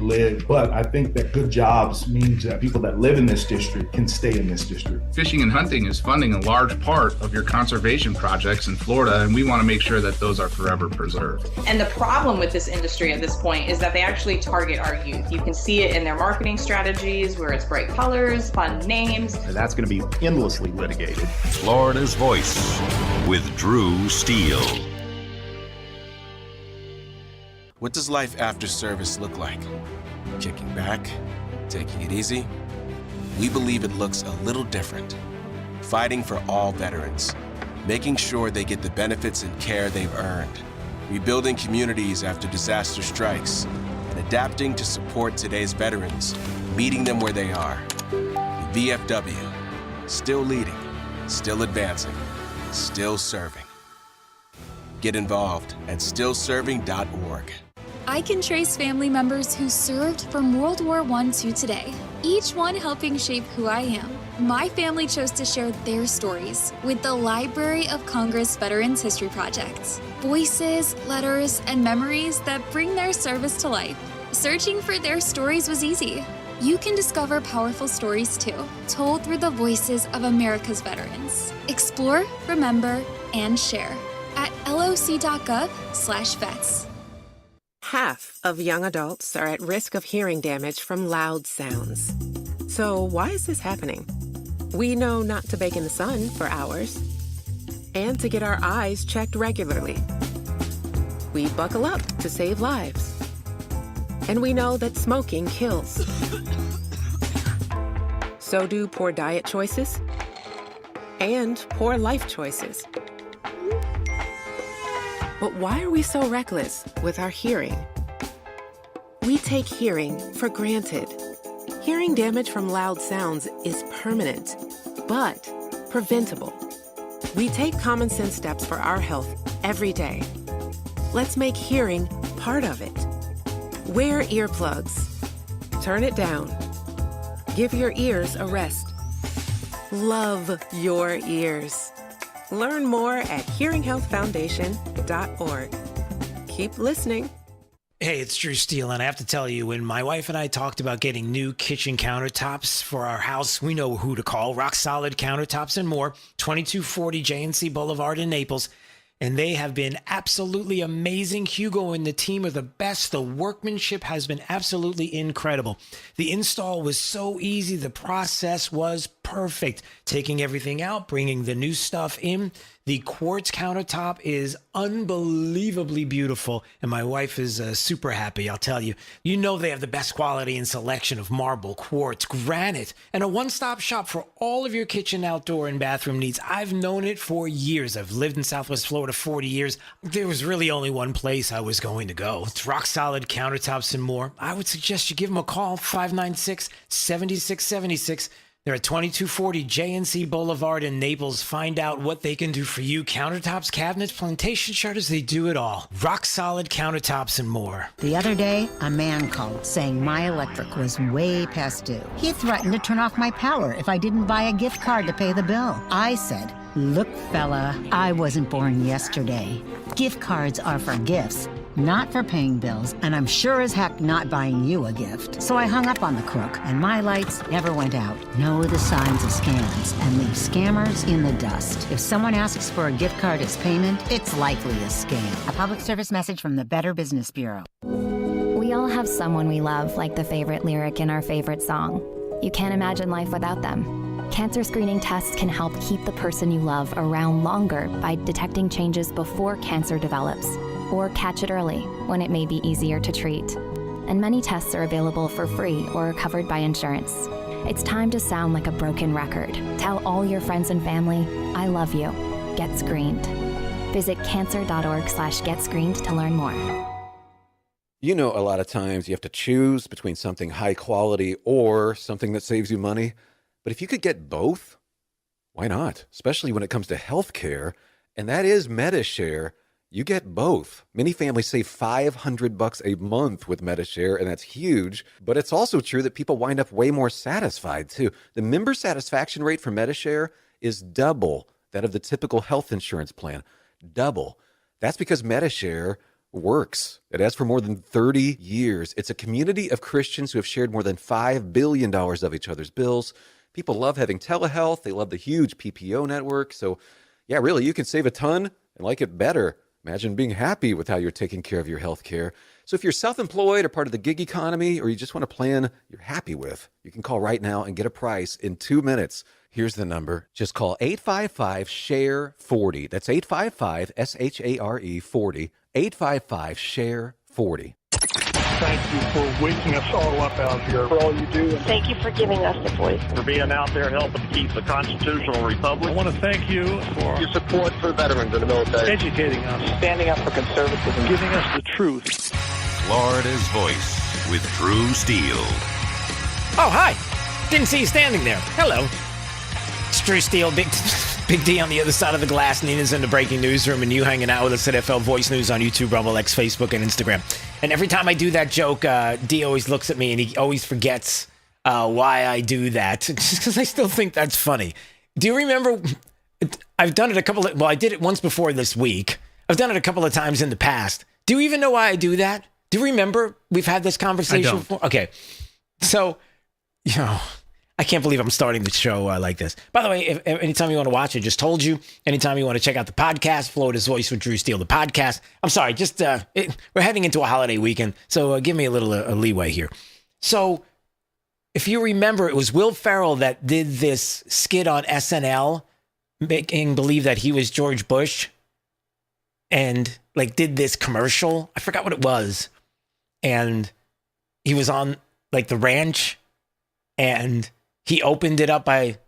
live. But I think that good jobs means that people that live in this district can stay in this district. Fishing and hunting is funding a large part of your conservation projects in Florida, and we want to make sure that those are forever preserved. And the problem with this industry at this point is that they actually target our youth. You can see it in their marketing strategies where it's bright colors, fun names. And that's going to be endlessly litigated. Florida's Voice with Drew Steele. What does life after service look like? Kicking back? Taking it easy? We believe it looks a little different. Fighting for all veterans. Making sure they get the benefits and care they've earned. Rebuilding communities after disaster strikes. And adapting to support today's veterans. Meeting them where they are. The VFW. Still leading. Still advancing. Still serving. Get involved at stillserving.org. I can trace family members who served from World War I to today, each one helping shape who I am. My family chose to share their stories with the Library of Congress Veterans History Project. Voices, letters, and memories that bring their service to life. Searching for their stories was easy. You can discover powerful stories too, told through the voices of America's veterans. Explore, remember, and share at loc.gov/vets. Half of young adults are at risk of hearing damage from loud sounds. So why is this happening? We know not to bake in the sun for hours and to get our eyes checked regularly. We buckle up to save lives. And we know that smoking kills. So do poor diet choices and poor life choices. But why are we so reckless with our hearing? We take hearing for granted. Hearing damage from loud sounds is permanent, but preventable. We take common sense steps for our health every day. Let's make hearing part of it. Wear earplugs. Turn it down. Give your ears a rest. Love your ears. Learn more at hearinghealthfoundation.org. Keep listening. Hey, it's Drew Steele, and I have to tell you, when my wife and I talked about getting new kitchen countertops for our house, we know who to call. Rock Solid Countertops and More, 2240 J&C Boulevard in Naples. And they have been absolutely amazing. Hugo and the team are the best. The workmanship has been absolutely incredible. The install was so easy. The process was perfect. Taking everything out, bringing the new stuff in. The quartz countertop is unbelievably beautiful, and my wife is super happy, I'll tell you. You know they have the best quality and selection of marble, quartz, granite, and a one-stop shop for all of your kitchen, outdoor, and bathroom needs. I've known it for years. I've lived in Southwest Florida 40 years. There was really only one place I was going to go. It's Rock Solid Countertops and More. I would suggest you give them a call, 596-7676. They're at 2240 J&C Boulevard in Naples. Find out what they can do for you. Countertops, cabinets, plantation shutters, they do it all. Rock Solid Countertops and More. The other day, a man called saying my electric was way past due. He threatened to turn off my power if I didn't buy a gift card to pay the bill. I said, look, fella, I wasn't born yesterday. Gift cards are for gifts, not for paying bills, and I'm sure as heck not buying you a gift. So I hung up on the crook, and my lights never went out. Know the signs of scams and leave scammers in the dust. If someone asks for a gift card as payment, it's likely a scam. A public service message from the Better Business Bureau. We all have someone we love, like the favorite lyric in our favorite song. You can't imagine life without them. Cancer screening tests can help keep the person you love around longer by detecting changes before cancer develops, or catch it early when it may be easier to treat. And many tests are available for free or covered by insurance. It's time to sound like a broken record. Tell all your friends and family, I love you. Get screened. Visit cancer.org/getscreened to learn more. You know, a lot of times you have to choose between something high quality or something that saves you money. But if you could get both, why not? Especially when it comes to healthcare, and that is MediShare. You get both. Many families save $500 a month with MediShare, and that's huge. But it's also true that people wind up way more satisfied, too. The member satisfaction rate for MediShare is double that of the typical health insurance plan. Double. That's because MediShare works. It has for more than 30 years. It's a community of Christians who have shared more than $5 billion of each other's bills. People love having telehealth. They love the huge PPO network. So, yeah, really, you can save a ton and like it better. Imagine being happy with how you're taking care of your health care. So if you're self-employed or part of the gig economy, or you just want a plan you're happy with, you can call right now and get a price in 2 minutes. Here's the number. Just call 855-SHARE-40. That's 855-SHARE 40. 855-SHARE-40. Thank you for waking us all up out here, for all you do. And thank you for giving us the voice. For being out there helping keep the constitutional republic. I want to thank you for your support for veterans in the military. Educating us. Standing up for conservatism. Giving us the truth. Florida's Voice with Drew Steele. Oh, hi. Didn't see you standing there. Hello. It's Drew Steele, Big D on the other side of the glass. Nina's in the breaking newsroom, and you hanging out with us at FL Voice News on YouTube, Rumble, X, Facebook, and Instagram. And every time I do that joke, D always looks at me, and he always forgets why I do that, just because I still think that's funny. Do you remember? I've done it I did it once before this week. I've done it a couple of times in the past. Do you even know why I do that? Do you remember we've had this conversation before? Okay. So, I can't believe I'm starting the show like this. By the way, if anytime you want to watch it, just told you. Anytime you want to check out the podcast, Florida's Voice with Drew Steele, the podcast. I'm sorry, we're heading into a holiday weekend, so give me a little leeway here. So, if you remember, it was Will Ferrell that did this skit on SNL, making believe that he was George Bush, and did this commercial. I forgot what it was. And he was on the ranch, and he opened it up by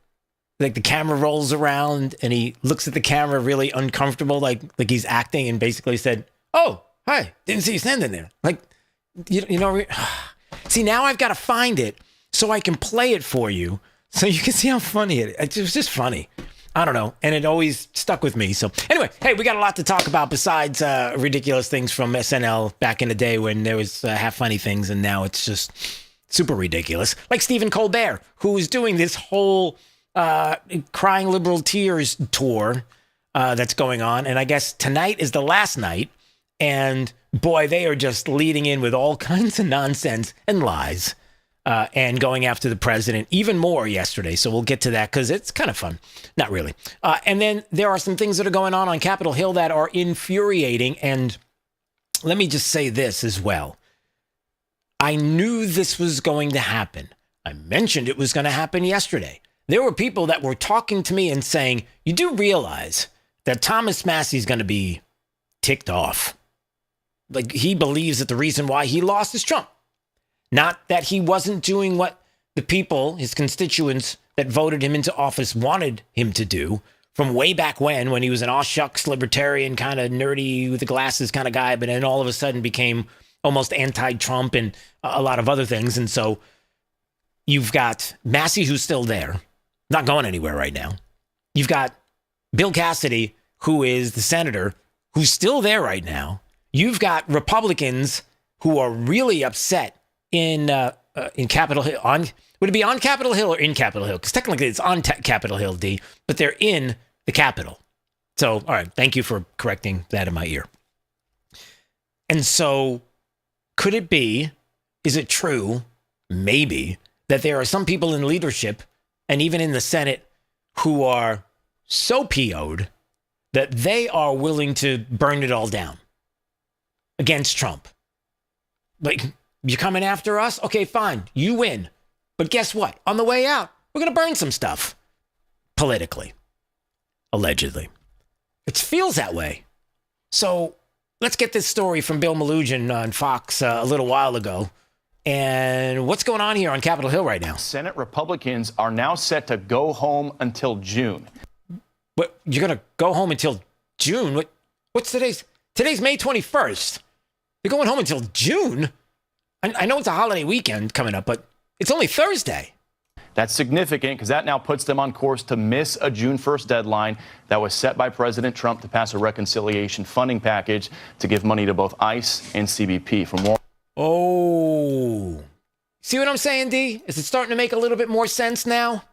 the camera rolls around, and he looks at the camera really uncomfortable, like he's acting, and basically said, "Oh, hi, didn't see you standing there." See, now I've got to find it so I can play it for you so you can see how funny it is. It was just funny. I don't know. And it always stuck with me. So anyway, hey, we got a lot to talk about besides ridiculous things from SNL back in the day when there was half funny things, and now it's just super ridiculous. Like Stephen Colbert, who is doing this whole Crying Liberal Tears tour that's going on. And I guess tonight is the last night. And boy, they are just leading in with all kinds of nonsense and lies. And going after the president even more yesterday. So we'll get to that because it's kind of fun. Not really. And then there are some things that are going on Capitol Hill that are infuriating. And let me just say this as well. I knew this was going to happen. I mentioned it was going to happen yesterday. There were people that were talking to me and saying, you do realize that Thomas Massey's going to be ticked off. He believes that the reason why he lost is Trump. Not that he wasn't doing what the people, his constituents that voted him into office wanted him to do from way back when he was an aw shucks libertarian kind of nerdy with the glasses kind of guy, but then all of a sudden became almost anti-Trump and a lot of other things. And so you've got Massey, who's still there, not going anywhere right now. You've got Bill Cassidy, who is the senator, who's still there right now. You've got Republicans who are really upset in Capitol Hill. Would it be on Capitol Hill or in Capitol Hill? Because technically it's on Capitol Hill, D, but they're in the Capitol. So, all right, thank you for correcting that in my ear. And so, could it be, is it true, maybe, that there are some people in leadership and even in the Senate who are so PO'd that they are willing to burn it all down against Trump? You're coming after us? Okay, fine. You win. But guess what? On the way out, we're going to burn some stuff. Politically. Allegedly. It feels that way. So let's get this story from Bill Malugin on Fox a little while ago. And what's going on here on Capitol Hill right now? Senate Republicans are now set to go home until June. What? You're going to go home until June? What's today's? Today's May 21st. You're going home until June? I know it's a holiday weekend coming up, but it's only Thursday. That's significant because that now puts them on course to miss a June 1st deadline that was set by President Trump to pass a reconciliation funding package to give money to both ICE and CBP. For more. Oh. See what I'm saying, D? Is it starting to make a little bit more sense now?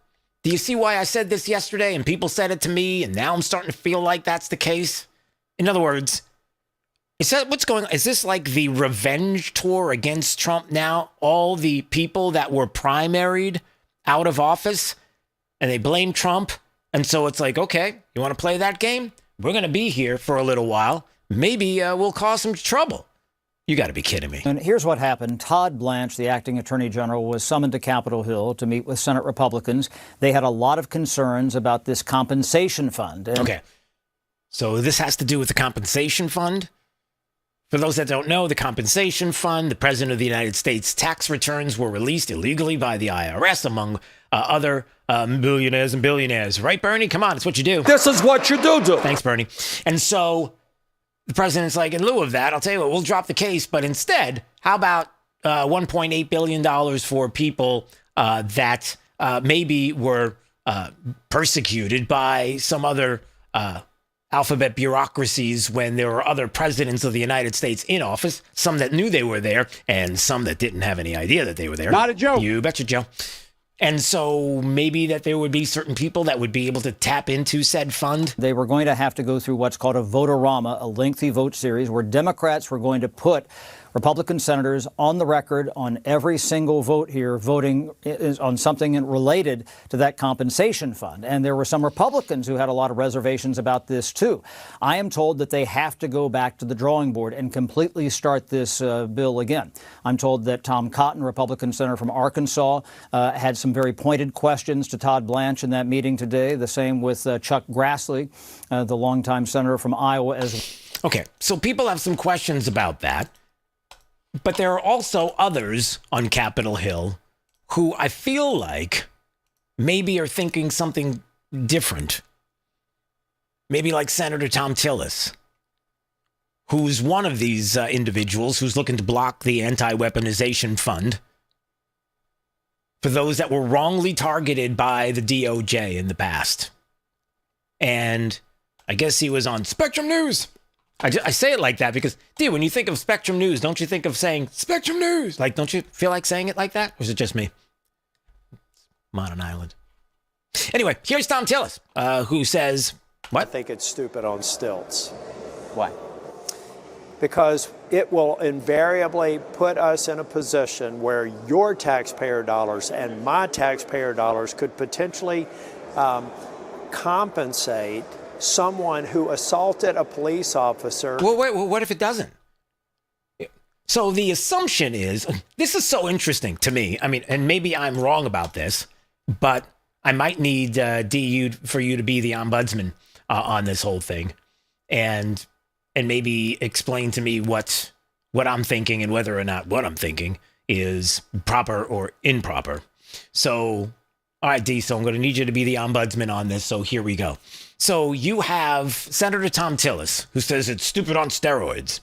Do you see why I said this yesterday and people said it to me and now I'm starting to feel like that's the case? In other words, Is that what's going on? Is this like the revenge tour against Trump now? All the people that were primaried out of office and they blame Trump. And so it's like, okay, you want to play that game? We're going to be here for a little while. Maybe we'll cause some trouble. You got to be kidding me. And here's what happened. Todd Blanche, the acting attorney general, was summoned to Capitol Hill to meet with Senate Republicans. They had a lot of concerns about this compensation fund. Okay. So this has to do with the compensation fund. For those that don't know, the compensation fund, the president of the United States tax returns were released illegally by the IRS, among other millionaires and billionaires. Right, Bernie? Come on, it's what you do. This is what you do. Thanks, Bernie. And so the president's like, in lieu of that, I'll tell you what, we'll drop the case. But instead, how about $1.8 billion for people that maybe were persecuted by some other alphabet bureaucracies when there were other presidents of the United States in office, some that knew they were there and some that didn't have any idea that they were there. Not a joke. You betcha, Joe. And so maybe that there would be certain people that would be able to tap into said fund. They were going to have to go through what's called a vote-a-rama, a lengthy vote series where Democrats were going to put Republican senators on the record on every single vote here, voting on something related to that compensation fund. And there were some Republicans who had a lot of reservations about this, too. I am told that they have to go back to the drawing board and completely start this bill again. I'm told that Tom Cotton, Republican senator from Arkansas, had some very pointed questions to Todd Blanche in that meeting today. The same with Chuck Grassley, the longtime senator from Iowa as well. Okay, so people have some questions about that. But there are also others on Capitol Hill who I feel like maybe are thinking something different. Maybe like Senator Tom Tillis, who's one of these individuals who's looking to block the anti-weaponization fund for those that were wrongly targeted by the DOJ in the past. And I guess he was on Spectrum News. I say it like that because, dude, when you think of Spectrum News, don't you think of saying Spectrum News? Like, don't you feel like saying it like that? Or is it just me? I'm on an island. Anyway, here's Tom Tillis, who says, what? I think it's stupid on stilts. Why? Because it will invariably put us in a position where your taxpayer dollars and my taxpayer dollars could potentially compensate someone who assaulted a police officer. Well, wait, what if it doesn't? So the assumption is, this is so interesting to me. I mean, and maybe I'm wrong about this, but I might need DU for you to be the ombudsman on this whole thing, and maybe explain to me what I'm thinking and whether or not what I'm thinking is proper or improper. So, all right, D, so I'm going to need you to be the ombudsman on this. So here we go. So you have Senator Tom Tillis, who says it's stupid on steroids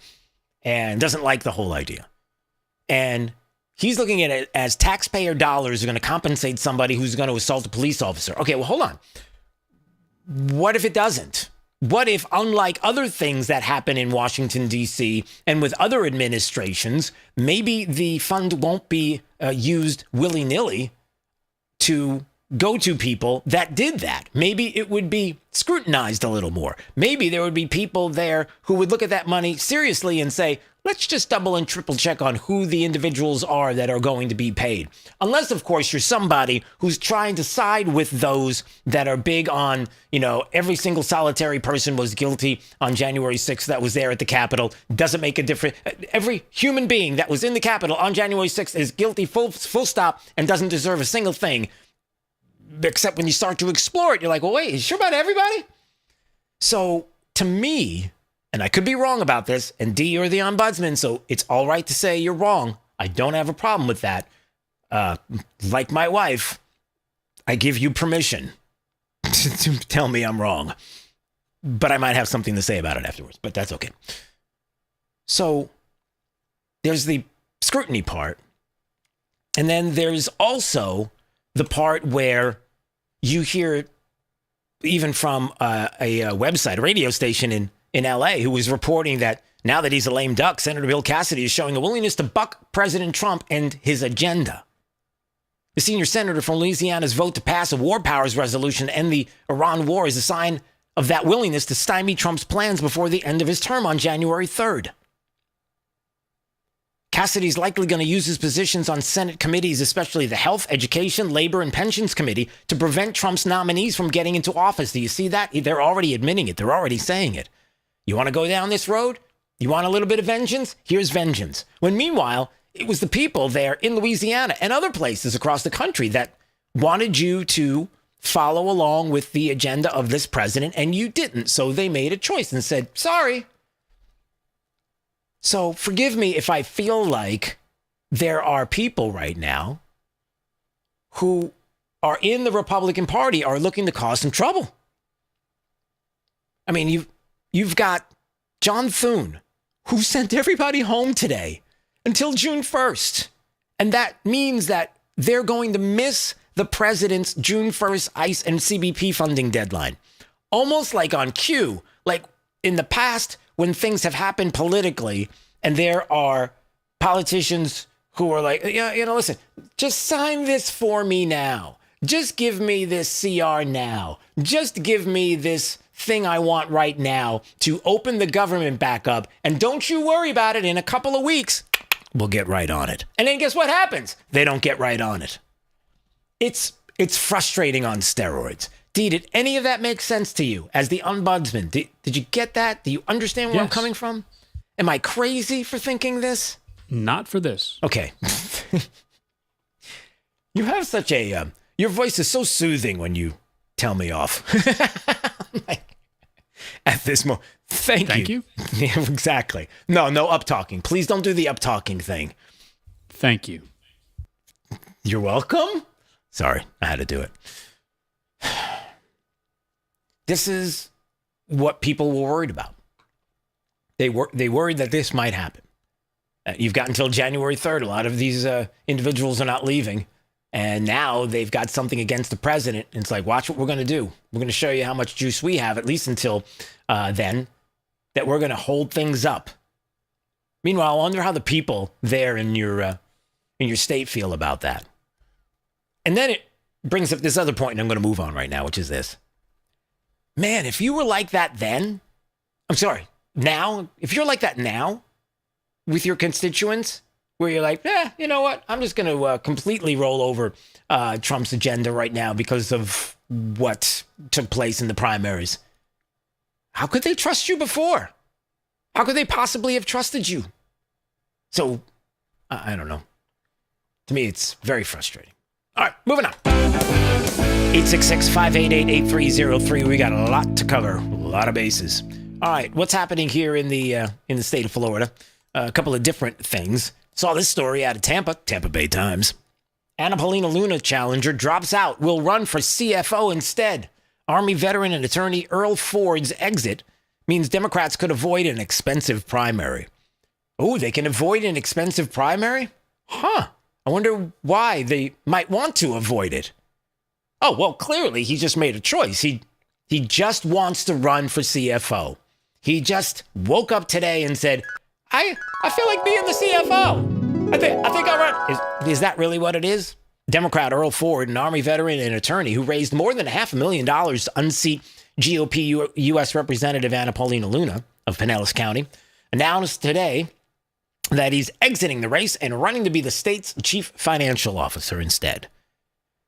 and doesn't like the whole idea. And he's looking at it as taxpayer dollars are going to compensate somebody who's going to assault a police officer. Okay, well, hold on. What if it doesn't? What if, unlike other things that happen in Washington, D.C., and with other administrations, maybe the fund won't be used willy-nilly to go to people that did that? Maybe it would be scrutinized a little more. Maybe there would be people there who would look at that money seriously and say, let's just double and triple check on who the individuals are that are going to be paid. Unless, of course, you're somebody who's trying to side with those that are big on, every single solitary person was guilty on January 6th that was there at the Capitol. Doesn't make a difference. Every human being that was in the Capitol on January 6th is guilty, full stop, and doesn't deserve a single thing. Except when you start to explore it, you're like, well, wait, is you sure about everybody? So to me, and I could be wrong about this, and D, you're the ombudsman, so it's all right to say you're wrong. I don't have a problem with that. Like my wife, I give you permission to tell me I'm wrong. But I might have something to say about it afterwards, but that's okay. So there's the scrutiny part. And then there's also the part where you hear, even from a website, a radio station in LA, who was reporting that now that he's a lame duck, Senator Bill Cassidy is showing a willingness to buck President Trump and his agenda. The senior senator from Louisiana's vote to pass a war powers resolution to end the Iran war is a sign of that willingness to stymie Trump's plans before the end of his term on January 3rd. Cassidy's likely going to use his positions on Senate committees, especially the Health, Education, Labor, and Pensions Committee, to prevent Trump's nominees from getting into office. Do you see that? They're already admitting it. They're already saying it. You want to go down this road? You want a little bit of vengeance? Here's vengeance. When meanwhile, it was the people there in Louisiana and other places across the country that wanted you to follow along with the agenda of this president, and you didn't. So they made a choice and said, sorry. So forgive me if I feel like there are people right now who are in the Republican Party are looking to cause some trouble. I mean, you've got John Thune, who sent everybody home today until June 1st. And that means that they're going to miss the president's June 1st ICE and CBP funding deadline. Almost like on cue, like in the past when things have happened politically and there are politicians who are like, listen, just sign this for me now. Just give me this CR now. Just give me this thing I want right now to open the government back up. And don't you worry about it. In a couple of weeks, we'll get right on it. And then guess what happens? They don't get right on it. It's frustrating on steroids. Dee, did any of that make sense to you as the ombudsman? Did you get that? Do you understand where I'm coming from? Am I crazy for thinking this? Not for this. Okay. You have such a... your voice is so soothing when you tell me off. At this moment. Thank you. Yeah, exactly. No up-talking. Please don't do the up-talking thing. Thank you. You're welcome. Sorry, I had to do it. This is what people were worried about. They worried that this might happen. You've got until January 3rd. A lot of these individuals are not leaving. And now they've got something against the president. And it's like, watch what we're going to do. We're going to show you how much juice we have, at least until then, that we're going to hold things up. Meanwhile, I wonder how the people there in your state feel about that. And then it brings up this other point, and I'm going to move on right now, which is this. Man, if you were like that then, now, if you're like that now with your constituents, where you're like, you know what? I'm just going to completely roll over Trump's agenda right now because of what took place in the primaries. How could they trust you before? How could they possibly have trusted you? So, I don't know. To me, it's very frustrating. All right, moving on. 866-588-8303. We got a lot to cover, a lot of bases. All right, what's happening here in the state of Florida? A couple of different things. Saw this story out of Tampa Bay Times. Anna Paulina Luna challenger drops out, will run for CFO instead. Army veteran and attorney Earl Ford's exit means Democrats could avoid an expensive primary. Oh, they can avoid an expensive primary? Huh. I wonder why they might want to avoid it. Oh, well, clearly he just made a choice. He just wants to run for CFO. He just woke up today and said, I feel like being the CFO. I think I'll run. Is that really what it is? Democrat Earl Ford, an Army veteran and attorney who raised more than $500,000 to unseat GOP U.S. Representative Anna Paulina Luna of Pinellas County, announced today that he's exiting the race and running to be the state's chief financial officer instead.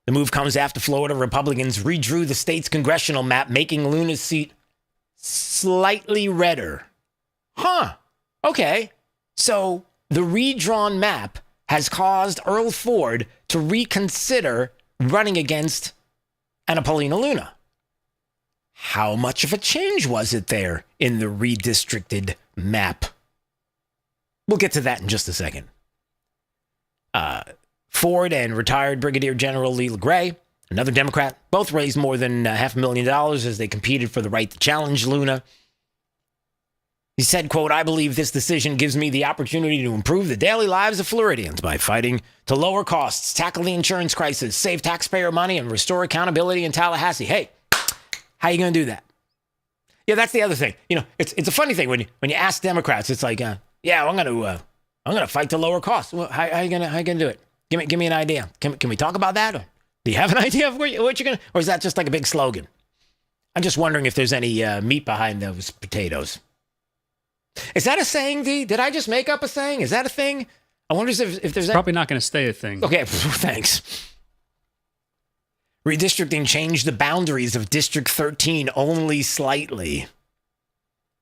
The move comes after Florida Republicans redrew the state's congressional map, making Luna's seat slightly redder. Huh. Okay, so the redrawn map has caused Earl Ford to reconsider running against Anna Paulina Luna. How much of a change was it there in the redistricted map? We'll get to that in just a second. Ford and retired Brigadier General Leila Gray, another Democrat, both raised more than $500,000 as they competed for the right to challenge Luna. He said, quote, I believe this decision gives me the opportunity to improve the daily lives of Floridians by fighting to lower costs, tackle the insurance crisis, save taxpayer money, and restore accountability in Tallahassee. Hey, how are you going to do that? Yeah, that's the other thing. You know, it's a funny thing when you ask Democrats, it's like, I'm going to fight to lower costs. Well, how are you going to do it? Give me an idea. Can we talk about that? Or do you have an idea of what you're going to, or is that just like a big slogan? I'm just wondering if there's any meat behind those potatoes. Is that a saying, D? Did I just make up a saying? Is that a thing? I wonder if there's probably not going to stay a thing. Okay, thanks. Redistricting changed the boundaries of District 13 only slightly.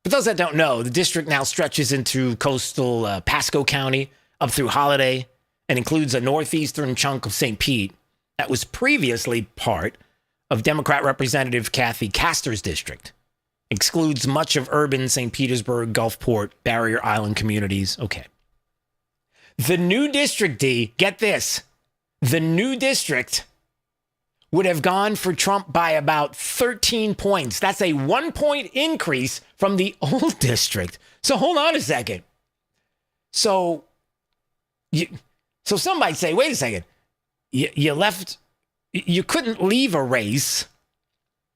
For those that don't know, the district now stretches into coastal Pasco County, up through Holiday, and includes a northeastern chunk of St. Pete that was previously part of Democrat Representative Kathy Castor's district. Excludes much of urban St. Petersburg, Gulfport, Barrier Island communities. Okay. The new district, D, get this. The new district would have gone for Trump by about 13 points. That's a 1 point increase from the old district. So hold on a second. So some might say, wait a second. You couldn't leave a race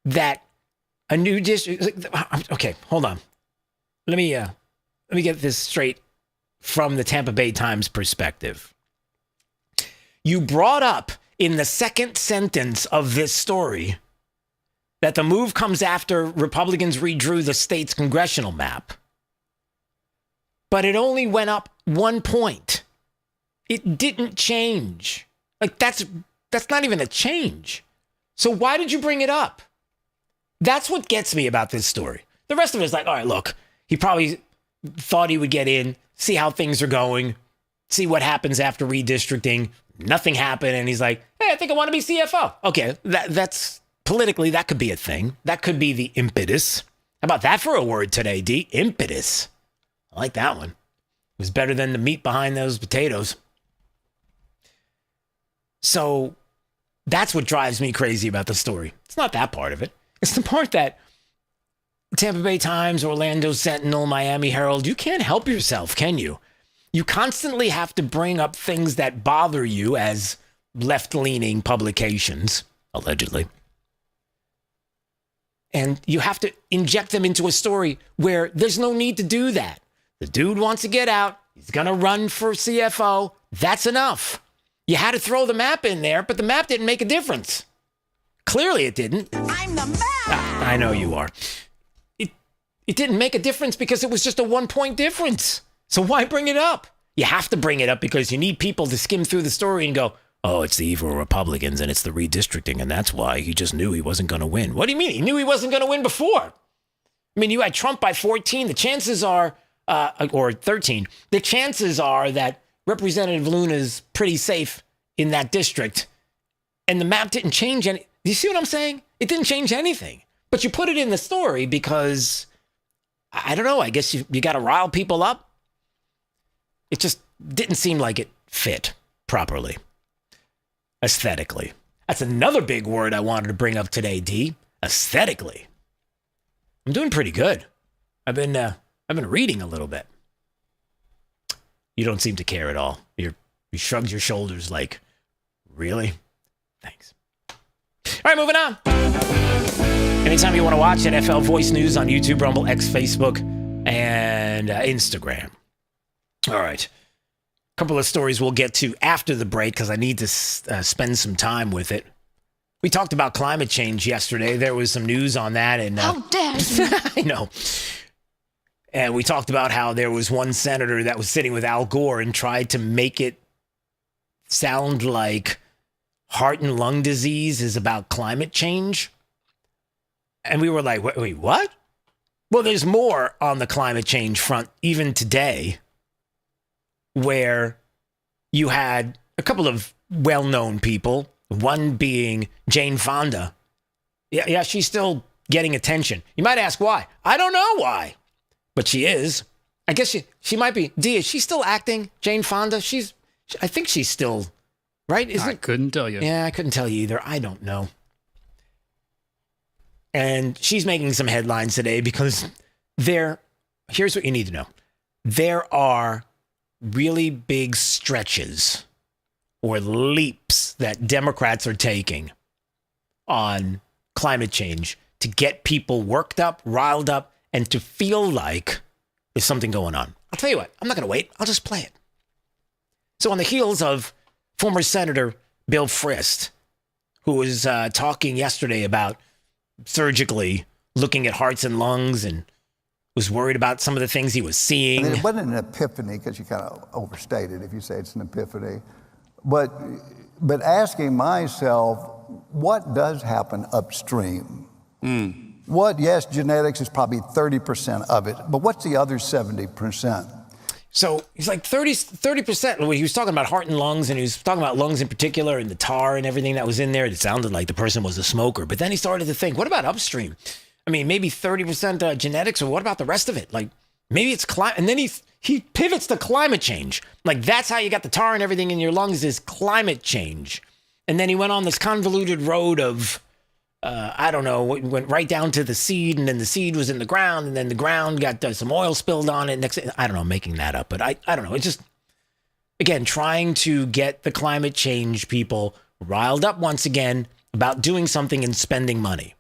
that a new district. Okay, hold on. Let me get this straight from the Tampa Bay Times perspective. You brought up in the second sentence of this story that the move comes after Republicans redrew the state's congressional map. But it only went up 1 point. It didn't change. Like that's not even a change. So why did you bring it up? That's what gets me about this story. The rest of it is like, all right, look, he probably thought he would get in, see how things are going, see what happens after redistricting. Nothing happened, and he's like, hey, I think I want to be CFO. Okay, that's politically, that could be a thing. That could be the impetus. How about that for a word today, D? Impetus. I like that one. It was better than the meat behind those potatoes. So that's what drives me crazy about the story. It's not that part of it. It's the part that Tampa Bay Times, Orlando Sentinel, Miami Herald, you can't help yourself, can you? You constantly have to bring up things that bother you as left-leaning publications, allegedly. And you have to inject them into a story where there's no need to do that. The dude wants to get out. He's going to run for CFO. That's enough. You had to throw the map in there, but the map didn't make a difference. Clearly it didn't. I'm the map. I know you are. It didn't make a difference because it was just a 1 point difference. So why bring it up? You have to bring it up because you need people to skim through the story and go, oh, it's the evil Republicans and it's the redistricting, and that's why he just knew he wasn't going to win. What do you mean? He knew he wasn't going to win before. I mean, you had Trump by 14. The chances are, or 13, the chances are that Representative Luna's pretty safe in that district. And the map didn't change any. Do you see what I'm saying? It didn't change anything. But you put it in the story because, I don't know, I guess you got to rile people up. It just didn't seem like it fit properly. Aesthetically. That's another big word I wanted to bring up today, D. Aesthetically. I'm doing pretty good. I've been reading a little bit. You don't seem to care at all. You shrugged your shoulders like, really? Thanks. All right, moving on. Anytime you want to watch NFL Voice News on YouTube, Rumble, X, Facebook, and Instagram. All right. A couple of stories we'll get to after the break because I need to spend some time with it. We talked about climate change yesterday. There was some news on that. And how dare you? I know. And we talked about how there was one senator that was sitting with Al Gore and tried to make it sound like heart and lung disease is about climate change. And we were like, wait, what? Well, there's more on the climate change front even today, where you had a couple of well-known people, one being Jane Fonda. Yeah, she's still getting attention. You might ask why. I don't know why, but she is. I guess she might be. D, is she still acting, Jane Fonda? I think she's still, right? I couldn't tell you. Yeah, I couldn't tell you either. I don't know. And she's making some headlines today because here's what you need to know. There are really big stretches or leaps that Democrats are taking on climate change to get people worked up, riled up, and to feel like there's something going on. I'll tell you what, I'm not going to wait. I'll just play it. So on the heels of former Senator Bill Frist, who was talking yesterday about surgically looking at hearts and lungs and was worried about some of the things he was seeing. And it wasn't an epiphany, because you kind of overstated if you say it's an epiphany. But asking myself, what does happen upstream? Yes, genetics is probably 30% of it, but what's the other 70%? So he's like 30%. He was talking about heart and lungs, and he was talking about lungs in particular and the tar and everything that was in there. It sounded like the person was a smoker. But then he started to think, what about upstream? I mean, maybe 30% genetics, or what about the rest of it? Like, maybe it's climate. And then he pivots to climate change. Like, that's how you got the tar and everything in your lungs, is climate change. And then he went on this convoluted road of, I don't know, went right down to the seed, and then the seed was in the ground, and then the ground got some oil spilled on it. I don't know, I'm making that up, but I don't know. It's just, again, trying to get the climate change people riled up once again about doing something and spending money.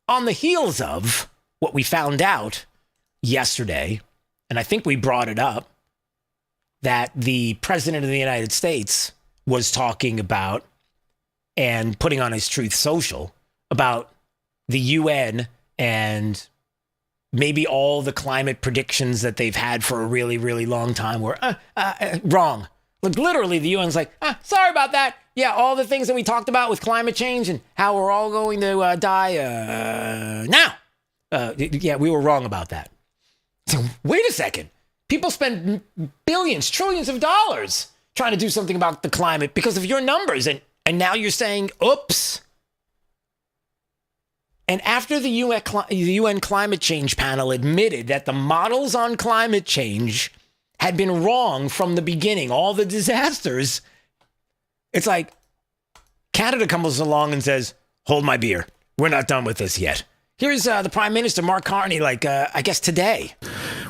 On the heels of what we found out yesterday, and I think we brought it up, that the President of the United States was talking about and putting on his Truth Social about the UN and maybe all the climate predictions that they've had for a really, really long time were wrong. Like, literally, the UN's like, sorry about that. Yeah, all the things that we talked about with climate change and how we're all going to die now. Yeah, we were wrong about that. So wait a second. People spend billions, trillions of dollars trying to do something about the climate because of your numbers. And now you're saying, oops. And after the UN Climate Change Panel admitted that the models on climate change had been wrong from the beginning, all the disasters, it's like Canada comes along and says, hold my beer. We're not done with this yet. Here's the Prime Minister, Mark Carney, I guess today.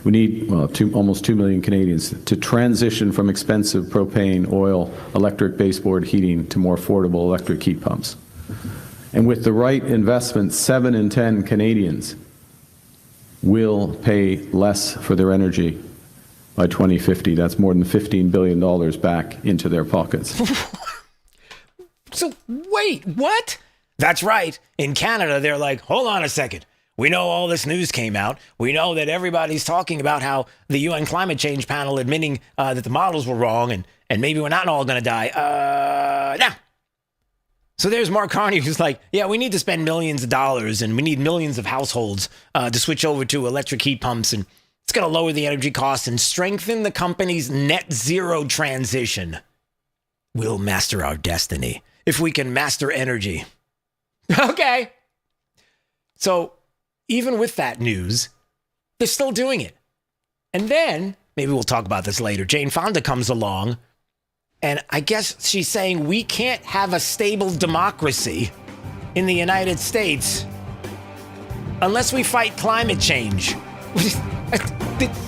We need almost 2 million Canadians to transition from expensive propane, oil, electric baseboard heating to more affordable electric heat pumps. And with the right investment, 7 in 10 Canadians will pay less for their energy by 2050. That's more than $15 billion back into their pockets. So wait, what? That's right. In Canada, they're like, hold on a second. We know all this news came out. We know that everybody's talking about how the UN Climate Change Panel admitting that the models were wrong and maybe we're not all going to die. Now. So there's Mark Carney, who's like, yeah, we need to spend millions of dollars and we need millions of households to switch over to electric heat pumps. And it's going to lower the energy costs and strengthen the company's net zero transition. We'll master our destiny if we can master energy. Okay. So even with that news, they're still doing it. And then, maybe we'll talk about this later, Jane Fonda comes along, and I guess she's saying we can't have a stable democracy in the United States unless we fight climate change.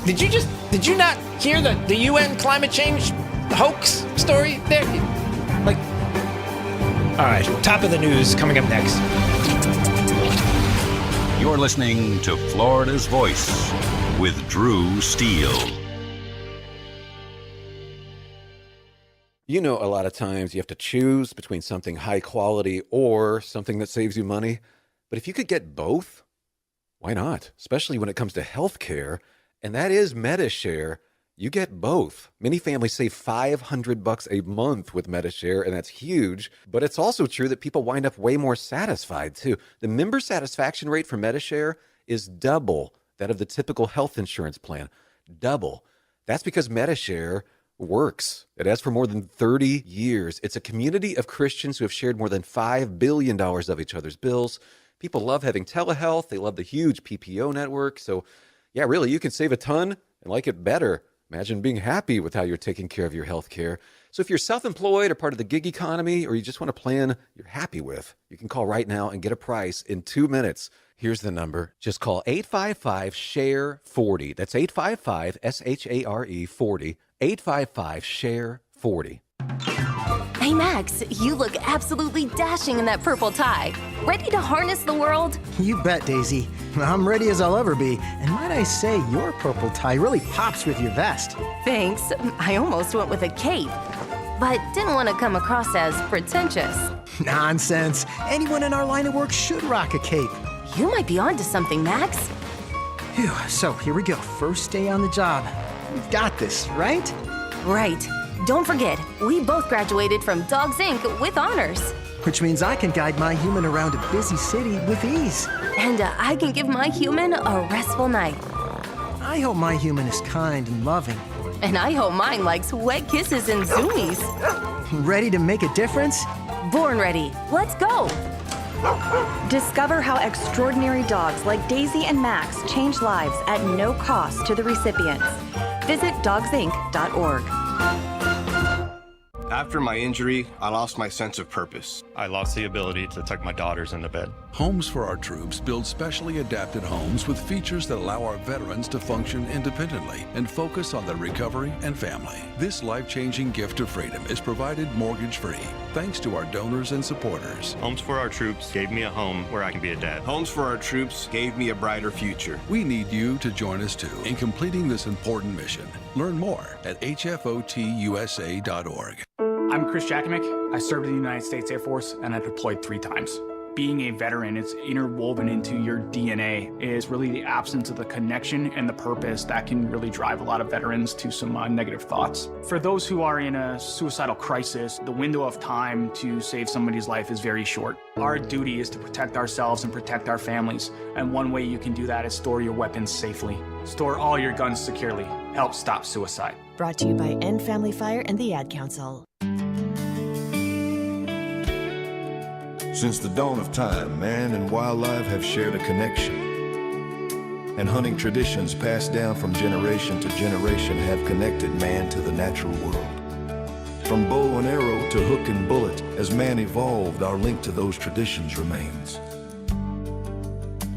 Did you not hear the UN climate change hoax story there? All right, top of the news coming up next. You're listening to Florida's Voice with Drew Steele. You know, a lot of times you have to choose between something high quality or something that saves you money. But if you could get both, why not? Especially when it comes to healthcare, and that is MediShare. You get both. Many families save $500 a month with MediShare, and that's huge. But it's also true that people wind up way more satisfied, too. The member satisfaction rate for MediShare is double that of the typical health insurance plan. Double. That's because MediShare works. It has for more than 30 years. It's a community of Christians who have shared more than $5 billion of each other's bills. People love having telehealth. They love the huge PPO network. So, yeah, really, you can save a ton and like it better. Imagine being happy with how you're taking care of your health care. So if you're self-employed or part of the gig economy, or you just want a plan you're happy with, you can call right now and get a price in 2 minutes. Here's the number. Just call 855-SHARE-40. That's 855-SHARE-40. 855-SHARE-40. Hey, Max, you look absolutely dashing in that purple tie. Ready to harness the world? You bet, Daisy. I'm ready as I'll ever be. And might I say, your purple tie really pops with your vest. Thanks. I almost went with a cape, but didn't want to come across as pretentious. Nonsense. Anyone in our line of work should rock a cape. You might be onto something, Max. Phew, so here we go. First day on the job. We've got this, right? Right. Don't forget, we both graduated from Dogs Inc. with honors. Which means I can guide my human around a busy city with ease. And I can give my human a restful night. I hope my human is kind and loving. And I hope mine likes wet kisses and zoomies. Ready to make a difference? Born ready. Let's go. Discover how extraordinary dogs like Daisy and Max change lives at no cost to the recipients. Visit dogsinc.org. After my injury, I lost my sense of purpose. I lost the ability to tuck my daughters into bed. Homes for Our Troops build specially adapted homes with features that allow our veterans to function independently and focus on their recovery and family. This life-changing gift of freedom is provided mortgage-free, thanks to our donors and supporters. Homes for Our Troops gave me a home where I can be a dad. Homes for Our Troops gave me a brighter future. We need you to join us too in completing this important mission. Learn more at hfotusa.org. I'm Chris Jakovic. I served in the United States Air Force and I deployed 3 times. Being a veteran, it's interwoven into your DNA, is really the absence of the connection and the purpose that can really drive a lot of veterans to some negative thoughts. For those who are in a suicidal crisis, the window of time to save somebody's life is very short. Our duty is to protect ourselves and protect our families, and one way you can do that is store your weapons safely. Store all your guns securely. Help stop suicide. Brought to you by End Family Fire and the Ad Council. Since the dawn of time, man and wildlife have shared a connection. And hunting traditions passed down from generation to generation have connected man to the natural world. From bow and arrow to hook and bullet, as man evolved, our link to those traditions remains.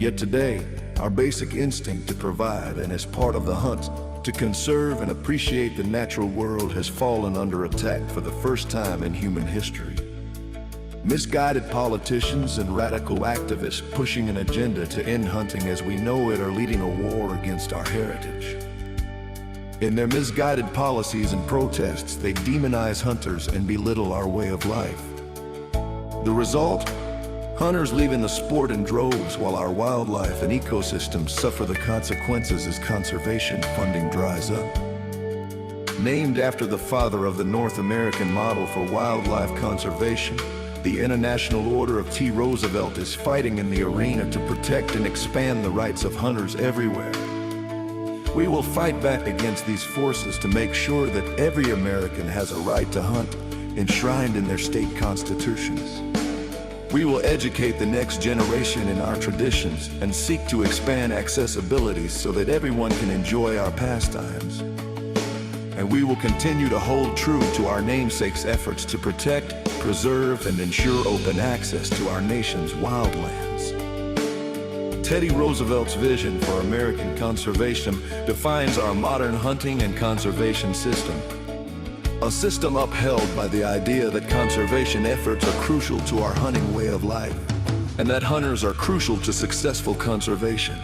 Yet today, our basic instinct to provide and as part of the hunt, to conserve and appreciate the natural world has fallen under attack for the first time in human history. Misguided politicians and radical activists pushing an agenda to end hunting as we know it are leading a war against our heritage. In their misguided policies and protests, they demonize hunters and belittle our way of life. The result? Hunters leaving the sport in droves while our wildlife and ecosystems suffer the consequences as conservation funding dries up. Named after the father of the North American model for wildlife conservation, the International Order of T. Roosevelt is fighting in the arena to protect and expand the rights of hunters everywhere. We will fight back against these forces to make sure that every American has a right to hunt, enshrined in their state constitutions. We will educate the next generation in our traditions and seek to expand accessibility so that everyone can enjoy our pastimes. And we will continue to hold true to our namesake's efforts to protect, preserve, and ensure open access to our nation's wildlands. Teddy Roosevelt's vision for American conservation defines our modern hunting and conservation system. A system upheld by the idea that conservation efforts are crucial to our hunting way of life, and that hunters are crucial to successful conservation.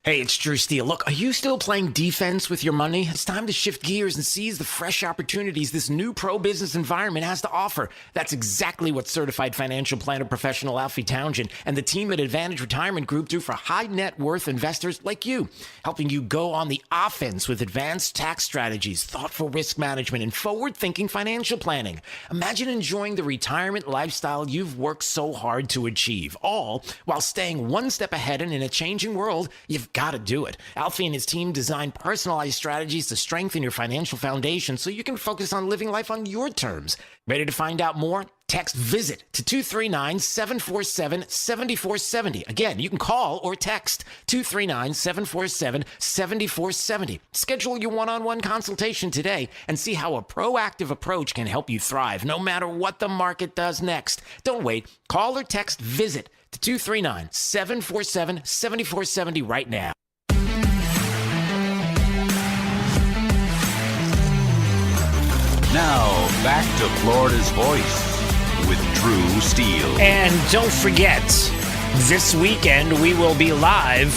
Hey, it's Drew Steele. Look, are you still playing defense with your money? It's time to shift gears and seize the fresh opportunities this new pro-business environment has to offer. That's exactly what certified financial planner professional Alfie Townsend and the team at Advantage Retirement Group do for high net worth investors like you, helping you go on the offense with advanced tax strategies, thoughtful risk management, and forward-thinking financial planning. Imagine enjoying the retirement lifestyle you've worked so hard to achieve, all while staying one step ahead, and in a changing world, you've got to do it. Alfie and his team design personalized strategies to strengthen your financial foundation so you can focus on living life on your terms. Ready to find out more? Text VISIT to 239-747-7470. Again, you can call or text 239-747-7470. Schedule your one-on-one consultation today and see how a proactive approach can help you thrive no matter what the market does next. Don't wait. Call or text VISIT to 239-747-7470 right now. Now, back to Florida's Voice with Drew Steele. And don't forget, this weekend we will be live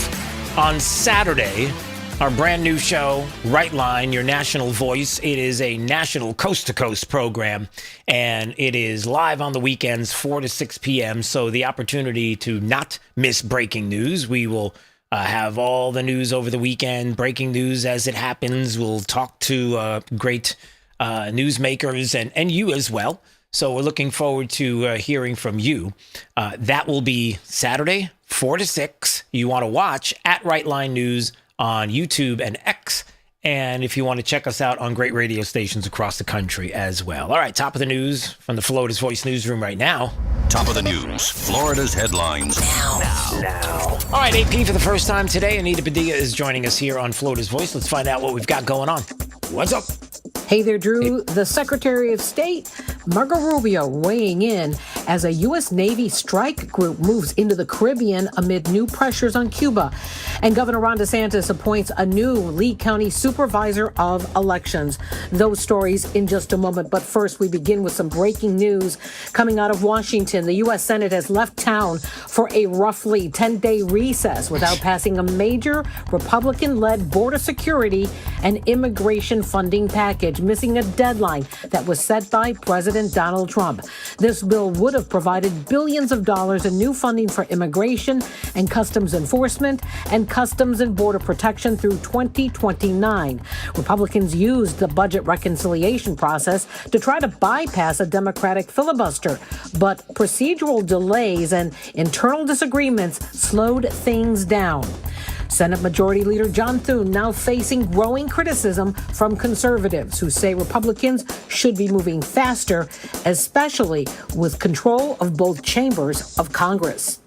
on Saturday Our brand new show, Right Line, your national voice. It is a national coast-to-coast program, and it is live on the weekends, 4 to 6 p.m., so the opportunity to not miss breaking news. We will have all the news over the weekend, breaking news as it happens. We'll talk to great newsmakers and you as well. So we're looking forward to hearing from you. That will be Saturday, 4 to 6. You want to watch at Right Line News on YouTube and X. And if you want to check us out on great radio stations across the country as well. All right, top of the news from the Florida's Voice newsroom right now. Top of the news, Florida's headlines now. All right, AP for the first time today. Anita Padilla is joining us here on Florida's Voice. Let's find out what we've got going on. What's up? Hey there, Drew. The Secretary of State, Marco Rubio, weighing in as a U.S. Navy strike group moves into the Caribbean amid new pressures on Cuba. And Governor Ron DeSantis appoints a new Lee County Supervisor of Elections. Those stories in just a moment. But first, we begin with some breaking news coming out of Washington. The U.S. Senate has left town for a roughly 10-day recess without passing a major Republican-led border security and immigration funding package, missing a deadline that was set by President Donald Trump. This bill would have provided billions of dollars in new funding for immigration and customs enforcement and customs and border protection through 2029. Republicans used the budget reconciliation process to try to bypass a Democratic filibuster, but procedural delays and internal disagreements slowed things down. Senate Majority Leader John Thune now facing growing criticism from conservatives who say Republicans should be moving faster, especially with control of both chambers of Congress.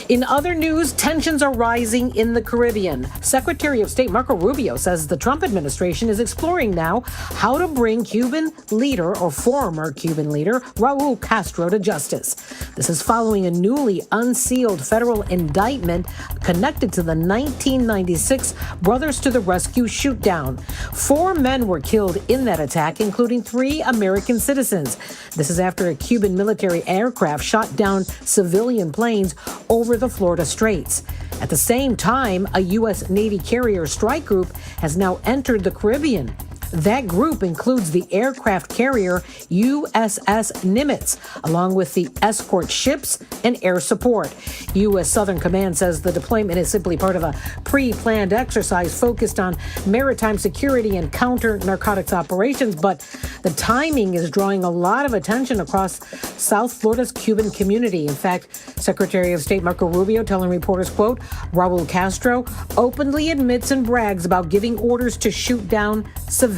In other news, tensions are rising in the Caribbean. Secretary of State Marco Rubio says the Trump administration is exploring now how to bring Cuban leader or former Cuban leader Raul Castro to justice. This is following a newly unsealed federal indictment connected to the 1996 Brothers to the Rescue shootdown. 4 men were killed in that attack, including 3 American citizens. This is after a Cuban military aircraft shot down civilian planes over the Florida Straits. At the same time, a U.S. Navy carrier strike group has now entered the Caribbean. That group includes the aircraft carrier USS Nimitz, along with the escort ships and air support. U.S. Southern Command says the deployment is simply part of a pre-planned exercise focused on maritime security and counter-narcotics operations, but the timing is drawing a lot of attention across South Florida's Cuban community. In fact, Secretary of State Marco Rubio telling reporters, quote, Raul Castro openly admits and brags about giving orders to shoot down civilian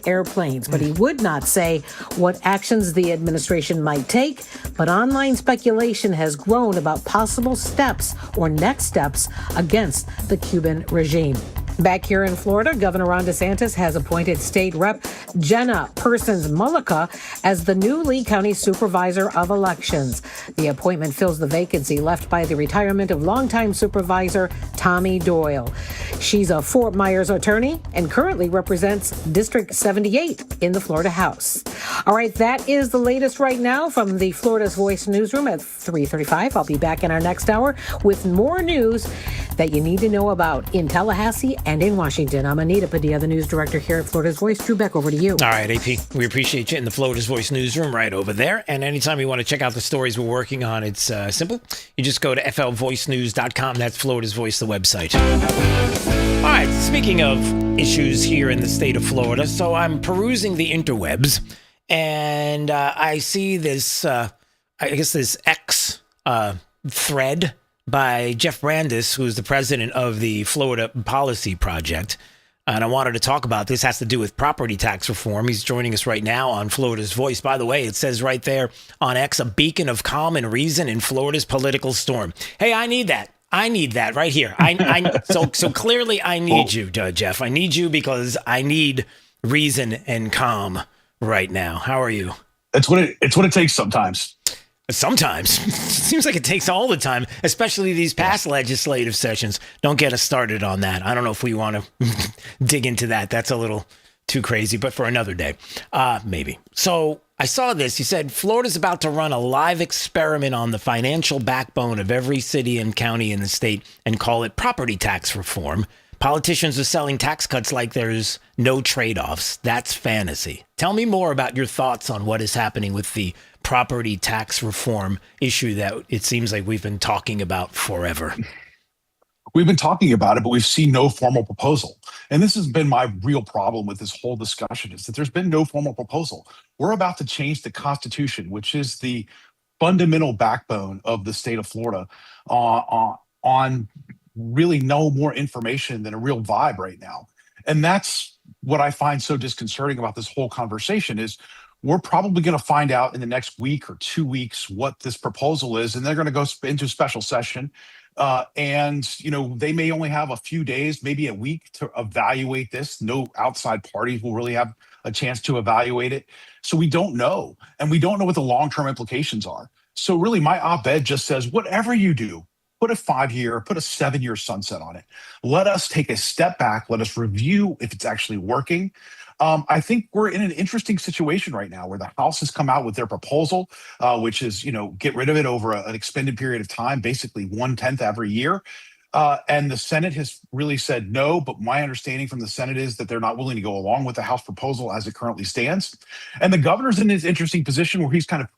airplanes, but he would not say what actions the administration might take. But online speculation has grown about possible steps or next steps against the Cuban regime. Back here in Florida, Governor Ron DeSantis has appointed State Rep Jenna Persons-Mullica as the new Lee County Supervisor of Elections. The appointment fills the vacancy left by the retirement of longtime Supervisor Tommy Doyle. She's a Fort Myers attorney and currently represents District 78 in the Florida House. All right, that is the latest right now from the Florida's Voice newsroom at 3:35. I'll be back in our next hour with more news that you need to know about in Tallahassee and in Washington. I'm Anita Padilla, the news director here at Florida's Voice. Drew, back over to you. All right, AP, we appreciate you in the Florida's Voice newsroom right over there. And anytime you want to check out the stories we're working on, it's simple. You just go to flvoicenews.com. That's Florida's Voice, the website. All right, speaking of issues here in the state of Florida, so I'm perusing the interwebs, and I see this, this X thread by Jeff Brandis, who's the president of the Florida Policy Project. And I wanted to talk about this. It has to do with property tax reform. He's joining us right now on Florida's Voice. By the way, it says right there on X, a beacon of calm and reason in Florida's political storm. Hey, I need that. I need that right here. So clearly I need you, Jeff. I need you because I need reason and calm right now. How are you? It's what it takes sometimes. Sometimes. Seems like it takes all the time, especially these past legislative sessions. Don't get us started on that. I don't know if we want to dig into that. That's a little too crazy, but for another day, maybe. So I saw this. He said, Florida's about to run a live experiment on the financial backbone of every city and county in the state and call it property tax reform. Politicians are selling tax cuts like there's no trade-offs. That's fantasy. Tell me more about your thoughts on what is happening with the property tax reform issue that it seems like we've been talking about forever. We've been talking about it, but we've seen no formal proposal. And this has been my real problem with this whole discussion, is that there's been no formal proposal. We're about to change the Constitution, which is the fundamental backbone of the state of Florida, on really no more information than a real vibe right now. And that's what I find so disconcerting about this whole conversation is we're probably going to find out in the next week or 2 weeks what this proposal is, and they're going to go into special session. And they may only have a few days, maybe a week, to evaluate this. No outside parties will really have a chance to evaluate it. So we don't know, and we don't know what the long-term implications are. So really, my op-ed just says, whatever you do, put a 5-year, put a 7-year sunset on it. Let us take a step back. Let us review if it's actually working. I think we're in an interesting situation right now where the House has come out with their proposal, which is, get rid of it over an extended period of time, basically 1/10 every year. And the Senate has really said no, but my understanding from the Senate is that they're not willing to go along with the House proposal as it currently stands. And the governor's in this interesting position where he's kind of,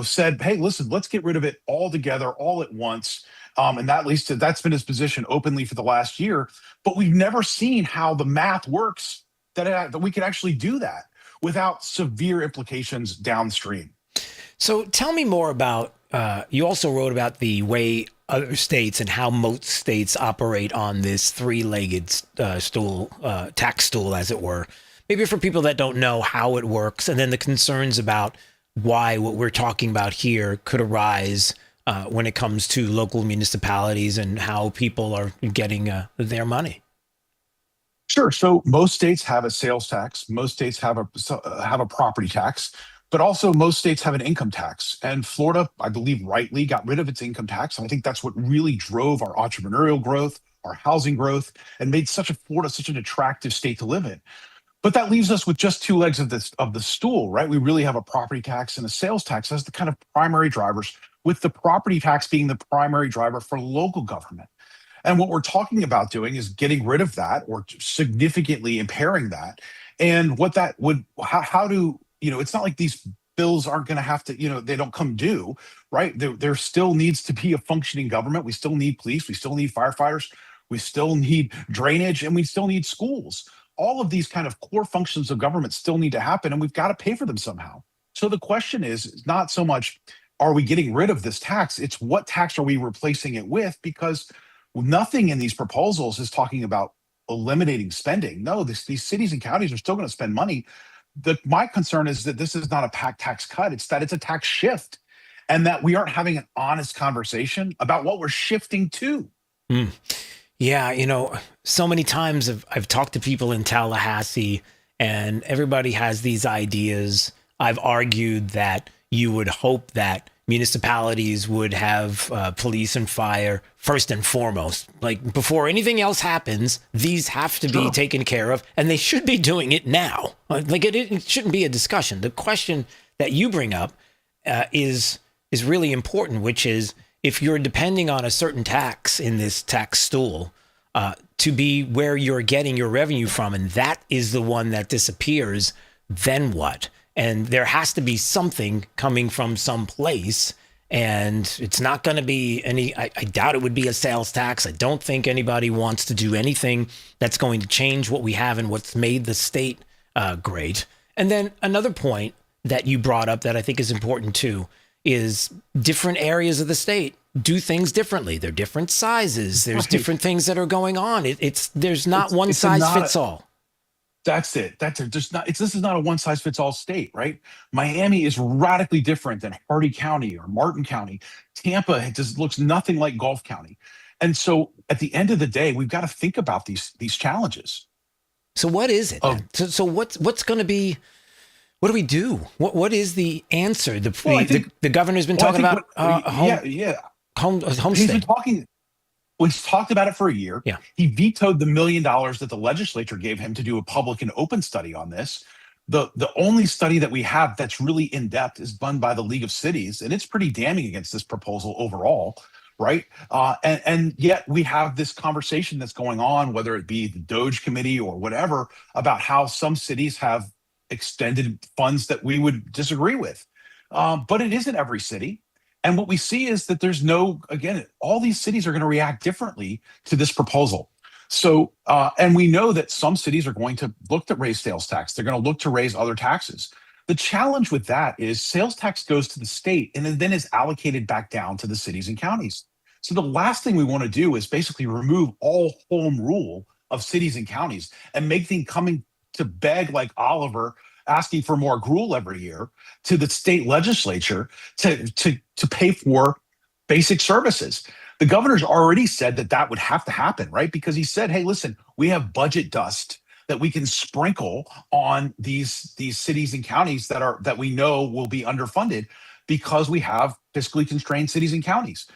said, hey, listen, let's get rid of it all together, all at once. And that's been his position openly for the last year. But we've never seen how the math works that we could actually do that without severe implications downstream. So tell me more about, you also wrote about the way other states and how most states operate on this three-legged stool, tax stool, as it were. Maybe for people that don't know how it works, and then the concerns about why what we're talking about here could arise when it comes to local municipalities and how people are getting their money. Sure. So most states have a sales tax. Most states have a property tax, but also most states have an income tax. And Florida, I believe, rightly got rid of its income tax. And I think that's what really drove our entrepreneurial growth, our housing growth, and made Florida such an attractive state to live in. But that leaves us with just two legs of the stool, right? We really have a property tax and a sales tax as the kind of primary drivers, with the property tax being the primary driver for local government. And what we're talking about doing is getting rid of that or significantly impairing that. And what that would, how do, it's not like these bills aren't going to have to, they don't come due, right? There still needs to be a functioning government. We still need police. We still need firefighters. We still need drainage, and we still need schools. All of these kind of core functions of government still need to happen, and we've got to pay for them somehow. So the question is not so much, are we getting rid of this tax? It's what tax are we replacing it with? Because nothing in these proposals is talking about eliminating spending. No, these cities and counties are still going to spend money. My concern is that this is not a tax cut. It's that it's a tax shift, and that we aren't having an honest conversation about what we're shifting to. Yeah, so many times I've talked to people in Tallahassee, and everybody has these ideas. I've argued that you would hope that municipalities would have police and fire first and foremost. Like, before anything else happens, these have to be taken care of, and they should be doing it now. Like, it shouldn't be a discussion. The question that you bring up is really important, which is, if you're depending on a certain tax in this tax stool to be where you're getting your revenue from, and that is the one that disappears, then what? And there has to be something coming from someplace, and it's not going to be I doubt it would be a sales tax. I don't think anybody wants to do anything that's going to change what we have and what's made the state great. And then another point that you brought up that I think is important too is different areas of the state do things differently. They're different sizes. There's different things that are going on. There's not one size fits all. That's it. This is not a one size fits all state, right? Miami is radically different than Hardy County or Martin County. Tampa just looks nothing like Gulf County. And so at the end of the day, we've got to think about these challenges. So what is it? So what's going to be, what do we do? What is the answer? The governor's been talking about homestead. He's been talking. He's talked about it for a year. Yeah. He vetoed the $1 million that the legislature gave him to do a public and open study on this. The only study that we have that's really in depth is done by the League of Cities, and it's pretty damning against this proposal overall. right? And yet we have this conversation that's going on, whether it be the Doge committee or whatever, about how some cities have extended funds that we would disagree with. But it isn't every city. And what we see is that there's again, all these cities are going to react differently to this proposal. So, and we know that some cities are going to look to raise sales tax. They're going to look to raise other taxes. The challenge with that is sales tax goes to the state and then is allocated back down to the cities and counties. So the last thing we want to do is basically remove all home rule of cities and counties and make them coming to beg like Oliver, asking for more gruel every year to the state legislature to pay for basic services. The governor's already said that would have to happen, right? Because he said, hey, listen, we have budget dust that we can sprinkle on these cities and counties that we know will be underfunded because we have fiscally constrained cities and counties.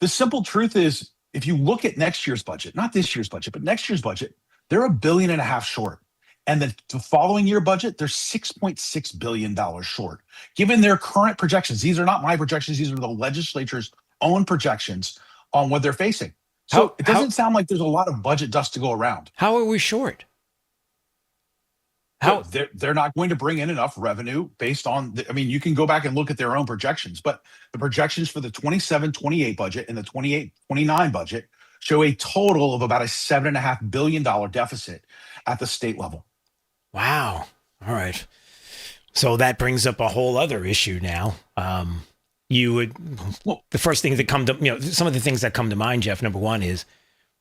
The simple truth is, if you look at next year's budget, not this year's budget, but next year's budget, they're $1.5 billion short. And the following year budget, they're $6.6 billion short. Given their current projections, these are not my projections, these are the legislature's own projections on what they're facing. So it doesn't sound like there's a lot of budget dust to go around. How are we short? How they're not going to bring in enough revenue based on, you can go back and look at their own projections, but the projections for the 27-28 budget and the 28-29 budget show a total of about a $7.5 billion deficit at the state level. Wow. All right. So that brings up a whole other issue now. The first thing that come to, some of the things that come to mind, Jeff, number one is,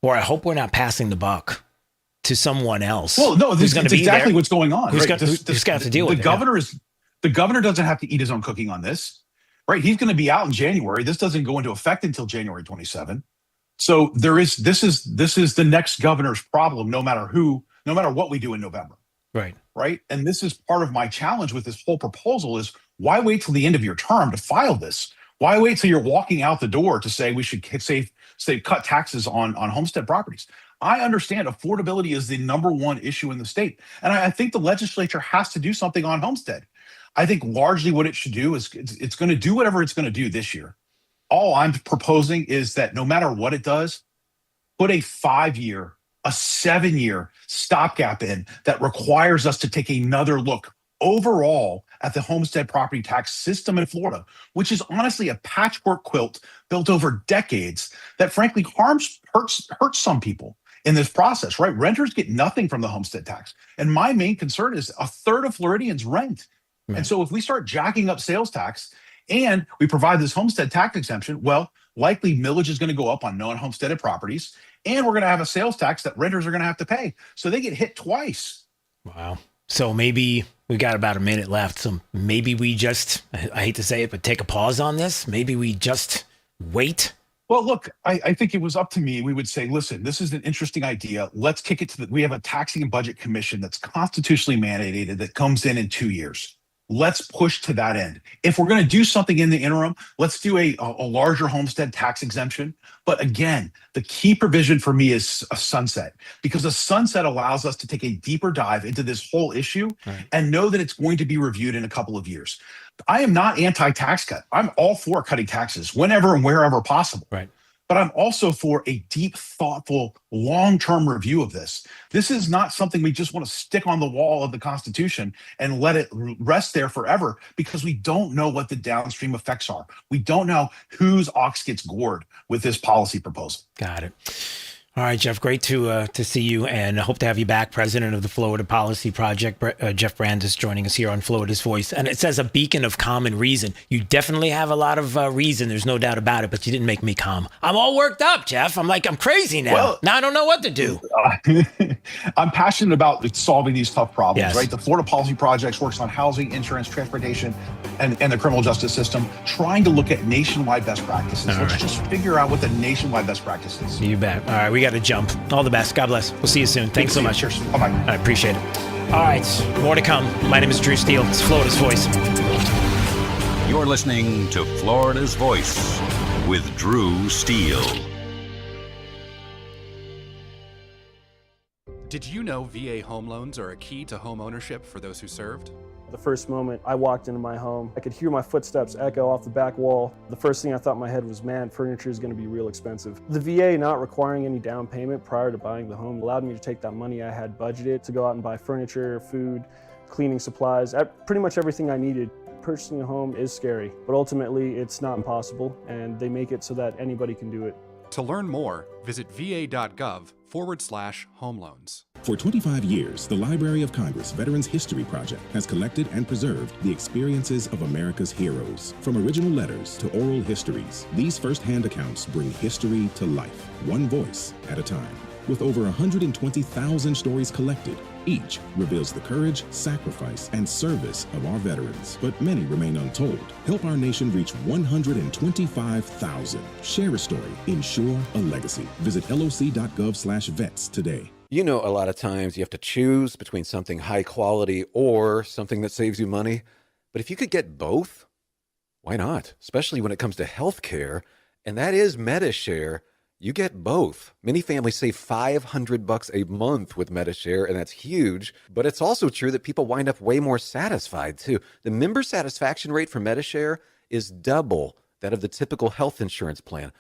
I hope we're not passing the buck to someone else. Well, no, this is exactly what's going on. Who's right? got to have to deal with it? The governor doesn't have to eat his own cooking on this, right? He's going to be out in January. This doesn't go into effect until January 27. So this is the next governor's problem, no matter what we do in November. Right. And this is part of my challenge with this whole proposal is, why wait till the end of your term to file this? Why wait till you're walking out the door to say we should cut taxes on homestead properties? I understand affordability is the number one issue in the state. And I think the legislature has to do something on homestead. I think largely what it should do is it's going to do whatever it's going to do this year. All I'm proposing is that no matter what it does, put a 5-year, a 7-year stopgap in that requires us to take another look overall at the homestead property tax system in Florida, which is honestly a patchwork quilt built over decades that frankly hurts some people in this process, right? Renters get nothing from the homestead tax. And my main concern is a third of Floridians rent. Right. And so if we start jacking up sales tax and we provide this homestead tax exemption, well, likely millage is going to go up on non-homesteaded properties, and we're going to have a sales tax that renters are going to have to pay. So they get hit twice. Wow. So maybe we got about a minute left. So maybe we just, I hate to say it, but take a pause on this. Maybe we just wait. Well, look, I think it was up to me. We would say, listen, this is an interesting idea. Let's kick it to we have a taxing and budget commission that's constitutionally mandated that comes in 2 years. Let's push to that end. If we're going to do something in the interim, let's do a larger homestead tax exemption. But again, the key provision for me is a sunset, because a sunset allows us to take a deeper dive into this whole issue and know that it's going to be reviewed in a couple of years. I am not anti-tax cut. I'm all for cutting taxes whenever and wherever possible. Right. But I'm also for a deep, thoughtful, long-term review of this. This is not something we just want to stick on the wall of the Constitution and let it rest there forever, because we don't know what the downstream effects are. We don't know whose ox gets gored with this policy proposal. Got it. All right, Jeff, great to see you, and I hope to have you back. President of the Florida Policy Project, Jeff Brandes, joining us here on Florida's Voice. And it says a beacon of common reason. You definitely have a lot of reason. There's no doubt about it, but you didn't make me calm. I'm all worked up, Jeff. I'm crazy now. Well, now I don't know what to do. I'm passionate about solving these tough problems, yes. Right? The Florida Policy Project works on housing, insurance, transportation, and the criminal justice system, trying to look at nationwide best practices. Let's just figure out what the nationwide best practice is. You bet. All right, we got to jump. All the best. God bless. We'll see you soon. Thanks so much. Cheers. Bye-bye. I appreciate it. All right, more to come. My name is Drew Steele. It's Florida's Voice. You're listening to Florida's Voice with Drew Steele. Did you know VA home loans are a key to home ownership for those who served? The first moment I walked into my home, I could hear my footsteps echo off the back wall. The first thing I thought in my head was, man, furniture is going to be real expensive. The VA not requiring any down payment prior to buying the home allowed me to take that money I had budgeted to go out and buy furniture, food, cleaning supplies, pretty much everything I needed. Purchasing a home is scary, but ultimately it's not impossible, and they make it so that anybody can do it. To learn more, visit va.gov/home loans. For 25 years, the Library of Congress Veterans History Project has collected and preserved the experiences of America's heroes. From original letters to oral histories, these first-hand accounts bring history to life, one voice at a time. With over 120,000 stories collected, each reveals the courage, sacrifice, and service of our veterans. But many remain untold. Help our nation reach 125,000. Share a story. Ensure a legacy. Visit loc.gov/vets today. You know, a lot of times you have to choose between something high quality or something that saves you money. But if you could get both, why not? Especially when it comes to health care, and that is MediShare. You get both. Many families save $500 a month with MediShare, and that's huge. But it's also true that people wind up way more satisfied, too. The member satisfaction rate for MediShare is double that of the typical health insurance plan.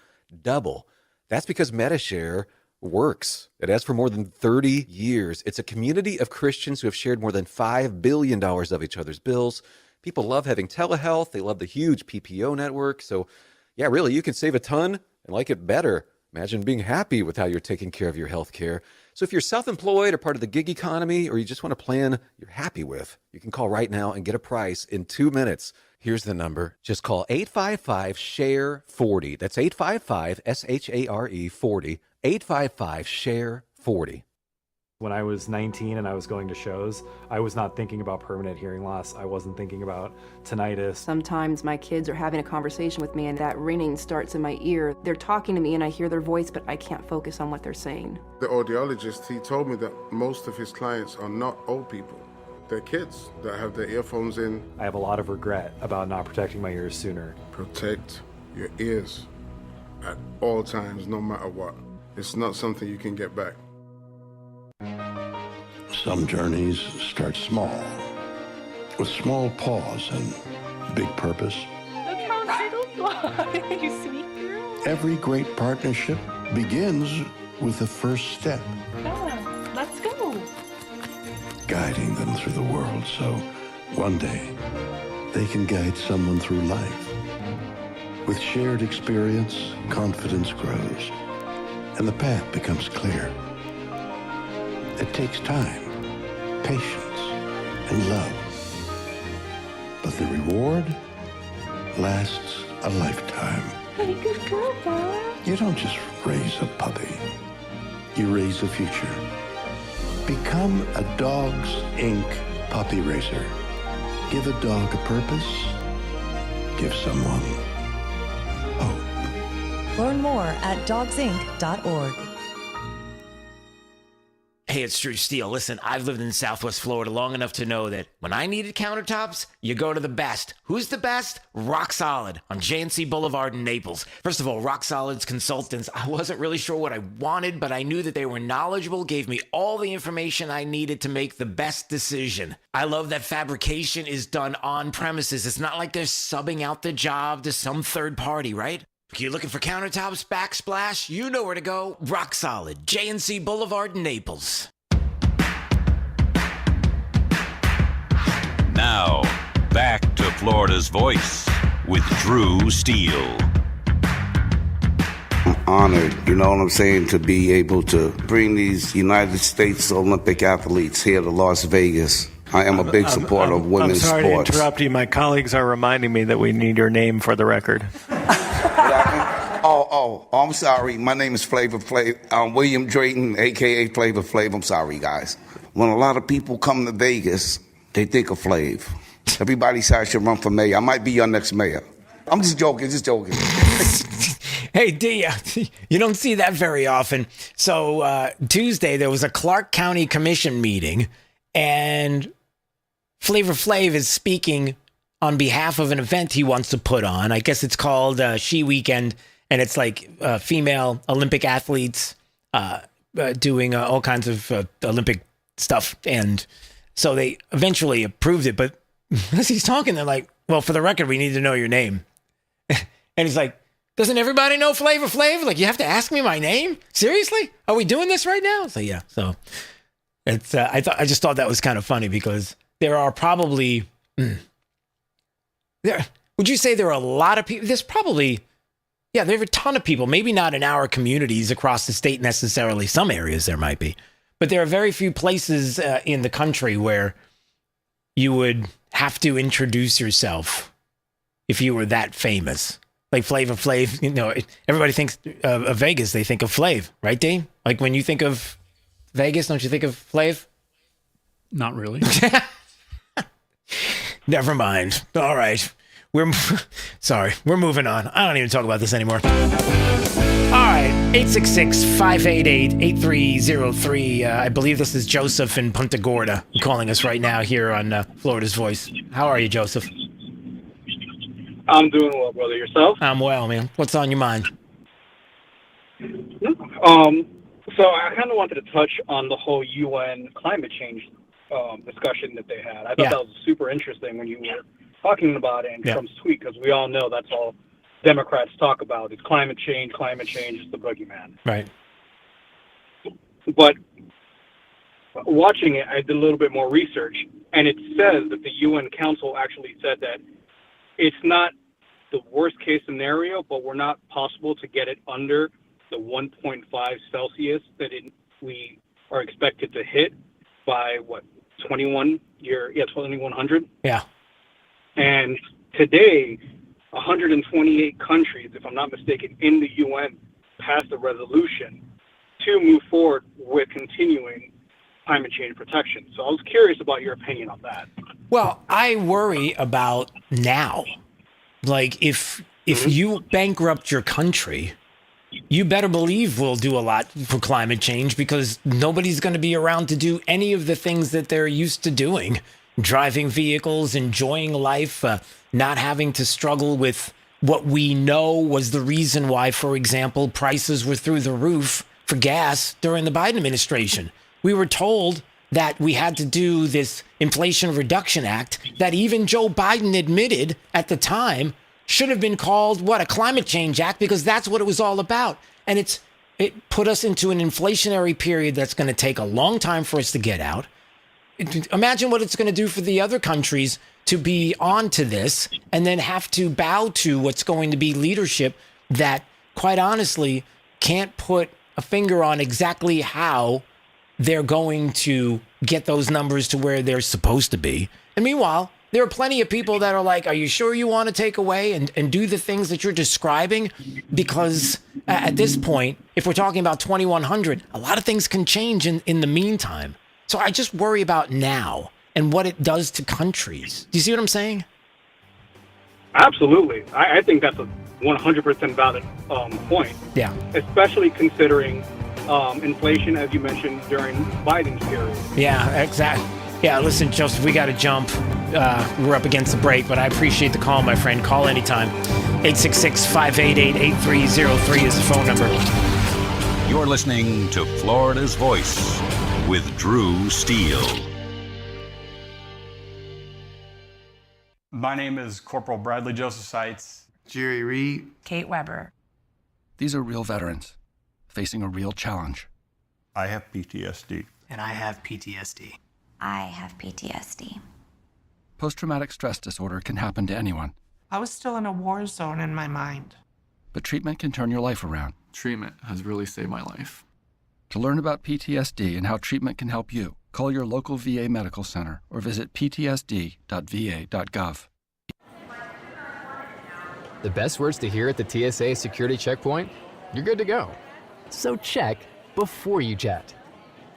Double. That's because MediShare works. It has for more than 30 years. It's a community of Christians who have shared more than $5 billion of each other's bills. People love having telehealth. They love the huge PPO network. So, yeah, really, you can save a ton and like it better. Imagine being happy with how you're taking care of your health care. So if you're self-employed or part of the gig economy, or you just want a plan you're happy with, you can call right now and get a price in 2 minutes. Here's the number. Just call 855-SHARE-40. That's 855-SHARE-40. 855-SHARE-40. When I was 19 and I was going to shows, I was not thinking about permanent hearing loss. I wasn't thinking about tinnitus. Sometimes my kids are having a conversation with me and that ringing starts in my ear. They're talking to me and I hear their voice, but I can't focus on what they're saying. The audiologist, he told me that most of his clients are not old people. They're kids that have their earphones in. I have a lot of regret about not protecting my ears sooner. Protect your ears at all times, no matter what. It's not something you can get back. Some journeys start small, with small pause and big purpose. Look how little fly. You sweet girl. Every great partnership begins with the first step, Yeah, let's go. guiding them through the world so one day they can guide someone through life. With shared experience, confidence grows, and the path becomes clear. It takes time, patience, and love. But the reward lasts a lifetime. Hey, good girl, Dad. You don't just raise a puppy. You raise a future. Become a Dogs Inc. puppy raiser. Give a dog a purpose. Give someone hope. Learn more at dogsinc.org. Hey, it's Drew Steele. Listen, I've lived in Southwest Florida long enough to know that when I needed countertops, you go to the best. Who's the best? Rock Solid on J&C Boulevard in Naples. First of all, Rock Solid's consultants, I wasn't really sure what I wanted, but I knew that they were knowledgeable, gave me all the information I needed to make the best decision. I love that fabrication is done on premises. It's not like they're subbing out the job to some third party, right? If you're looking for countertops, backsplash, you know where to go. Rock Solid, J&C Boulevard, Naples. Now, back to Florida's Voice with Drew Steele. I'm honored, you know what I'm saying, to be able to bring these United States Olympic athletes here to Las Vegas. I am a big supporter of women's sports. I'm sorry to interrupt you. My colleagues are reminding me that we need your name for the record. I'm sorry. My name is Flavor Flav. William Drayton, a.k.a. Flavor Flav. I'm sorry, guys. When a lot of people come to Vegas, they think of Flav. Everybody says I should run for mayor. I might be your next mayor. I'm just joking. Hey, D, you don't see that very often. So Tuesday, there was a Clark County Commission meeting, and Flavor Flav is speaking on behalf of an event he wants to put on. I guess it's called She Weekend, and it's like female Olympic athletes doing all kinds of Olympic stuff. And so they eventually approved it, but as he's talking, they're like, well, for the record, we need to know your name. And he's like, doesn't everybody know Flavor Flav? Like, you have to ask me my name? Seriously? Are we doing this right now? So, yeah. So, it's I just thought that was kind of funny because there are probably... would you say there are a lot of people? There's probably... Yeah, there are a ton of people, maybe not in our communities across the state necessarily. Some areas there might be. But there are very few places in the country where you would have to introduce yourself if you were that famous. Like Flavor Flav, you know, everybody thinks of Vegas, they think of Flav, right, Dean? Like when you think of Vegas, don't you think of Flav? Not really. Never mind. All right. We're moving on. I don't even talk about this anymore. All right, 866-588-8303. I believe this is Joseph in Punta Gorda calling us right now here on Florida's Voice. How are you, Joseph? I'm doing well, brother. Yourself? I'm well, man. What's on your mind? So I kind of wanted to touch on the whole UN climate change discussion that they had. I thought that was super interesting when you were talking about it in Trump's tweet, because we all know that's all Democrats talk about is climate change is the boogeyman. Right. But watching it, I did a little bit more research, and it says that the UN Council actually said that it's not the worst case scenario, but we're not possible to get it under the 1.5 Celsius that we are expected to hit by, 2100? Yeah. And today, 128 countries, if I'm not mistaken, in the UN passed a resolution to move forward with continuing climate change protection. So I was curious about your opinion on that. Well, I worry about now. Like, if you bankrupt your country, you better believe we'll do a lot for climate change, because nobody's going to be around to do any of the things that they're used to doing. Driving vehicles, enjoying life, not having to struggle with what we know was the reason why, for example, prices were through the roof for gas during the Biden administration. We were told that we had to do this Inflation Reduction Act that even Joe Biden admitted at the time should have been called, a Climate Change Act, because that's what it was all about. And it put us into an inflationary period that's going to take a long time for us to get out. Imagine what it's going to do for the other countries to be on to this and then have to bow to what's going to be leadership that, quite honestly, can't put a finger on exactly how they're going to get those numbers to where they're supposed to be. And meanwhile, there are plenty of people that are like, are you sure you want to take away and do the things that you're describing? Because at this point, if we're talking about 2100, a lot of things can change in the meantime. So I just worry about now and what it does to countries. Do you see what I'm saying? Absolutely. I think that's a 100% valid point. Yeah. Especially considering inflation, as you mentioned, during Biden's period. Yeah, exactly. Yeah, listen, Joseph, we got to jump. We're up against the break, but I appreciate the call, my friend. Call anytime. 866-588-8303 is the phone number. You're listening to Florida's Voice with Drew Steele. My name is Corporal Bradley Joseph Seitz. Jerry Reed. Kate Weber. These are real veterans facing a real challenge. I have PTSD. And I have PTSD. I have PTSD. Post-traumatic stress disorder can happen to anyone. I was still in a war zone in my mind. But treatment can turn your life around. Treatment has really saved my life. To learn about PTSD and how treatment can help you, call your local VA medical center or visit ptsd.va.gov. The best words to hear at the TSA security checkpoint? You're good to go. So check before you jet.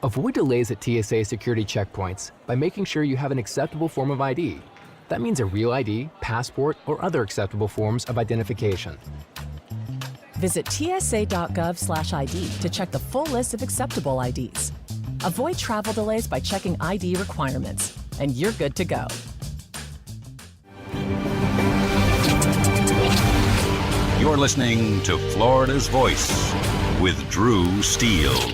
Avoid delays at TSA security checkpoints by making sure you have an acceptable form of ID. That means a real ID, passport, or other acceptable forms of identification. Visit tsa.gov/ID to check the full list of acceptable IDs. Avoid travel delays by checking ID requirements, and you're good to go. You're listening to Florida's Voice with Drew Steele.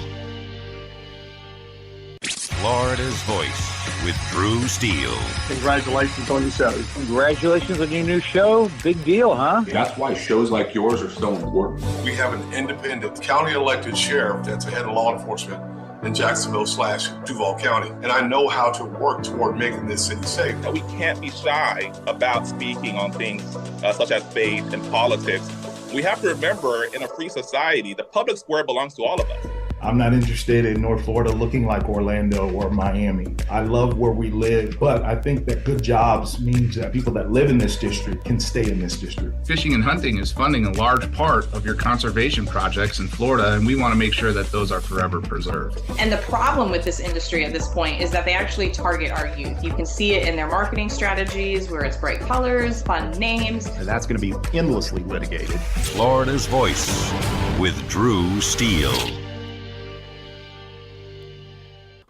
Florida's Voice. with Drew Steele. Congratulations on your show. Congratulations on your new show. Big deal, huh? That's why shows like yours are so important. We have an independent county elected sheriff that's the head of law enforcement in Jacksonville/Duval County. And I know how to work toward making this city safe. We can't be shy about speaking on things such as faith and politics. We have to remember, in a free society, the public square belongs to all of us. I'm not interested in North Florida looking like Orlando or Miami. I love where we live, but I think that good jobs means that people that live in this district can stay in this district. Fishing and hunting is funding a large part of your conservation projects in Florida, and we want to make sure that those are forever preserved. And the problem with this industry at this point is that they actually target our youth. You can see it in their marketing strategies, where it's bright colors, fun names. And that's going to be endlessly litigated. Florida's Voice with Drew Steele.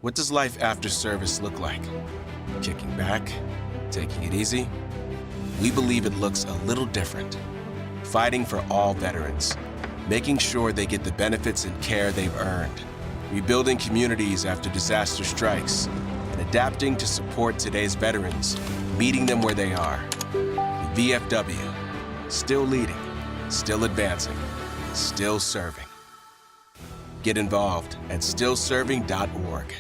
What does life after service look like? Kicking back? Taking it easy? We believe it looks a little different. Fighting for all veterans. Making sure they get the benefits and care they've earned. Rebuilding communities after disaster strikes. And adapting to support today's veterans. Meeting them where they are. The VFW. Still leading. Still advancing. Still serving. Get involved at stillserving.org.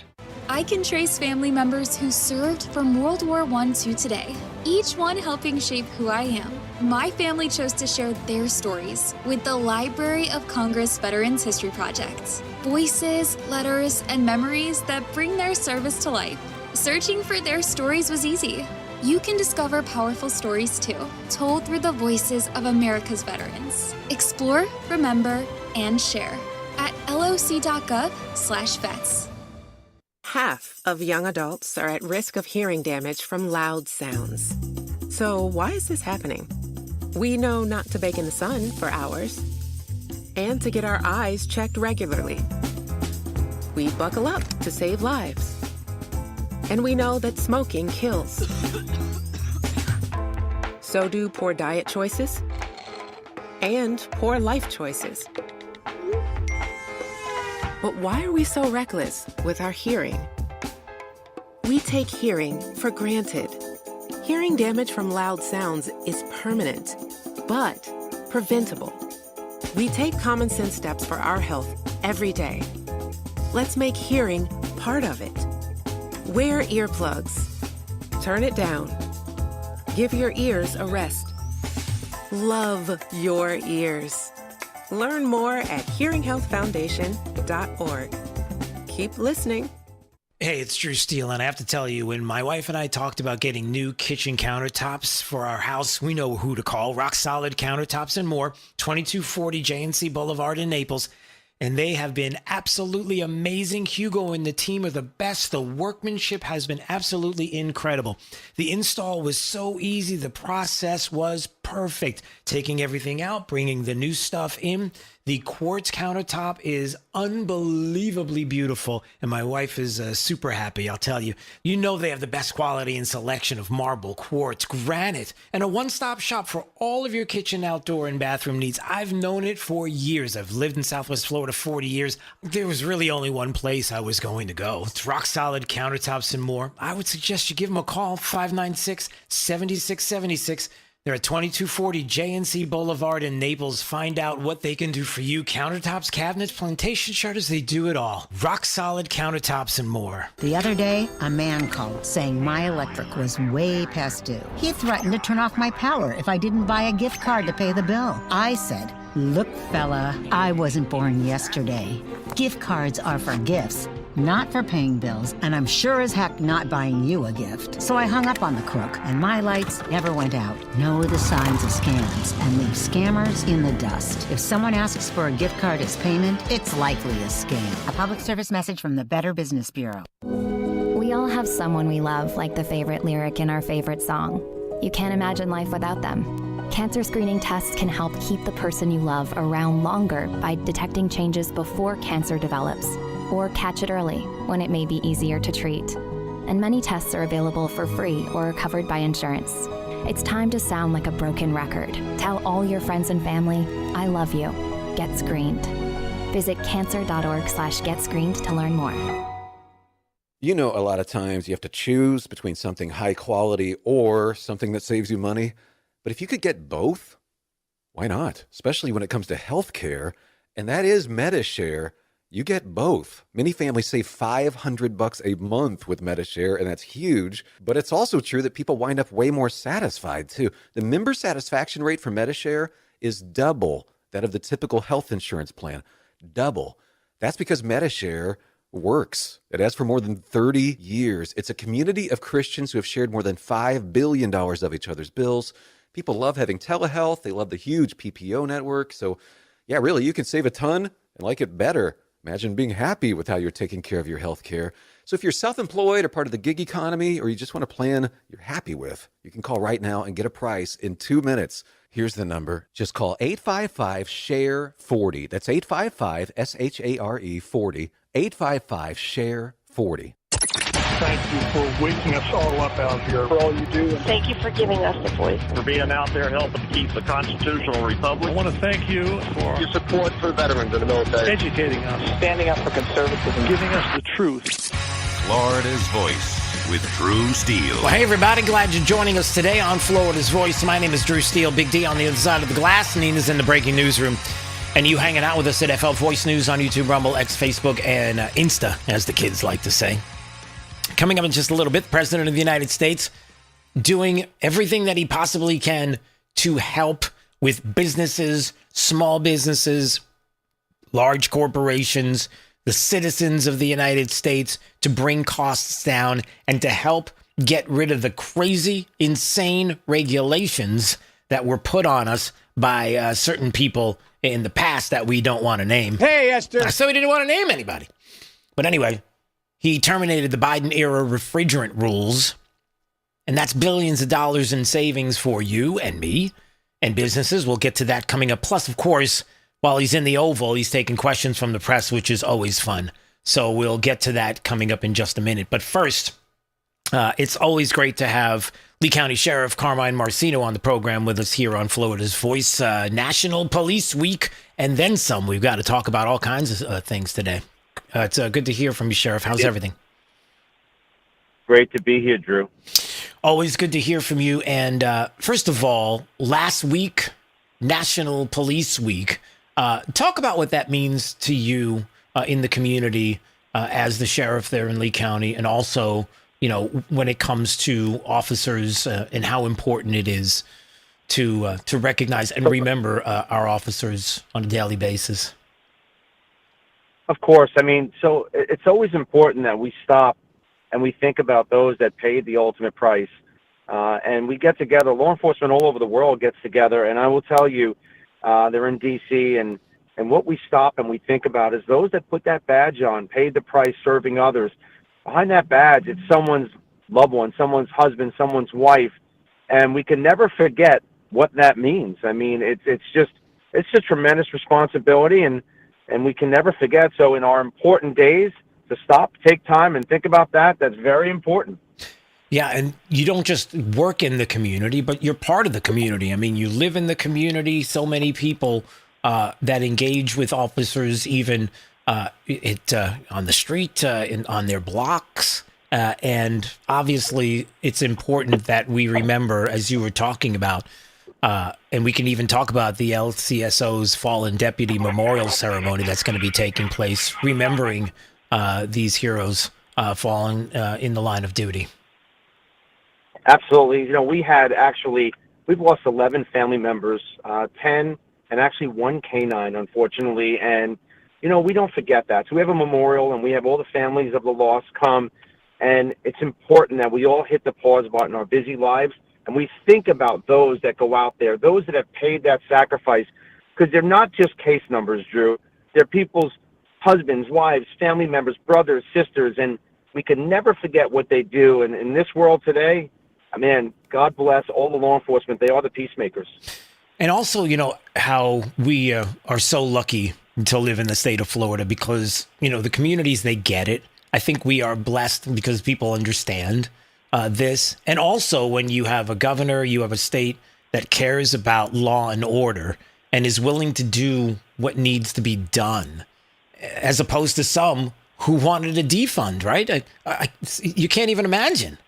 I can trace family members who served from World War I to today, each one helping shape who I am. My family chose to share their stories with the Library of Congress Veterans History Project. Voices, letters, and memories that bring their service to life. Searching for their stories was easy. You can discover powerful stories too, told through the voices of America's veterans. Explore, remember, and share at loc.gov/vets. Half of young adults are at risk of hearing damage from loud sounds. So why is this happening? We know not to bake in the sun for hours and to get our eyes checked regularly. We buckle up to save lives. And we know that smoking kills. So do poor diet choices and poor life choices. But why are we so reckless with our hearing? We take hearing for granted. Hearing damage from loud sounds is permanent, but preventable. We take common sense steps for our health every day. Let's make hearing part of it. Wear earplugs. Turn it down. Give your ears a rest. Love your ears. Learn more at hearinghealthfoundation.org. Keep listening. Hey, it's Drew Steele, and I have to tell you, when my wife and I talked about getting new kitchen countertops for our house, we know who to call. Rock Solid Countertops and More, 2240 J&C Boulevard in Naples. And they have been absolutely amazing. Hugo and the team are the best. The workmanship has been absolutely incredible. The install was so easy. The process was perfect. Taking everything out, bringing the new stuff in. The quartz countertop is unbelievably beautiful, and my wife is super happy, I'll tell you. You know they have the best quality and selection of marble, quartz, granite, and a one-stop shop for all of your kitchen, outdoor, and bathroom needs. I've known it for years. I've lived in Southwest Florida 40 years. There was really only one place I was going to go. It's Rock Solid Countertops and More. I would suggest you give them a call, 596-7676. They're at 2240 J&C Boulevard in Naples. Find out what they can do for you. Countertops, cabinets, plantation shutters, they do it all. Rock Solid Countertops and More. The other day, a man called saying my electric was way past due. He threatened to turn off my power if I didn't buy a gift card to pay the bill. I said, look, fella, I wasn't born yesterday. Gift cards are for gifts, not for paying bills, and I'm sure as heck not buying you a gift. So I hung up on the crook, and my lights never went out. Know the signs of scams and leave scammers in the dust. If someone asks for a gift card as payment, it's likely a scam. A public service message from the Better Business Bureau. We all have someone we love, like the favorite lyric in our favorite song. You can't imagine life without them. Cancer screening tests can help keep the person you love around longer by detecting changes before cancer develops, or catch it early when it may be easier to treat. And many tests are available for free or are covered by insurance. It's time to sound like a broken record. Tell all your friends and family, I love you. Get screened. Visit cancer.org/getscreened to learn more. You know, a lot of times you have to choose between something high quality or something that saves you money. But if you could get both, why not? Especially when it comes to healthcare, and that is MediShare. You get both. Many families save $500 a month with MediShare, and that's huge. But it's also true that people wind up way more satisfied, too. The member satisfaction rate for MediShare is double that of the typical health insurance plan. Double. That's because MediShare works. It has for more than 30 years. It's a community of Christians who have shared more than $5 billion of each other's bills. People love having telehealth. They love the huge PPO network. So, yeah, really, you can save a ton and like it better. Imagine being happy with how you're taking care of your health care. So if you're self-employed or part of the gig economy, or you just want a plan you're happy with, you can call right now and get a price in 2 minutes. Here's the number. Just call 855-SHARE-40. That's 855-SHARE 40. 855-SHARE-40. Thank you for waking us all up out here, for all you do. Thank you for giving us the voice. For being out there helping keep the constitutional republic. I want to thank you for your support for veterans in the military. Educating us. Standing up for conservatism. Giving us the truth. Florida's Voice with Drew Steele. Well, hey, everybody. Glad you're joining us today on Florida's Voice. My name is Drew Steele. Big D on the other side of the glass. Nina's in the breaking newsroom. And you hanging out with us at FL Voice News on YouTube, Rumble, X, Facebook, and Insta, as the kids like to say. Coming up in just a little bit, the President of the United States doing everything that he possibly can to help with businesses, small businesses, large corporations, the citizens of the United States, to bring costs down and to help get rid of the crazy, insane regulations that were put on us by certain people in the past that we don't want to name. Hey, Esther. So we didn't want to name anybody. But anyway, he terminated the Biden-era refrigerant rules, and that's billions of dollars in savings for you and me and businesses. We'll get to that coming up. Plus, of course, while he's in the Oval, he's taking questions from the press, which is always fun. So we'll get to that coming up in just a minute. But first, it's always great to have Lee County Sheriff Carmine Marcino on the program with us here on Florida's Voice. National Police Week and then some. We've got to talk about all kinds of things today. It's good to hear from you, Sheriff. How's everything? Great to be here, Drew. Always good to hear from you. And first of all, last week, National Police Week. Talk about what that means to you in the community as the sheriff there in Lee County, and also, you know, when it comes to officers and how important it is to recognize and remember our officers on a daily basis. Of course. I mean, so it's always important that we stop and we think about those that paid the ultimate price. And we get together, law enforcement all over the world gets together, and I will tell you, they're in D.C., and what we stop and we think about is those that put that badge on, paid the price, serving others. Behind that badge, it's someone's loved one, someone's husband, someone's wife, and we can never forget what that means. I mean, it's just tremendous responsibility, and we can never forget. So in our important days, to stop, take time, and think about that, that's very important. Yeah, and you don't just work in the community, but you're part of the community. I mean, you live in the community. So many people that engage with officers, even on the street, on their blocks. And obviously, it's important that we remember, as you were talking about, and we can even talk about the LCSO's Fallen Deputy Memorial Ceremony that's going to be taking place, remembering these heroes fallen in the line of duty. Absolutely. You know, we've lost 11 family members, 10, and actually 1 canine, unfortunately. And, you know, we don't forget that. So we have a memorial, and we have all the families of the lost come. And it's important that we all hit the pause button in our busy lives, and we think about those that go out there, those that have paid that sacrifice, because they're not just case numbers, Drew. They're people's husbands, wives, family members, brothers, sisters, and we can never forget what they do. And in this world today, man, God bless all the law enforcement. They are the peacemakers. And also, you know, how we are so lucky to live in the state of Florida because, you know, the communities, they get it. I think we are blessed because people understand this. And also when you have a governor, you have a state that cares about law and order and is willing to do what needs to be done, as opposed to some who wanted a defund, right? You can't even imagine.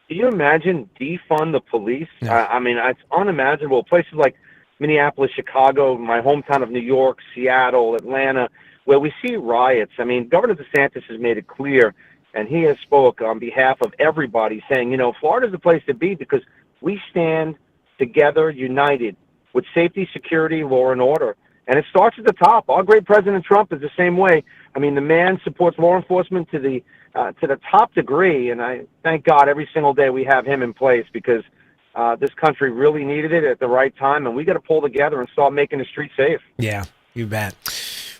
Can you imagine defund the police? No. I mean, it's unimaginable. Places like Minneapolis, Chicago, my hometown of New York, Seattle, Atlanta, where we see riots. I mean, Governor DeSantis has made it clear, and he has spoke on behalf of everybody, saying, you know, Florida's the place to be because we stand together, united, with safety, security, law, and order. And it starts at the top. Our great President Trump is the same way. I mean, the man supports law enforcement to the top degree, and I thank God every single day we have him in place because this country really needed it at the right time, and we got to pull together and start making the streets safe. Yeah, you bet.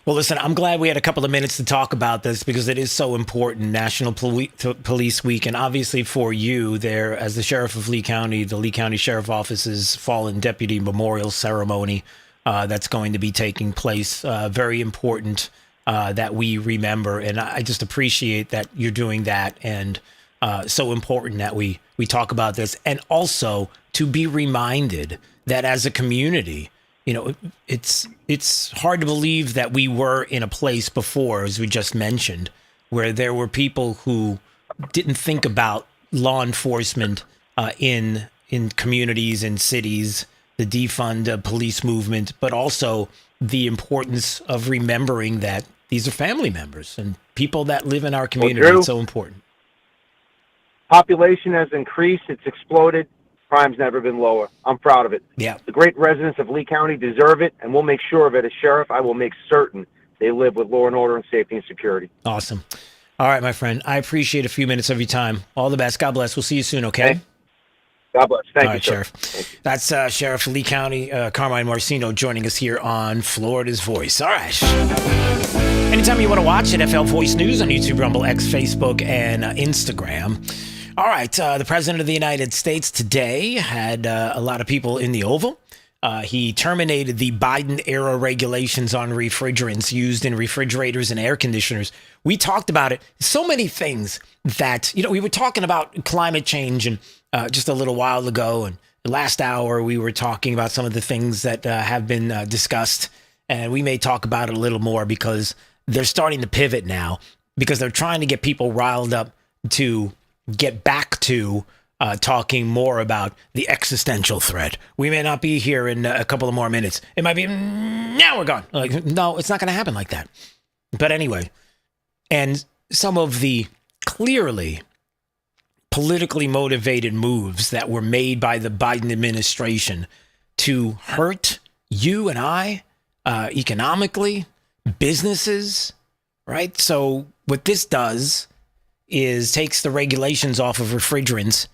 Well, listen, I'm glad we had a couple of minutes to talk about this because it is so important, National Police Week, and obviously for you there as the Sheriff of Lee County, the Lee County Sheriff Office's Fallen Deputy Memorial Ceremony that's going to be taking place. Very important that we remember, and I just appreciate that you're doing that, and so important that we talk about this, and also to be reminded that as a community, you know, it's hard to believe that we were in a place before, as we just mentioned, where there were people who didn't think about law enforcement in communities and cities, the defund police movement, but also the importance of remembering that these are family members and people that live in our community. It's so important. Population has increased. It's exploded. Crime's never been lower. I'm proud of it. Yeah. The great residents of Lee County deserve it, and we'll make sure of it. As sheriff, I will make certain they live with law and order and safety and security. Awesome. All right, my friend. I appreciate a few minutes of your time. All the best. God bless. We'll see you soon, okay? God bless. Thank you, sir. Sheriff. Thank you. That's Sheriff Lee County, Carmine Marcino, joining us here on Florida's Voice. All right. Anytime you want to watch NFL Voice News on YouTube, Rumble, X, Facebook, and Instagram. All right, the President of the United States today had a lot of people in the Oval. He terminated the Biden-era regulations on refrigerants used in refrigerators and air conditioners. We talked about it. So many things that, you know, we were talking about climate change and just a little while ago. And last hour, we were talking about some of the things that have been discussed. And we may talk about it a little more because they're starting to pivot now because they're trying to get people riled up to get back to talking more about the existential threat. We may not be here in a couple of more minutes. It might be, now we're gone. Like, no, it's not going to happen like that. But anyway, and some of the clearly politically motivated moves that were made by the Biden administration to hurt you and I economically, businesses, right? So what this does is takes the regulations off of refrigerants,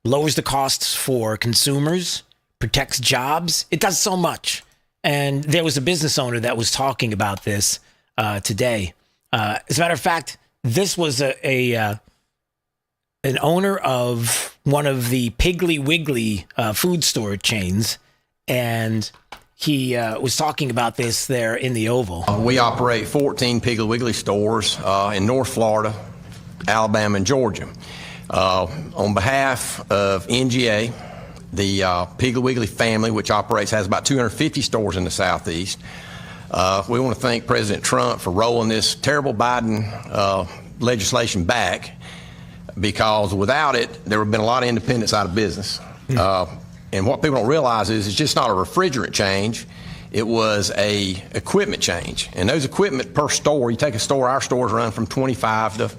lowers the costs for consumers, protects jobs. It does so much. And there was a business owner that was talking about this today. As a matter of fact, this was an owner of one of the Piggly Wiggly food store chains, and he was talking about this there in the Oval. We operate 14 Piggly Wiggly stores in North Florida, Alabama, and Georgia. On behalf of NGA, the Piggly Wiggly family, which has about 250 stores in the Southeast, we want to thank President Trump for rolling this terrible Biden legislation back, because without it, there would have been a lot of independents out of business. And what people don't realize is it's just not a refrigerant change. It was a equipment change. And those equipment per store, you take a store, our stores run from 25 to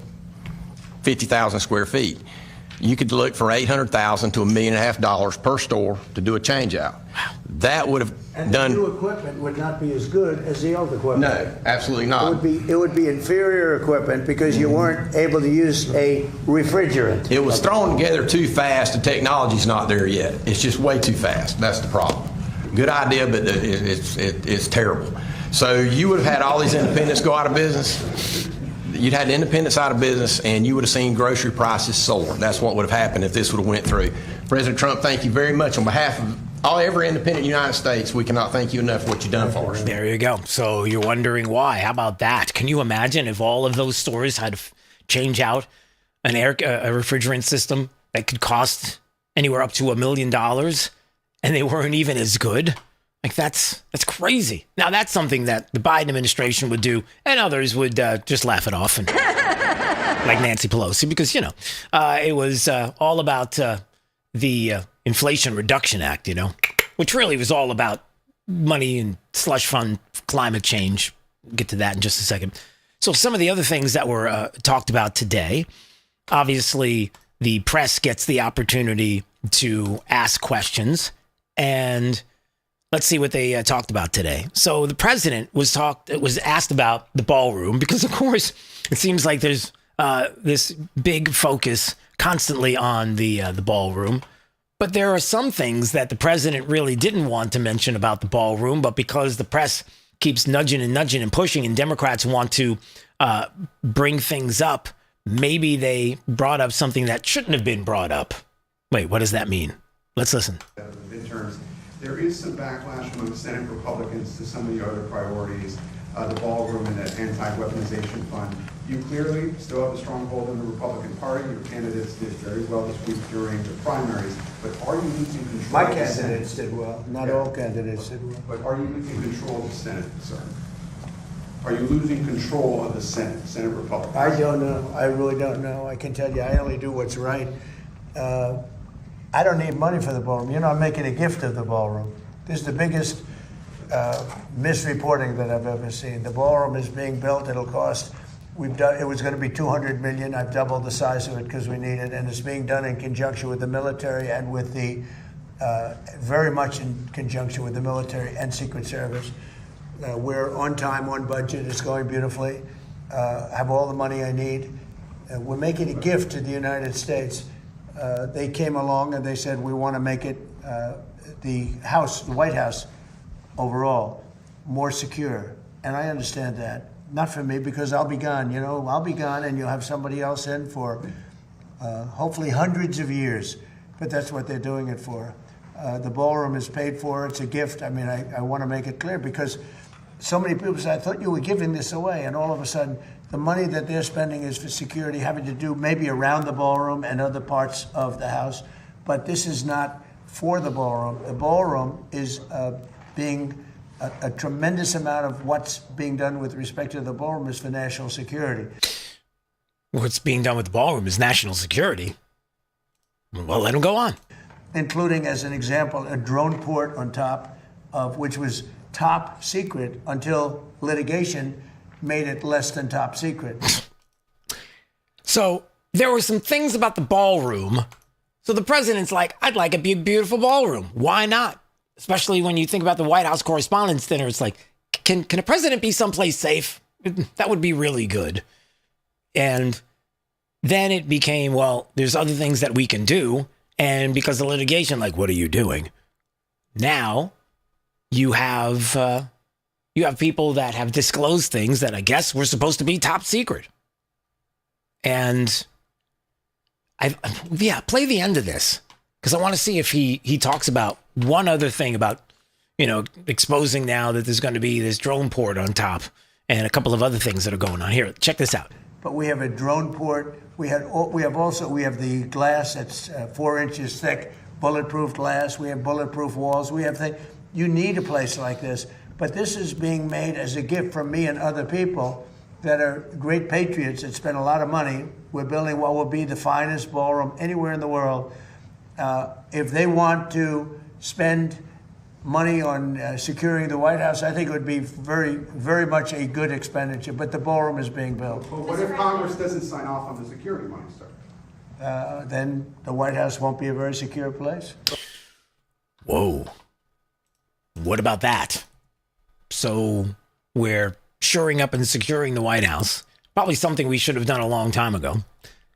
50,000 square feet. You could look for $800,000 to $1.5 million per store to do a change out. That would have and done. The new equipment would not be as good as the old equipment. No, absolutely not. It would be inferior equipment because you weren't able to use a refrigerant. It was thrown together too fast. The technology's not there yet. It's just way too fast. That's the problem. Good idea, but it's terrible. So you would have had all these independents go out of business. You'd had independents out of business, and you would have seen grocery prices soar. That's what would have happened if this would have went through. President Trump, thank you very much. On behalf of every independent in the United States, we cannot thank you enough for what you've done for us. There you go. So you're wondering why. How about that? Can you imagine if all of those stores had to change out a refrigerant system that could cost anywhere up to $1 million, and they weren't even as good? Like, that's crazy. Now, that's something that the Biden administration would do, and others would just laugh it off, and like Nancy Pelosi, because, it was all about the Inflation Reduction Act, which really was all about money and slush fund climate change. We'll get to that in just a second. So some of the other things that were talked about today, obviously the press gets the opportunity to ask questions, and let's see what they talked about today. So the president was asked about the ballroom, because of course it seems like there's this big focus constantly on the ballroom. But there are some things that the president really didn't want to mention about the ballroom, but because the press keeps nudging and pushing, and Democrats want to bring things up, maybe they brought up something that shouldn't have been brought up. Wait, what does that mean? Let's listen. Midterms, there is some backlash among Senate Republicans to some of the other priorities, the ballroom and that anti-weaponization fund. You clearly still have a strong hold in the Republican Party. Your candidates did very well this week during the primaries, but are you losing control? My candidates did well. Not all candidates did well. But are you losing control of the Senate, sir? Are you losing control of the Senate Republicans? I don't know. I really don't know. I can tell you, I only do what's right. I don't need money for the ballroom. I'm making a gift of the ballroom. This is the biggest misreporting that I've ever seen. The ballroom is being built. It'll cost. It was going to be $200 million. I've doubled the size of it because we need it, and it's being done in conjunction with the military and with the very much in conjunction with the military and Secret Service. We're on time, on budget. It's going beautifully. Have all the money I need. We're making a gift to the United States. They came along and they said, we want to make it the White House overall more secure. And I understand that. Not for me, because I'll be gone. I'll be gone, and you'll have somebody else in for hopefully hundreds of years. But that's what they're doing it for. The ballroom is paid for. It's a gift. I mean, I want to make it clear, because so many people say, I thought you were giving this away. And all of a sudden, the money that they're spending is for security, having to do maybe around the ballroom and other parts of the house. But this is not for the ballroom. The ballroom is being a tremendous amount of what's being done with respect to the ballroom is for national security. What's being done with the ballroom is national security. Well, let them go on. Including, as an example, a drone port on top of which was top secret until litigation made it less than top secret. So there were some things about the ballroom. So the president's like, I'd like a big, beautiful ballroom. Why not? Especially when you think about the White House Correspondents' Dinner. It's like, can a president be someplace safe? That would be really good. And then it became, well, there's other things that we can do. And because of litigation, like, what are you doing? Now you have people that have disclosed things that I guess were supposed to be top secret. And play the end of this, because I want to see if he talks about one other thing about, exposing now that there's going to be this drone port on top and a couple of other things that are going on. Here, check this out. But we have a drone port. We have the glass that's 4 inches thick, bulletproof glass. We have bulletproof walls. We have things. You need a place like this. But this is being made as a gift from me and other people that are great patriots that spend a lot of money. We're building what will be the finest ballroom anywhere in the world. If they want to spend money on securing the White House, I think it would be very, very much a good expenditure. But the ballroom is being built. But what if Congress doesn't sign off on the security money, sir? Then the White House won't be a very secure place. Whoa. What about that? So we're shoring up and securing the White House. Probably something we should have done a long time ago.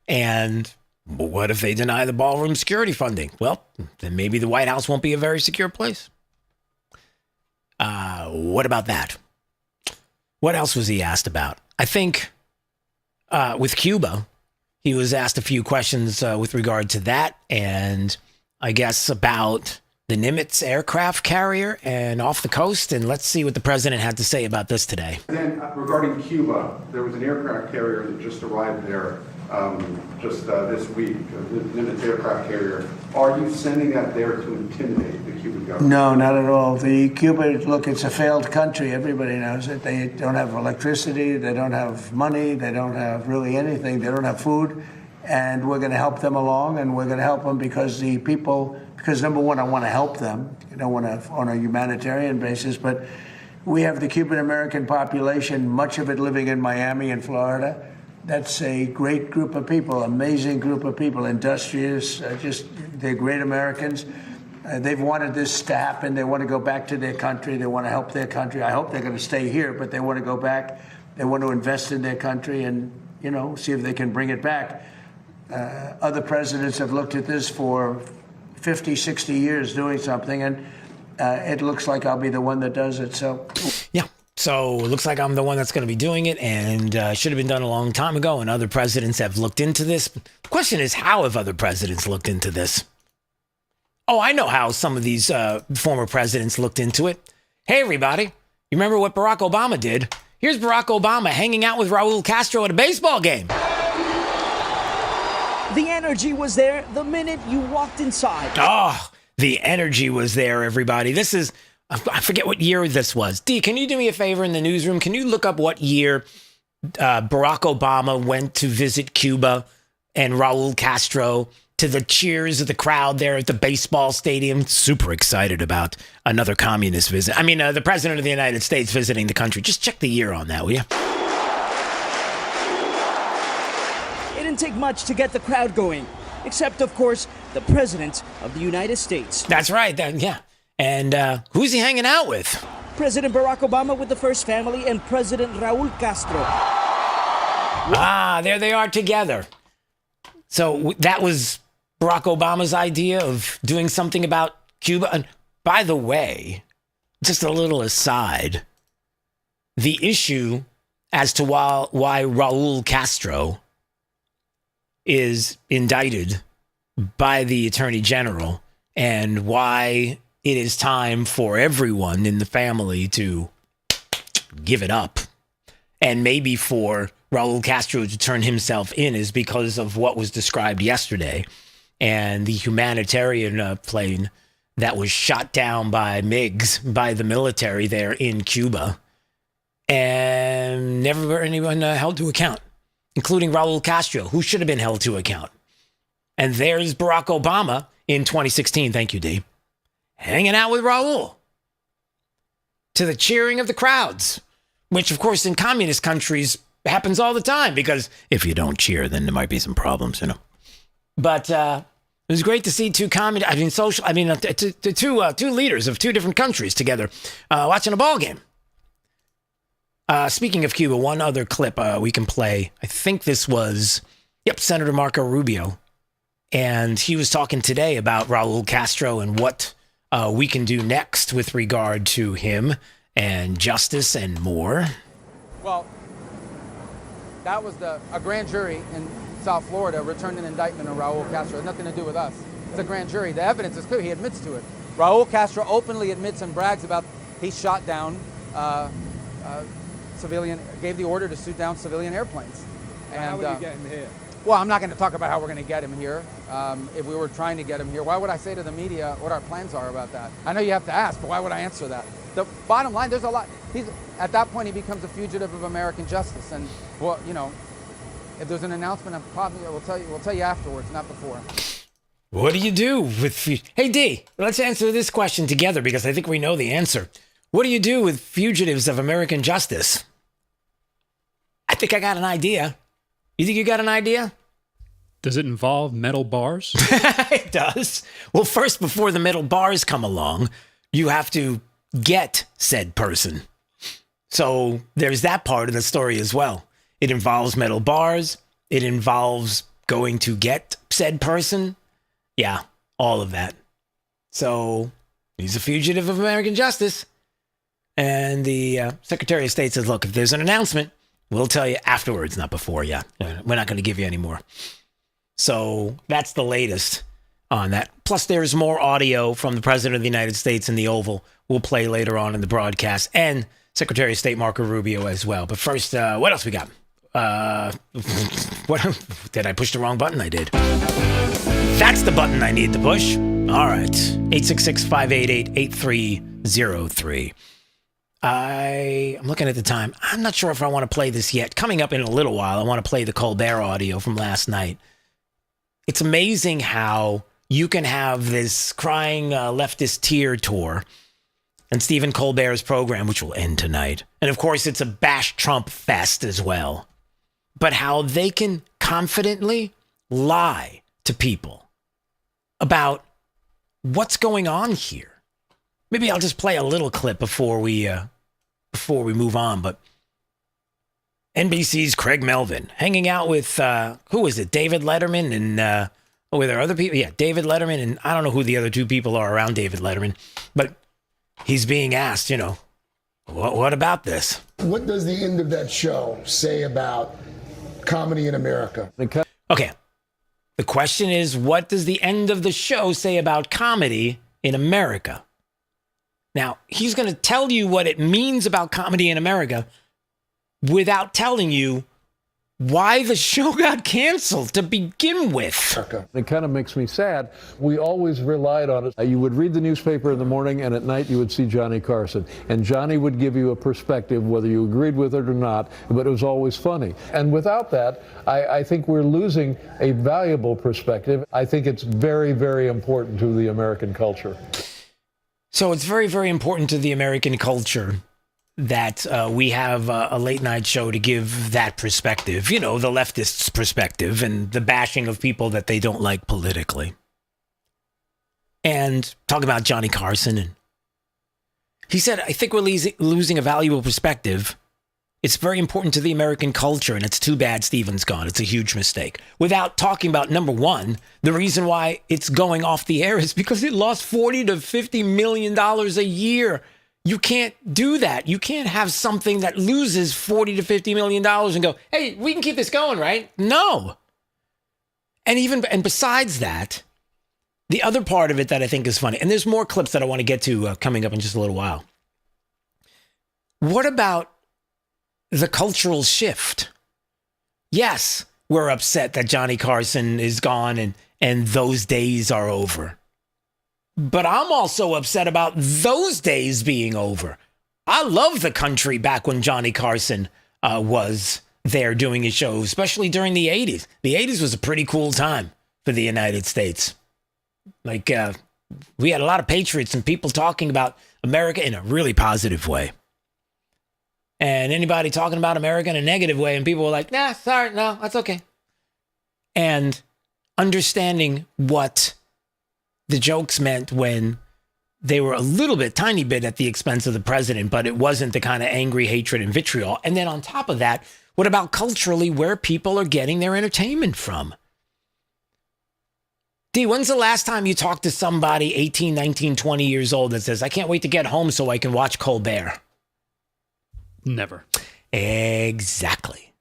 And what if they deny the ballroom security funding? Well, then maybe the White House won't be a very secure place. What about that? What else was he asked about? I think with Cuba, he was asked a few questions with regard to that, and I guess about the Nimitz aircraft carrier and off the coast. And let's see what the president had to say about this today. And then regarding Cuba, there was an aircraft carrier that just arrived there just this week, Nimitz aircraft carrier. Are you sending that there to intimidate the Cuban government? No, not at all. Cuba, look, it's a failed country. Everybody knows it. They don't have electricity. They don't have money. They don't have really anything. They don't have food. And we're going to help them along, and we're going to help them because number one, I want to help them. I don't want to on a humanitarian basis, but we have the Cuban American population, much of it living in Miami and Florida. That's a great group of people, amazing group of people, industrious, they're great Americans. They've wanted this to happen. They want to go back to their country. They want to help their country. I hope they're going to stay here, but they want to go back. They want to invest in their country and, see if they can bring it back. Other presidents have looked at this for 50, 60 years doing something, and it looks like I'll be the one that does it. So, yeah. So it looks like I'm the one that's going to be doing it, and should have been done a long time ago, and other presidents have looked into this. The question is, how have other presidents looked into this? Oh, I know how some of these former presidents looked into it. Hey, everybody, you remember what Barack Obama did? Here's Barack Obama hanging out with Raul Castro at a baseball game. The energy was there the minute you walked inside. Oh, the energy was there, everybody. This is, I forget what year this was. D, can you do me a favor in the newsroom? Can you look up what year Barack Obama went to visit Cuba and Raul Castro to the cheers of the crowd there at the baseball stadium? Super excited about another communist visit. I mean, the president of the United States visiting the country. Just check the year on that, will you? It didn't take much to get the crowd going, except, of course, the President of the United States. That's right. Yeah. And who's he hanging out with? President Barack Obama with the First Family and President Raul Castro. Ah, there they are together. So that was Barack Obama's idea of doing something about Cuba. And by the way, just a little aside, the issue as to why Raul Castro is indicted by the Attorney General and why it is time for everyone in the family to give it up, and maybe for Raul Castro to turn himself in, is because of what was described yesterday and the humanitarian plane that was shot down by MiGs, by the military there in Cuba, and never anyone held to account, including Raul Castro, who should have been held to account. And there's Barack Obama in 2016, thank you, D, hanging out with Raul to the cheering of the crowds, which, of course, in communist countries happens all the time, because if you don't cheer, then there might be some problems, But it was great to see two leaders of two different countries together watching a ball game. Speaking of Cuba, one other clip we can play. I think this was, Senator Marco Rubio. And he was talking today about Raul Castro and what we can do next with regard to him and justice and more. Well, that was a grand jury in South Florida returned an indictment on Raul Castro. It had nothing to do with us. It's a grand jury. The evidence is clear. He admits to it. Raul Castro openly admits and brags about he shot down civilian, gave the order to shoot down civilian airplanes. And how would you get him here? Well, I'm not going to talk about how we're going to get him here. If we were trying to get him here, why would I say to the media what our plans are about that? I know you have to ask, but why would I answer that? The bottom line, there's a lot. At that point, he becomes a fugitive of American justice. And, well, if there's an announcement, we'll tell you afterwards, not before. What do you do with... Hey, D, let's answer this question together, because I think we know the answer. What do you do with fugitives of American justice? I think I got an idea. You think you got an idea? Does it involve metal bars? It does. Well, first, before the metal bars come along, you have to get said person. So there's that part of the story as well. It involves metal bars. It involves going to get said person. Yeah, all of that. So he's a fugitive of American justice. And the Secretary of State says, look, if there's an announcement, we'll tell you afterwards, not before. Yeah, we're not going to give you any more. So that's the latest on that. Plus, there's more audio from the President of the United States in the Oval. We'll play later on in the broadcast. And Secretary of State Marco Rubio as well. But first, what else we got? What did I push the wrong button? I did. That's the button I need to push. All right. 866-588-8303. I'm looking at the time. I'm not sure if I want to play this yet. Coming up in a little while, I want to play the Colbert audio from last night. It's amazing how you can have this crying leftist tear tour and Stephen Colbert's program, which will end tonight. And of course, it's a bash Trump fest as well. But how they can confidently lie to people about what's going on here. Maybe I'll just play a little clip before we move on. But NBC's Craig Melvin hanging out with, who is it? David Letterman and, were there other people? Yeah, David Letterman, and I don't know who the other two people are around David Letterman. But he's being asked, what about this? What does the end of that show say about comedy in America? Okay. The question is, what does the end of the show say about comedy in America? Now, he's going to tell you what it means about comedy in America without telling you why the show got canceled to begin with. It kind of makes me sad. We always relied on it. You would read the newspaper in the morning, and at night you would see Johnny Carson. And Johnny would give you a perspective, whether you agreed with it or not, but it was always funny. And without that, I think we're losing a valuable perspective. I think it's very, very important to the American culture. So it's very, very important to the American culture that we have a late night show to give that perspective, the leftists' perspective and the bashing of people that they don't like politically. And talk about Johnny Carson. And he said, I think we're losing a valuable perspective. It's very important to the American culture, and it's too bad Stephen's gone. It's a huge mistake. Without talking about, number one, the reason why it's going off the air is because it lost $40 to $50 million a year. You can't do that. You can't have something that loses $40 to $50 million and go, hey, we can keep this going, right? No. And besides that, the other part of it that I think is funny, and there's more clips that I want to get to coming up in just a little while. What about the cultural shift? Yes, we're upset that Johnny Carson is gone and those days are over. But I'm also upset about those days being over. I love the country back when Johnny Carson was there doing his show, especially during the 80s. The 80s was a pretty cool time for the United States. We had a lot of patriots and people talking about America in a really positive way. And anybody talking about America in a negative way, and people were like, nah, sorry, no, that's okay. And understanding what the jokes meant when they were a little bit, tiny bit at the expense of the president, but it wasn't the kind of angry hatred and vitriol. And then on top of that, what about culturally where people are getting their entertainment from? D, when's the last time you talked to somebody 18, 19, 20 years old that says, I can't wait to get home so I can watch Colbert? Never. Exactly.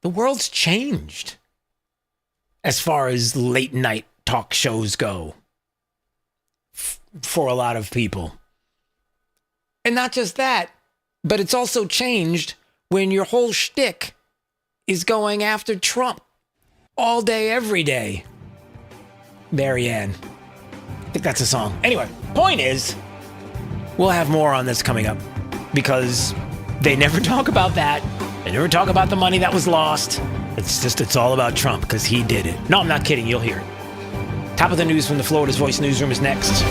The world's changed as far as late night talk shows go for a lot of people. And not just that, but it's also changed when your whole shtick is going after Trump all day, every day. Marianne. I think that's a song. Anyway, point is, we'll have more on this coming up because they never talk about that. They never talk about the money that was lost. It's all about Trump because he did it. No, I'm not kidding. You'll hear it. Top of the news from the Florida's Voice newsroom is next.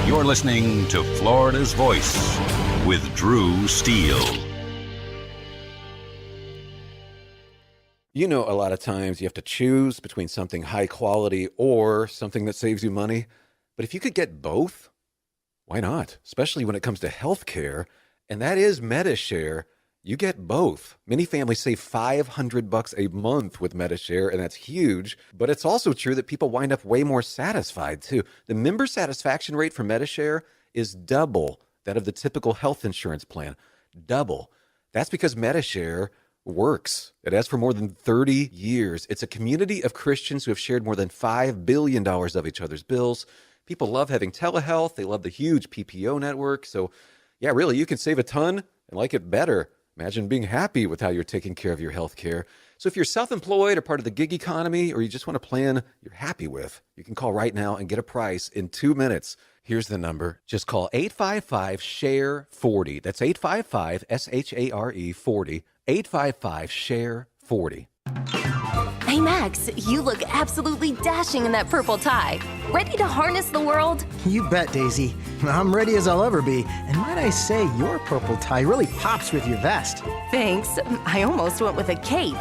You're listening to Florida's Voice with Drew Steele. A lot of times you have to choose between something high quality or something that saves you money. But if you could get both, why not? Especially when it comes to healthcare, and that is MediShare. You get both. Many families save $500 a month with MediShare, and that's huge. But it's also true that people wind up way more satisfied, too. The member satisfaction rate for MediShare is double that of the typical health insurance plan. Double. That's because MediShare works. It has for more than 30 years. It's a community of Christians who have shared more than $5 billion of each other's bills. People love having telehealth. They love the huge PPO network. So, yeah, really, you can save a ton and like it better. Imagine being happy with how you're taking care of your health care. So if you're self-employed or part of the gig economy, or you just want a plan you're happy with, you can call right now and get a price in 2 minutes. Here's the number. Just call 855-SHARE-40. That's 855-SHARE-40. 855-SHARE-40. Hey, Max, you look absolutely dashing in that purple tie. Ready to harness the world? You bet, Daisy. I'm ready as I'll ever be. And might I say, your purple tie really pops with your vest. Thanks. I almost went with a cape,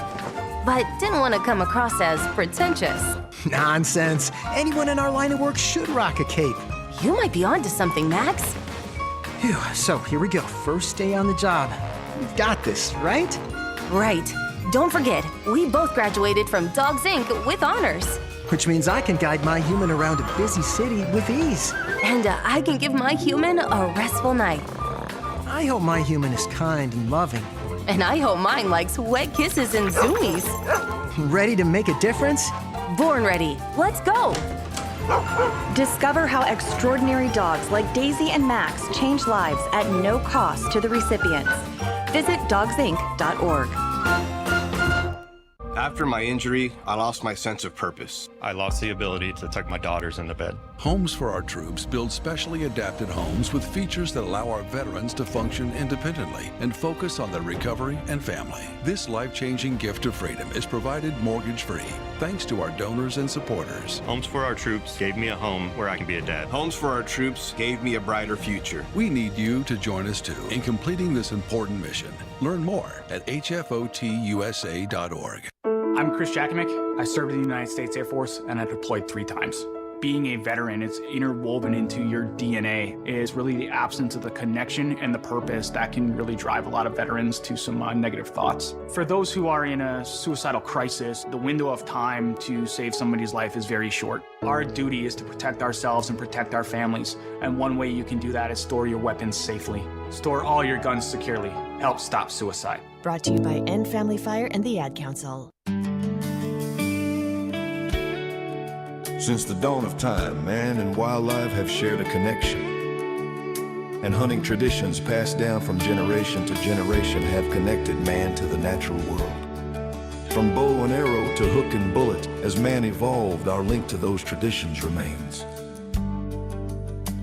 but didn't want to come across as pretentious. Nonsense. Anyone in our line of work should rock a cape. You might be onto something, Max. Phew, so here we go. First day on the job. We've got this, right? Right. Don't forget, we both graduated from Dogs Inc. with honors. Which means I can guide my human around a busy city with ease. And I can give my human a restful night. I hope my human is kind and loving. And I hope mine likes wet kisses and zoomies. Ready to make a difference? Born ready. Let's go. Discover how extraordinary dogs like Daisy and Max change lives at no cost to the recipients. Visit dogsinc.org. After my injury, I lost my sense of purpose. I lost the ability to tuck my daughters into bed. Homes for Our Troops build specially adapted homes with features that allow our veterans to function independently and focus on their recovery and family. This life-changing gift of freedom is provided mortgage-free thanks to our donors and supporters. Homes for Our Troops gave me a home where I can be a dad. Homes for Our Troops gave me a brighter future. We need you to join us too in completing this important mission. Learn more at hfotusa.org. I'm Chris Jakovic. I served in the United States Air Force and I deployed 3 times. Being a veteran, it's interwoven into your DNA. It is really the absence of the connection and the purpose that can really drive a lot of veterans to some negative thoughts. For those who are in a suicidal crisis, the window of time to save somebody's life is very short. Our duty is to protect ourselves and protect our families. And one way you can do that is store your weapons safely. Store all your guns securely. Help stop suicide. Brought to you by End Family Fire and the Ad Council. Since the dawn of time, man and wildlife have shared a connection. And hunting traditions passed down from generation to generation have connected man to the natural world. From bow and arrow to hook and bullet, as man evolved, our link to those traditions remains.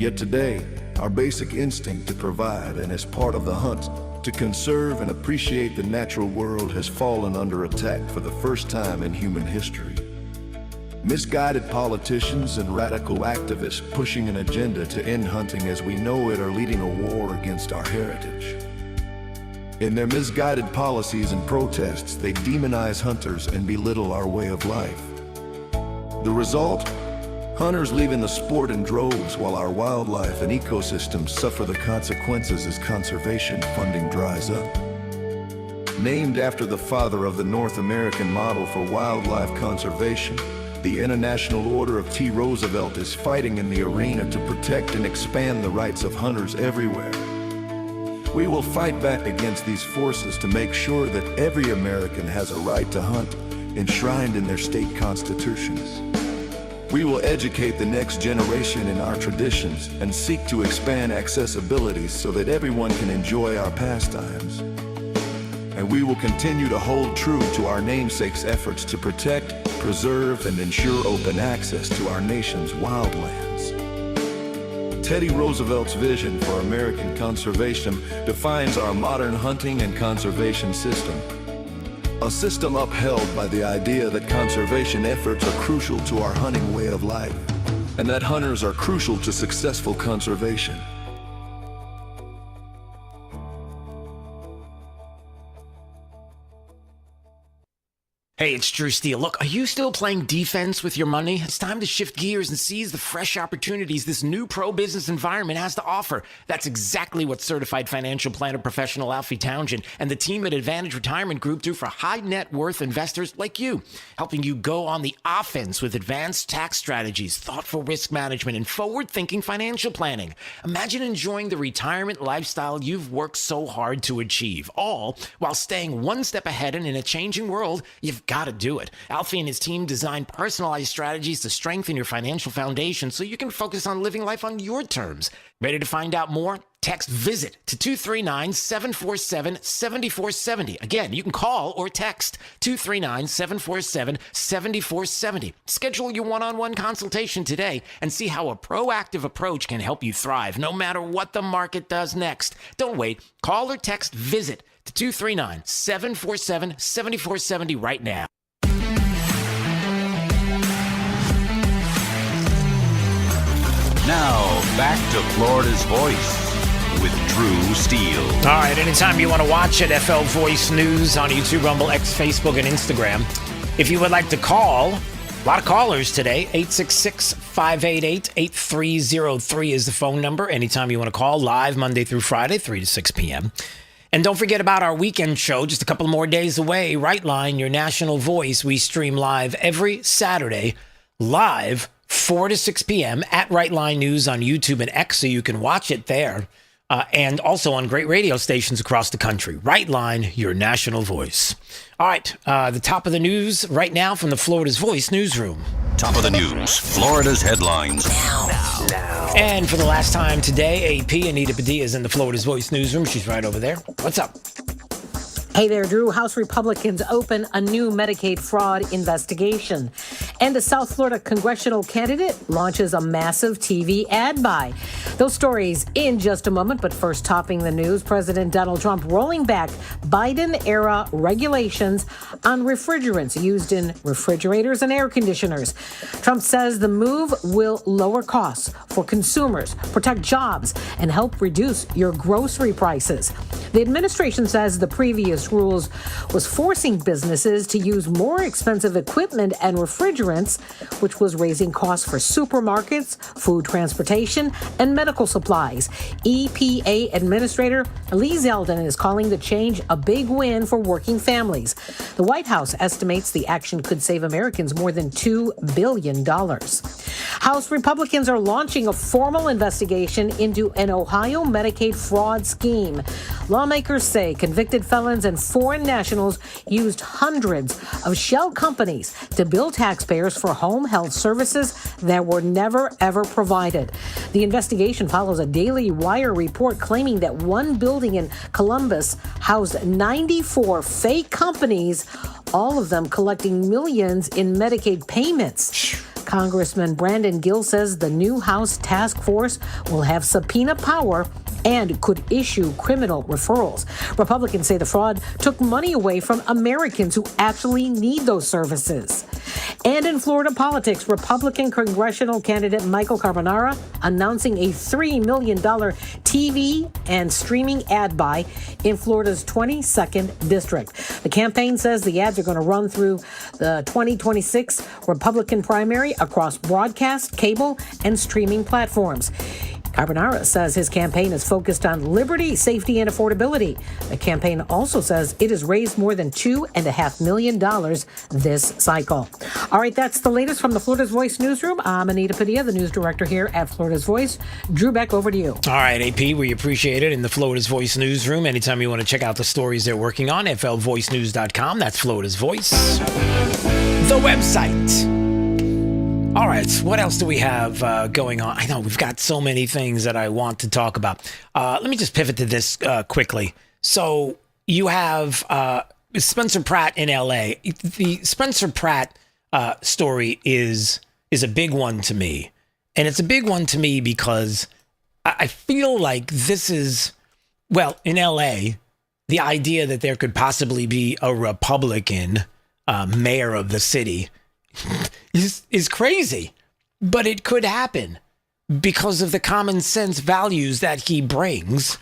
Yet today, our basic instinct to provide and as part of the hunt, to conserve and appreciate the natural world has fallen under attack for the first time in human history. Misguided politicians and radical activists pushing an agenda to end hunting as we know it are leading a war against our heritage. In their misguided policies and protests, they demonize hunters and belittle our way of life. The result? Hunters leaving the sport in droves while our wildlife and ecosystems suffer the consequences as conservation funding dries up. Named after the father of the North American model for wildlife conservation, the International Order of T. Roosevelt is fighting in the arena to protect and expand the rights of hunters everywhere. We will fight back against these forces to make sure that every American has a right to hunt, enshrined in their state constitutions. We will educate the next generation in our traditions and seek to expand accessibility so that everyone can enjoy our pastimes. And we will continue to hold true to our namesake's efforts to protect, preserve, and ensure open access to our nation's wildlands. Teddy Roosevelt's vision for American conservation defines our modern hunting and conservation system. A system upheld by the idea that conservation efforts are crucial to our hunting way of life, and that hunters are crucial to successful conservation. Hey, it's Drew Steele. Look, are you still playing defense with your money? It's time to shift gears and seize the fresh opportunities this new pro-business environment has to offer. That's exactly what certified financial planner professional Alfie Townsend and the team at Advantage Retirement Group do for high net worth investors like you, helping you go on the offense with advanced tax strategies, thoughtful risk management, and forward-thinking financial planning. Imagine enjoying the retirement lifestyle you've worked so hard to achieve, all while staying one step ahead, and in a changing world, you've got to do it. Alfie and his team design personalized strategies to strengthen your financial foundation so you can focus on living life on your terms. Ready to find out more? Text VISIT to 239-747-7470. Again, you can call or text 239-747-7470. Schedule your one-on-one consultation today and see how a proactive approach can help you thrive no matter what the market does next. Don't wait. Call or text VISIT to 239-747-7470 right now. Now, back to Florida's Voice with Drew Steele. All right, anytime you want to watch it, FL Voice News on YouTube, Rumble, X, Facebook, and Instagram. If you would like to call, a lot of callers today. 866-588-8303 is the phone number. Anytime you want to call, live Monday through Friday, 3 to 6 p.m. And don't forget about our weekend show, just a couple more days away. Right Line, your national voice. We stream live every Saturday, live 4 to 6 p.m. at Right Line News on YouTube and X, so you can watch it there. And also on great radio stations across the country. Right Line, your national voice. All right, the top of the news right now from the Florida's Voice newsroom. Top of the news, Florida's headlines. Now. And for the last time today, AP Anita Padilla is in the Florida's Voice newsroom. She's right over there. What's up? Hey there, Drew. House Republicans open a new Medicaid fraud investigation. And a South Florida congressional candidate launches a massive TV ad buy. Those stories in just a moment, but first topping the news, President Donald Trump rolling back Biden-era regulations on refrigerants used in refrigerators and air conditioners. Trump says the move will lower costs for consumers, protect jobs, and help reduce your grocery prices. The administration says the previous rules was forcing businesses to use more expensive equipment and refrigerants, which was raising costs for supermarkets, food transportation, and medical supplies. EPA Administrator Lee Zeldin is calling the change a big win for working families. The White House estimates the action could save Americans more than $2 billion. House Republicans are launching a formal investigation into an Ohio Medicaid fraud scheme. Lawmakers say convicted felons and foreign nationals used hundreds of shell companies to bill taxpayers for home health services that were never, ever provided. The investigation follows a Daily Wire report claiming that one building in Columbus housed 94 fake companies, all of them collecting millions in Medicaid payments. Congressman Brandon Gill says the new House task force will have subpoena power and could issue criminal referrals. Republicans say the fraud took money away from Americans who actually need those services. And in Florida politics, Republican congressional candidate Michael Carbonara announcing a $3 million TV and streaming ad buy in Florida's 22nd district. The campaign says the ads are going to run through the 2026 Republican primary across broadcast, cable, and streaming platforms. Carbonara says his campaign is focused on liberty, safety, and affordability. The campaign also says it has raised more than $2.5 million this cycle. All right, that's the latest from the Florida's Voice newsroom. I'm Anita Padilla, the news director here at Florida's Voice. Drew, back over to you. All right, AP, we appreciate it in the Florida's Voice newsroom. Anytime you want to check out the stories they're working on, flvoicenews.com. That's Florida's Voice. The website. All right, what else do we have going on? I know we've got so many things that I want to talk about. Let me just pivot to this quickly. So you have Spencer Pratt in L.A. The Spencer Pratt story is a big one to me. And it's a big one to me because I feel like this is, well, in L.A., the idea that there could possibly be a Republican mayor of the city is crazy, but it could happen because of the common sense values that he brings.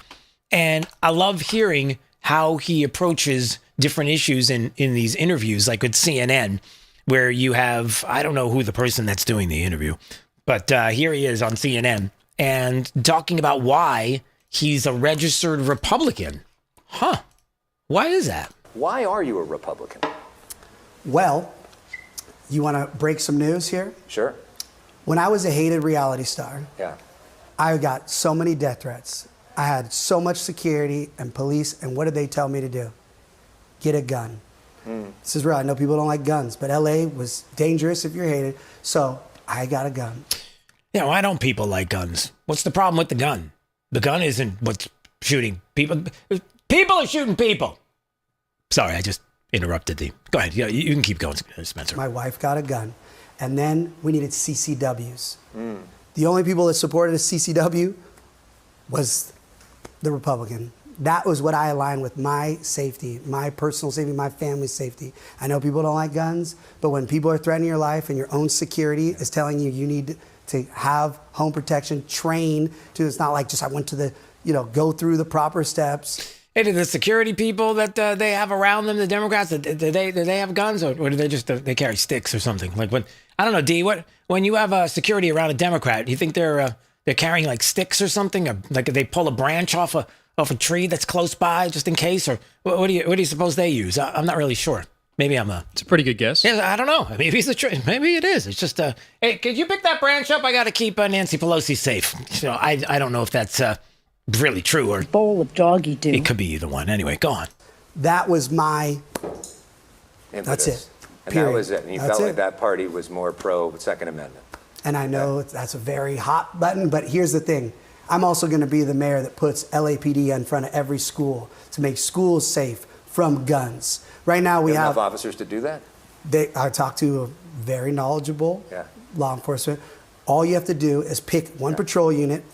And I love hearing how he approaches different issues in these interviews, like with CNN, where you have, I don't know who the person that's doing the interview, but here he is on CNN and talking about why he's a registered Republican. Huh. Why is that? Why are you a Republican? Well, you want to break some news here? Sure. When I was a hated reality star, yeah, I got so many death threats. I had so much security and police, and what did they tell me to do? Get a gun. This is real. I know people don't like guns, but LA was dangerous if you're hated, so I got a gun. Yeah, why don't people like guns? What's the problem with the gun? The gun isn't what's shooting people. People are shooting people. Sorry, I just interrupted thee. Go ahead. Yeah, you can keep going, Spencer. My wife got a gun. And then we needed CCWs. The only people that supported a CCW was the Republican. That was what I aligned with, my safety, my personal safety, my family's safety. I know people don't like guns, but when people are threatening your life and your own security is telling you you need to have home protection, train to, it's not like just I went to the, go through the proper steps. Hey, do the security people that they have around them, the Democrats, do they have guns, or do they just they carry sticks or something? Like I don't know, D. When you have security around a Democrat, do you think they're carrying like sticks or something, or like they pull a branch off a tree that's close by just in case, or what do you suppose they use? I'm not really sure. Maybe it's a pretty good guess. Yeah, I don't know. Maybe it's the truth. Maybe it is. It's just hey, could you pick that branch up? I got to keep Nancy Pelosi safe. I don't know if that's really true or bowl of doggy doo. It could be either one. Anyway, go on. That was my. Impetus. That's it. And Period. that was it. And you That's felt it. like that party was more pro Second Amendment. And I know that's a very hot button, but here's the thing. I'm also going to be the mayor that puts LAPD in front of every school to make schools safe from guns. Right now we have enough officers to do that. I talked to a very knowledgeable law enforcement. All you have to do is pick one patrol unit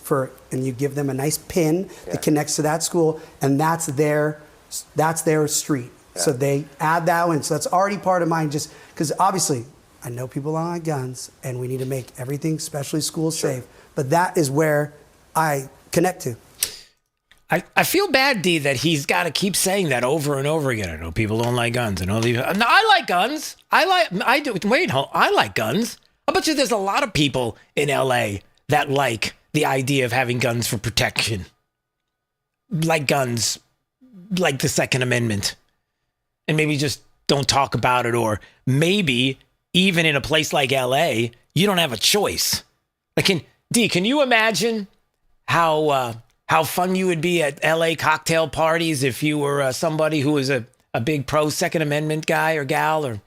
and you give them a nice pin that connects to that school, and that's their street. So they add that one. So that's already part of mine. Just because obviously I know people don't like guns, and we need to make everything, especially schools, safe. But that is where I connect to. I feel bad, D, that he's got to keep saying that over and over again. I know people don't like guns. No, I like guns. I like guns. I bet you there's a lot of people in LA that like the idea of having guns for protection. Like guns, like the Second Amendment. And maybe just don't talk about it, or maybe even in a place like LA, you don't have a choice. Like, can you imagine how fun you would be at LA cocktail parties if you were somebody who was a big pro Second Amendment guy or gal? Or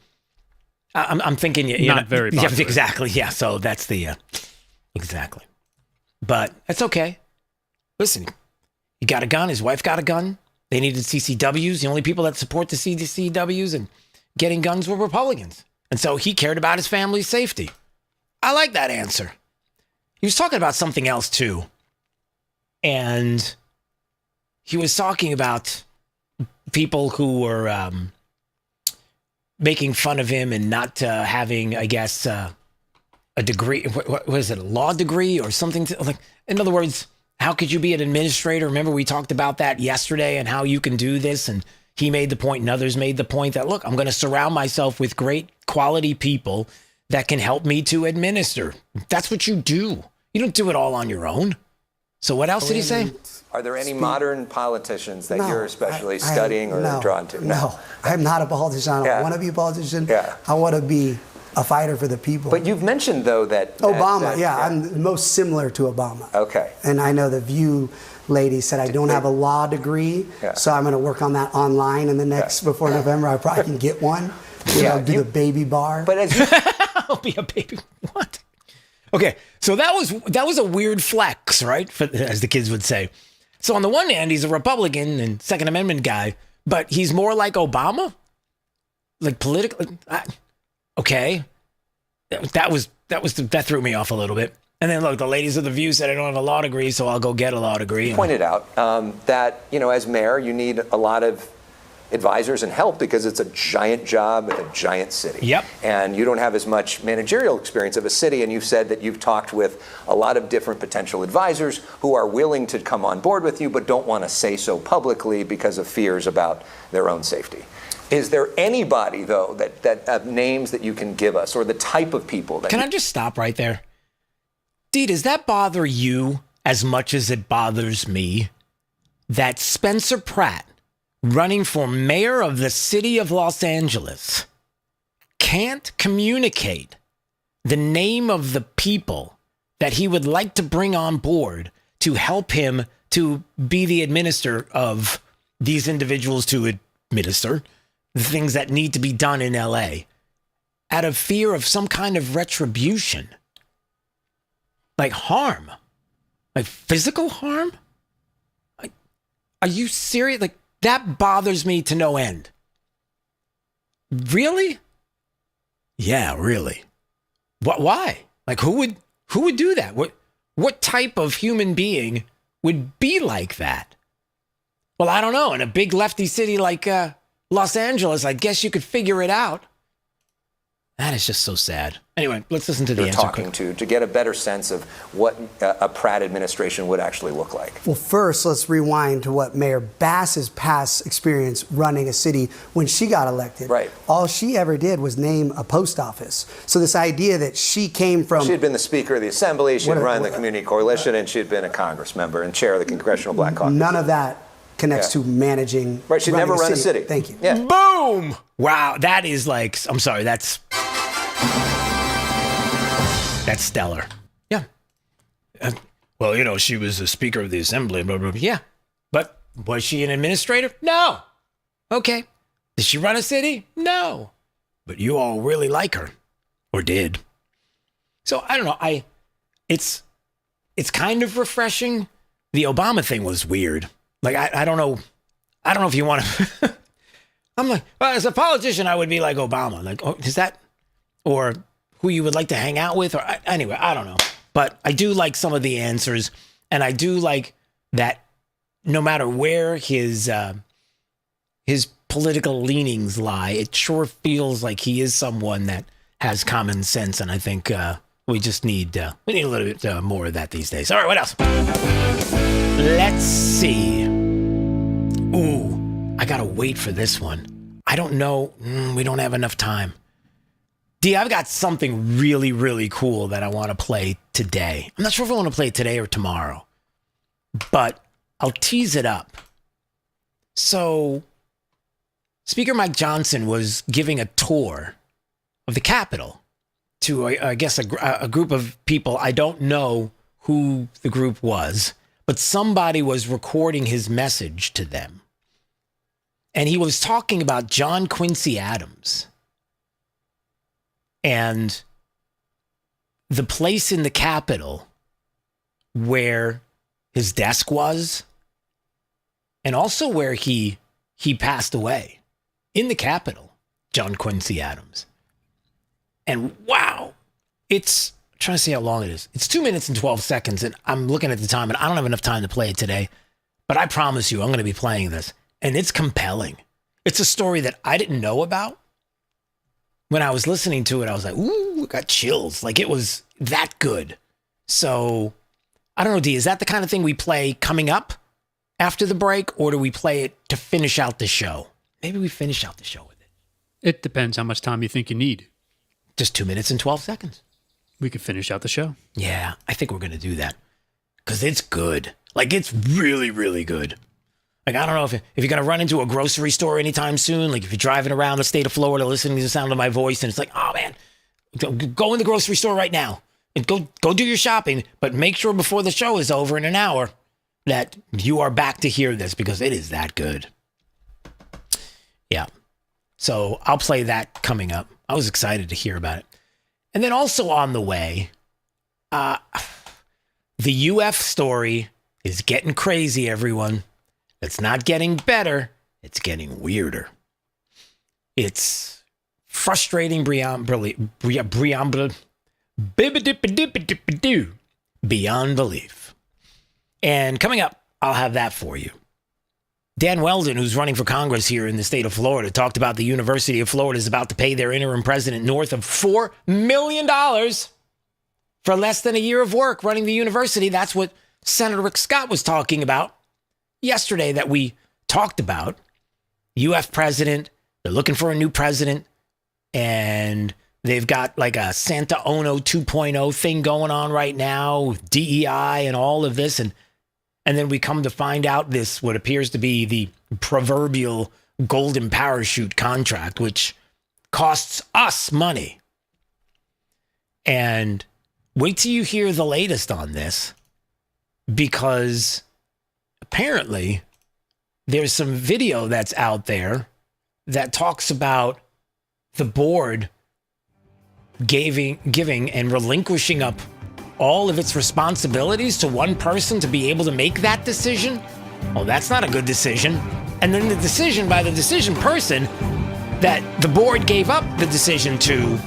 I'm thinking not very popular. Yeah, exactly. Yeah. So that's the exactly. But that's okay. Listen, he got a gun. His wife got a gun. They needed CCWs. The only people that support the CCWs and getting guns were Republicans. And so he cared about his family's safety. I like that answer. He was talking about something else too. And he was talking about people who were making fun of him and not having, I guess, a degree. What is it, a law degree or something? In other words, how could you be an administrator? Remember, we talked about that yesterday and how you can do this. And he made the point and others made the point that, look, I'm going to surround myself with great quality people that can help me to administer. That's what you do. You don't do it all on your own. So what else did he say? Are there any modern politicians that you're especially studying or drawn to? No, I'm not a politician. I don't want to be a politician. I want to be a fighter for the people. But you've mentioned, though, that... Obama, I'm most similar to Obama. Okay. And I know the View lady said I don't have a law degree, so I'm going to work on that online in the next, before November. I probably can get one. Do the baby bar. But as you... I'll be a baby. What? Okay, so that was a weird flex, right? As the kids would say. So on the one hand, he's a Republican and Second Amendment guy, but he's more like Obama? Like politically? Okay. That threw me off a little bit. And then look, the ladies of the View said I don't have a law degree, so I'll go get a law degree. You pointed out that, as mayor, you need a lot of advisors and help because it's a giant job in a giant city. Yep. And you don't have as much managerial experience of a city, and you've said that you've talked with a lot of different potential advisors who are willing to come on board with you but don't want to say so publicly because of fears about their own safety. Is there anybody, though, that names that you can give us, or the type of people that... Can I just stop right there? Dee, does that bother you as much as it bothers me that Spencer Pratt, running for mayor of the city of Los Angeles, can't communicate the name of the people that he would like to bring on board to help him to be the administrator of these individuals to administer the things that need to be done in LA out of fear of some kind of retribution, like harm, like physical harm? Are you serious? Like, that bothers me to no end. Really? Yeah, really. Why? Like, who would do that? What type of human being would be like that? Well, I don't know. In a big lefty city like Los Angeles, I guess you could figure it out. That is just so sad. Anyway, let's listen to the answer. Talking to get a better sense of what a Pratt administration would actually look like. Well, first, let's rewind to what Mayor Bass's past experience running a city when she got elected. Right. All she ever did was name a post office. So this idea that she came from... She had been the Speaker of the Assembly, she had run the Community Coalition, and she had been a Congress member and chair of the Congressional Black Caucus. None of that connects to managing... Right, she'd never run a city. Thank you. Yeah. Boom! Wow, that is like... I'm sorry, that's stellar. Yeah. Well, you know, she was the Speaker of the Assembly, blah, blah, blah. Yeah. But was she an administrator? No. Okay. Did she run a city? No. But you all really like her. Or did. So, I don't know. It's kind of refreshing. The Obama thing was weird. Like, I don't know. I don't know if you want to... I'm like, well, as a politician, I would be like Obama. Like, oh, is that... Or who you would like to hang out with, or anyway, I don't know. But I do like some of the answers, and I do like that no matter where his political leanings lie, it sure feels like he is someone that has common sense, and I think we just need a little bit more of that these days. All right, what else? Let's see. Ooh, I gotta wait for this one. I don't know. We don't have enough time. D, I've got something really, really cool that I want to play today. I'm not sure if I want to play it today or tomorrow, but I'll tease it up. So, Speaker Mike Johnson was giving a tour of the Capitol to, I guess, a group of people. I don't know who the group was, but somebody was recording his message to them. And he was talking about John Quincy Adams and the place in the Capitol where his desk was, and also where he passed away in the Capitol, John Quincy Adams. And wow, I'm trying to see how long it is. It's 2 minutes and 12 seconds, and I'm looking at the time, and I don't have enough time to play it today, but I promise you I'm going to be playing this, and it's compelling. It's a story that I didn't know about. When I was listening to it, I was like, ooh, got chills. Like, it was that good. So, I don't know, D, is that the kind of thing we play coming up after the break, or do we play it to finish out the show? Maybe we finish out the show with it. It depends how much time you think you need. Just 2 minutes and 12 seconds. We could finish out the show. Yeah, I think we're going to do that. Because it's good. Like, it's really, really good. Like, I don't know if you're going to run into a grocery store anytime soon. Like, if you're driving around the state of Florida listening to the sound of my voice, and it's like, oh, man, go in the grocery store right now. And go do your shopping. But make sure before the show is over in an hour that you are back to hear this, because it is that good. Yeah. So I'll play that coming up. I was excited to hear about it. And then also on the way, the UF story is getting crazy, everyone. It's not getting better. It's getting weirder. It's frustrating beyond belief. And coming up, I'll have that for you. Dan Weldon, who's running for Congress here in the state of Florida, talked about the University of Florida is about to pay their interim president north of $4 million for less than a year of work running the university. That's what Senator Rick Scott was talking about yesterday that we talked about. UF president, they're looking for a new president, and they've got like a Santa Ono 2.0 thing going on right now with DEI and all of this. And then we come to find out this, what appears to be the proverbial golden parachute contract, which costs us money. And wait till you hear the latest on this, because apparently there's some video that's out there that talks about the board giving and relinquishing up all of its responsibilities to one person to be able to make that decision. Oh, that's not a good decision. And then the decision by the decision person that the board gave up the decision to,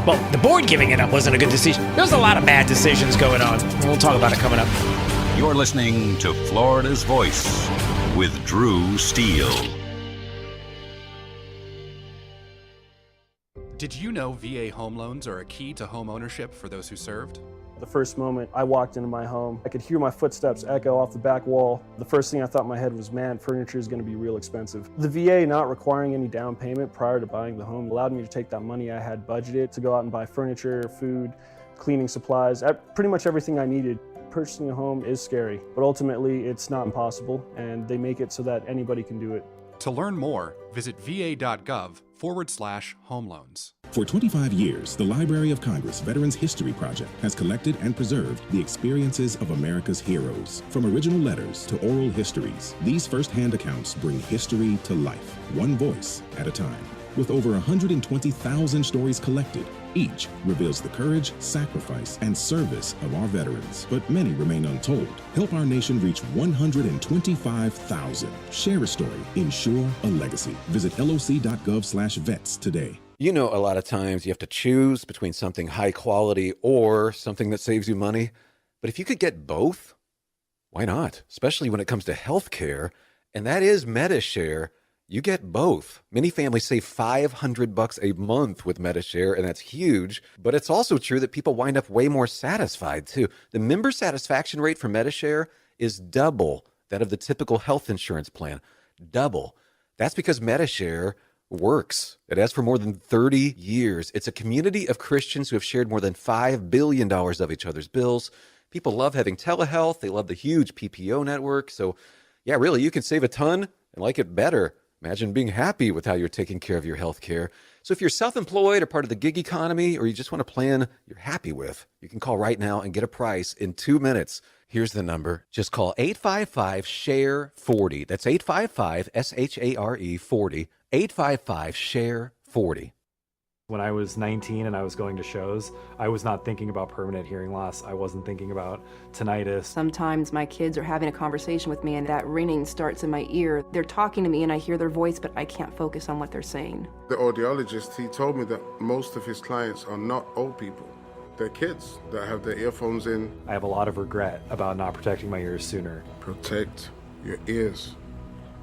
well, the board giving it up wasn't a good decision. There's a lot of bad decisions going on. We'll talk about it coming up. You're listening to Florida's Voice with Drew Steele. Did you know VA home loans are a key to home ownership for those who served? The first moment I walked into my home, I could hear my footsteps echo off the back wall. The first thing I thought in my head was, man, furniture is going to be real expensive. The VA not requiring any down payment prior to buying the home allowed me to take that money I had budgeted to go out and buy furniture, food, cleaning supplies, pretty much everything I needed. Purchasing a home is scary, but ultimately it's not impossible, and they make it so that anybody can do it. To learn more, visit va.gov/home loans. For 25 years, the Library of Congress Veterans History Project has collected and preserved the experiences of America's heroes. From original letters to oral histories, these first-hand accounts bring history to life, one voice at a time. With over 120,000 stories collected, each reveals the courage, sacrifice, and service of our veterans, but many remain untold. Help our nation reach 125,000. Share a story. Ensure a legacy. Visit loc.gov/vets today. You know, a lot of times you have to choose between something high quality or something that saves you money. But if you could get both, why not? Especially when it comes to healthcare, and that is MediShare. You get both. Many families save $500 a month with MediShare, and that's huge. But it's also true that people wind up way more satisfied, too. The member satisfaction rate for MediShare is double that of the typical health insurance plan. Double. That's because MediShare works. It has for more than 30 years. It's a community of Christians who have shared more than $5 billion of each other's bills. People love having telehealth. They love the huge PPO network. So, yeah, really, you can save a ton and like it better. Imagine being happy with how you're taking care of your health care. So if you're self-employed or part of the gig economy, or you just want a plan you're happy with, you can call right now and get a price in 2 minutes. Here's the number. Just call 855-SHARE-40. That's 855-SHARE-40. 855-SHARE-40. When I was 19 and I was going to shows, I was not thinking about permanent hearing loss. I wasn't thinking about tinnitus. Sometimes my kids are having a conversation with me and that ringing starts in my ear. They're talking to me and I hear their voice, but I can't focus on what they're saying. The audiologist, he told me that most of his clients are not old people. They're kids that have their earphones in. I have a lot of regret about not protecting my ears sooner. Protect your ears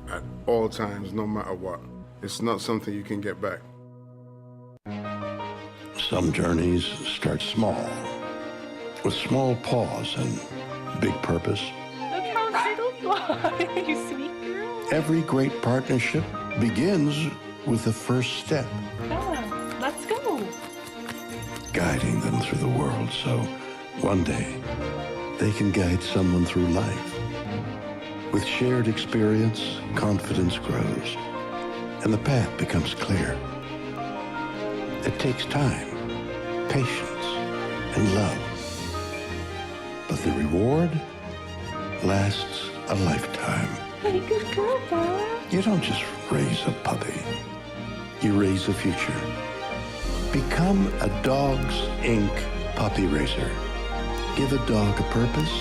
at all times, no matter what. It's not something you can get back. Some journeys start small, with small pause and big purpose. Look how little fly, you sweet girl. Every great partnership begins with the first step. Yeah, let's go. Guiding them through the world so one day they can guide someone through life. With shared experience, confidence grows, and the path becomes clear. It takes time, patience, and love. But the reward lasts a lifetime. Hey, good girl, Dad. You don't just raise a puppy. You raise a future. Become a Dogs Inc. puppy raiser. Give a dog a purpose.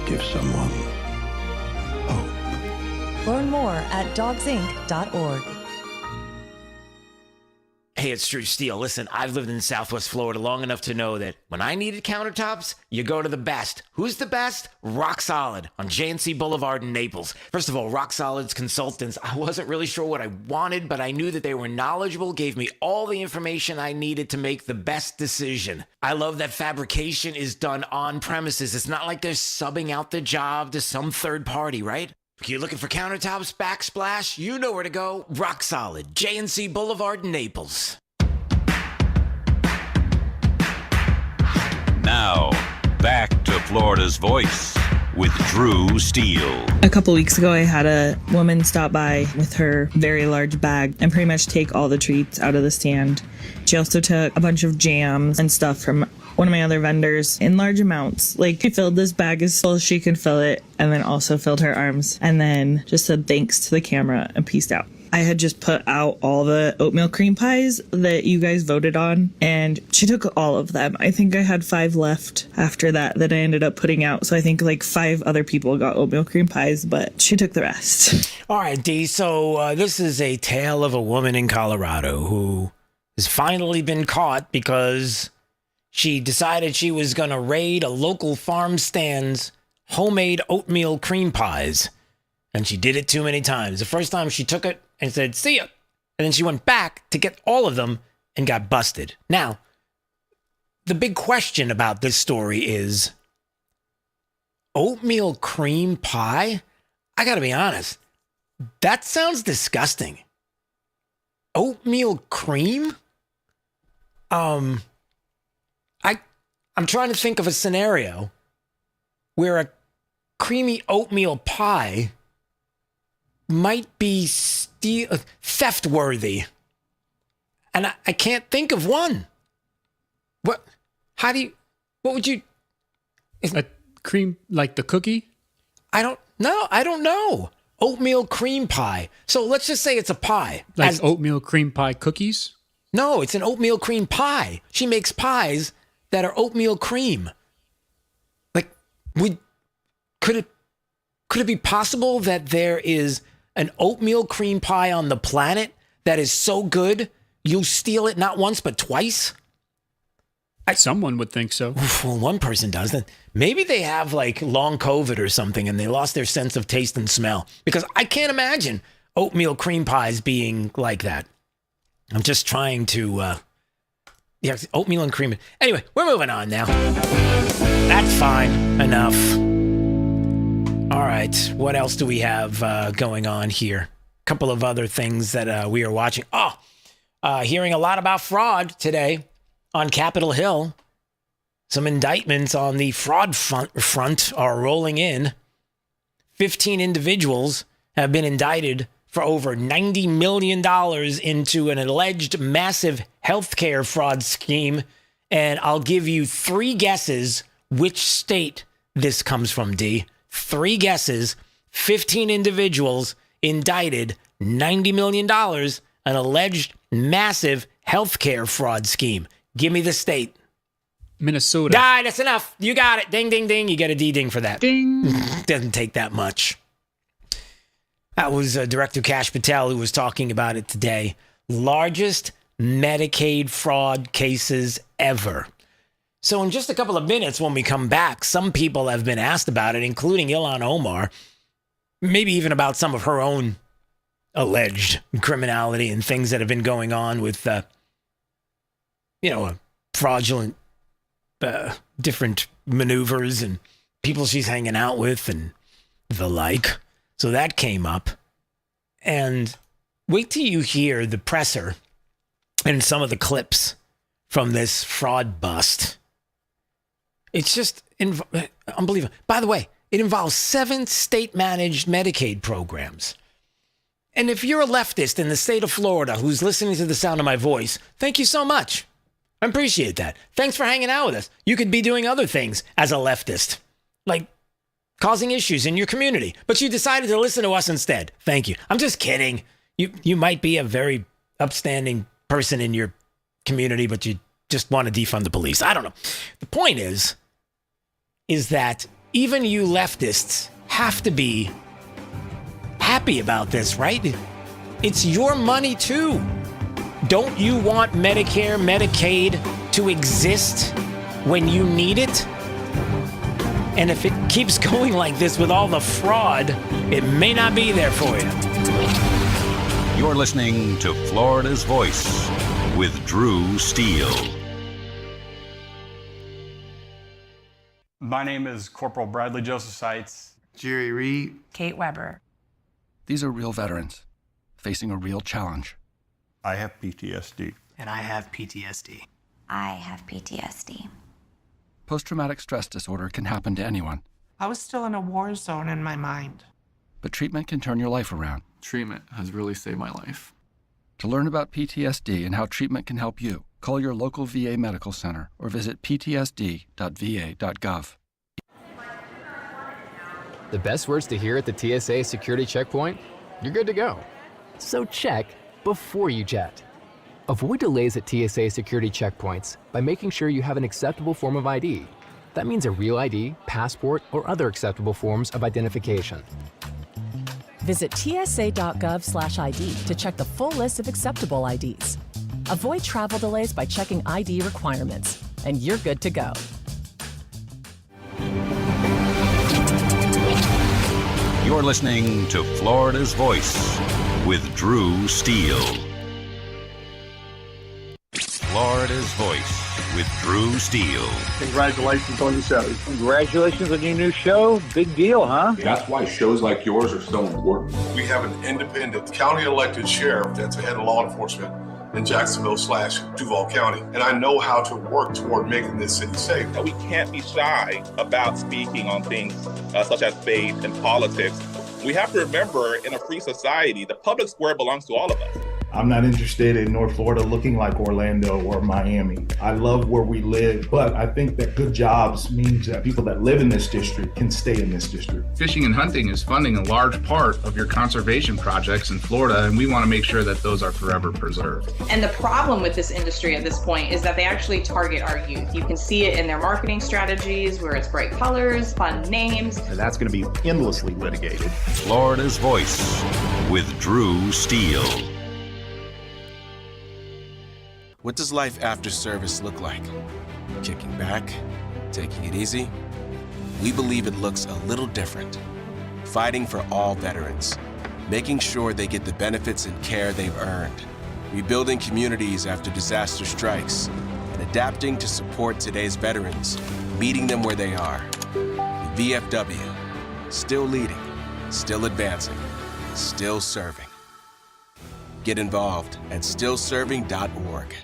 Give someone hope. Learn more at dogsinc.org. Hey, it's Drew Steele. Listen, I've lived in Southwest Florida long enough to know that when I needed countertops, you go to the best. Who's the best? Rock Solid on J&C Boulevard in Naples. First of all, Rock Solid's consultants, I wasn't really sure what I wanted, but I knew that they were knowledgeable, gave me all the information I needed to make the best decision. I love that fabrication is done on premises. It's not like they're subbing out the job to some third party, right? If you're looking for countertops, backsplash, you know where to go. Rock Solid, J&C Boulevard, Naples. Now, back to Florida's Voice with Drew Steele. A couple weeks ago, I had a woman stop by with her very large bag and pretty much take all the treats out of the stand. She also took a bunch of jams and stuff from one of my other vendors in large amounts. Like, she filled this bag as full as she could fill it, and then also filled her arms, and then just said thanks to the camera and peaced out. I had just put out all the oatmeal cream pies that you guys voted on, and she took all of them. I think I had 5 left after that I ended up putting out. So I think like 5 other people got oatmeal cream pies, but she took the rest. All right, Dee. So this is a tale of a woman in Colorado who has finally been caught because she decided she was going to raid a local farm stand's homemade oatmeal cream pies. And she did it too many times. The first time she took it and said, "See ya." And then she went back to get all of them and got busted. Now, the big question about this story is oatmeal cream pie? I got to be honest. That sounds disgusting. Oatmeal cream? I'm trying to think of a scenario where a creamy oatmeal pie might be theft worthy. And I can't think of one. What would you... A cream, like the cookie? I don't know. Oatmeal cream pie. So let's just say it's a pie. Like oatmeal cream pie cookies? No, it's an oatmeal cream pie. She makes pies that are oatmeal cream. Like, could it be possible that there is an oatmeal cream pie on the planet that is so good you steal it not once but twice? Someone would think so. Well, one person does. Maybe they have like long COVID or something and they lost their sense of taste and smell, because I can't imagine oatmeal cream pies being like that. I'm just trying to, oatmeal and cream. Anyway, we're moving on now. That's fine. Enough. All right. What else do we have going on here? A couple of other things that we are watching. Hearing a lot about fraud today on Capitol Hill. Some indictments on the fraud front are rolling in. 15 individuals have been indicted for over $90 million into an alleged massive healthcare fraud scheme. And I'll give you 3 guesses which state this comes from, D. 3 guesses. 15 individuals indicted, $90 million, an alleged massive healthcare fraud scheme. Give me the state. Minnesota. That's enough. You got it. Ding, ding, ding. You get a D-ding for that. Ding. Doesn't take that much. That was Director Kash Patel who was talking about it today. Largest Medicaid fraud cases ever. So in just a couple of minutes when we come back, some people have been asked about it, including Ilhan Omar, maybe even about some of her own alleged criminality and things that have been going on with, fraudulent different maneuvers and people she's hanging out with and the like. So that came up. And wait till you hear the presser and some of the clips from this fraud bust. It's just unbelievable. By the way, it involves 7 state-managed Medicaid programs. And if you're a leftist in the state of Florida who's listening to the sound of my voice, thank you so much. I appreciate that. Thanks for hanging out with us. You could be doing other things as a leftist, like causing issues in your community, but you decided to listen to us instead. Thank you. I'm just kidding. You might be a very upstanding person in your community, but you just want to defund the police. I don't know. The point is that even you leftists have to be happy about this, right? It's your money too. Don't you want Medicare, Medicaid to exist when you need it? And if it keeps going like this with all the fraud, it may not be there for you. You're listening to Florida's Voice with Drew Steele. My name is Corporal Bradley Joseph Seitz. Jerry Reed. Kate Weber. These are real veterans facing a real challenge. I have PTSD. And I have PTSD. I have PTSD. Post-traumatic stress disorder can happen to anyone. I was still in a war zone in my mind. But treatment can turn your life around. Treatment has really saved my life. To learn about PTSD and how treatment can help you, call your local VA medical center or visit ptsd.va.gov. The best words to hear at the TSA security checkpoint? You're good to go. So check before you jet. Avoid delays at TSA security checkpoints by making sure you have an acceptable form of ID. That means a real ID, passport, or other acceptable forms of identification. Visit tsa.gov/ID to check the full list of acceptable IDs. Avoid travel delays by checking ID requirements, and you're good to go. You're listening to Florida's Voice with Drew Steele. Florida's Voice with Drew Steele. Congratulations on your show. Congratulations on your new show. Big deal, huh? That's why shows like yours are so important. We have an independent county elected sheriff that's the head of law enforcement in Jacksonville/Duval County. And I know how to work toward making this city safe. We can't be shy about speaking on things such as faith and politics. We have to remember, in a free society, the public square belongs to all of us. I'm not interested in North Florida looking like Orlando or Miami. I love where we live, but I think that good jobs means that people that live in this district can stay in this district. Fishing and hunting is funding a large part of your conservation projects in Florida, and we want to make sure that those are forever preserved. And the problem with this industry at this point is that they actually target our youth. You can see it in their marketing strategies, where it's bright colors, fun names. And that's going to be endlessly litigated. Florida's Voice with Drew Steele. What does life after service look like? Kicking back? Taking it easy? We believe it looks a little different. Fighting for all veterans. Making sure they get the benefits and care they've earned. Rebuilding communities after disaster strikes. And adapting to support today's veterans. Meeting them where they are. The VFW. Still leading. Still advancing. Still serving. Get involved at stillserving.org.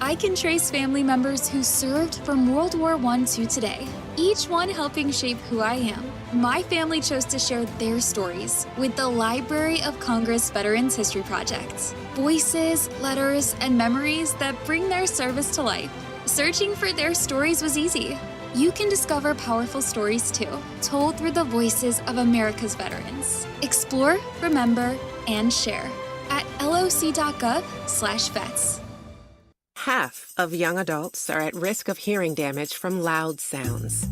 I can trace family members who served from World War I to today, each one helping shape who I am. My family chose to share their stories with the Library of Congress Veterans History Project. Voices, letters, and memories that bring their service to life. Searching for their stories was easy. You can discover powerful stories too, told through the voices of America's veterans. Explore, remember, and share at loc.gov/vets. Half of young adults are at risk of hearing damage from loud sounds.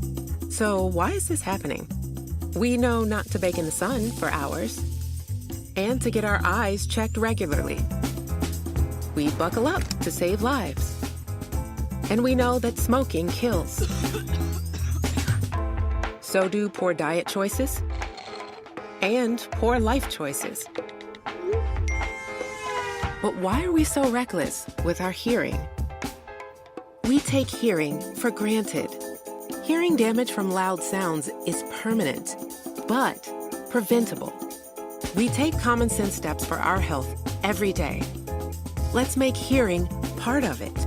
So why is this happening? We know not to bake in the sun for hours and to get our eyes checked regularly. We buckle up to save lives. And we know that smoking kills. So do poor diet choices and poor life choices. But why are we so reckless with our hearing? We take hearing for granted. Hearing damage from loud sounds is permanent, but preventable. We take common sense steps for our health every day. Let's make hearing part of it.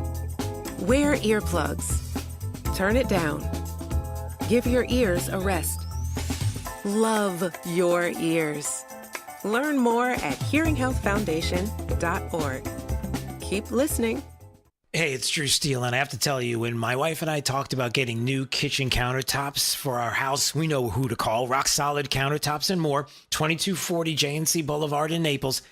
Wear earplugs. Turn it down. Give your ears a rest. Love your ears. Learn more at hearinghealthfoundation.org. Keep listening. Hey, it's Drew Steele, and I have to tell you, when my wife and I talked about getting new kitchen countertops for our house, we know who to call. Rock Solid Countertops and More, 2240 J&C Boulevard in Naples.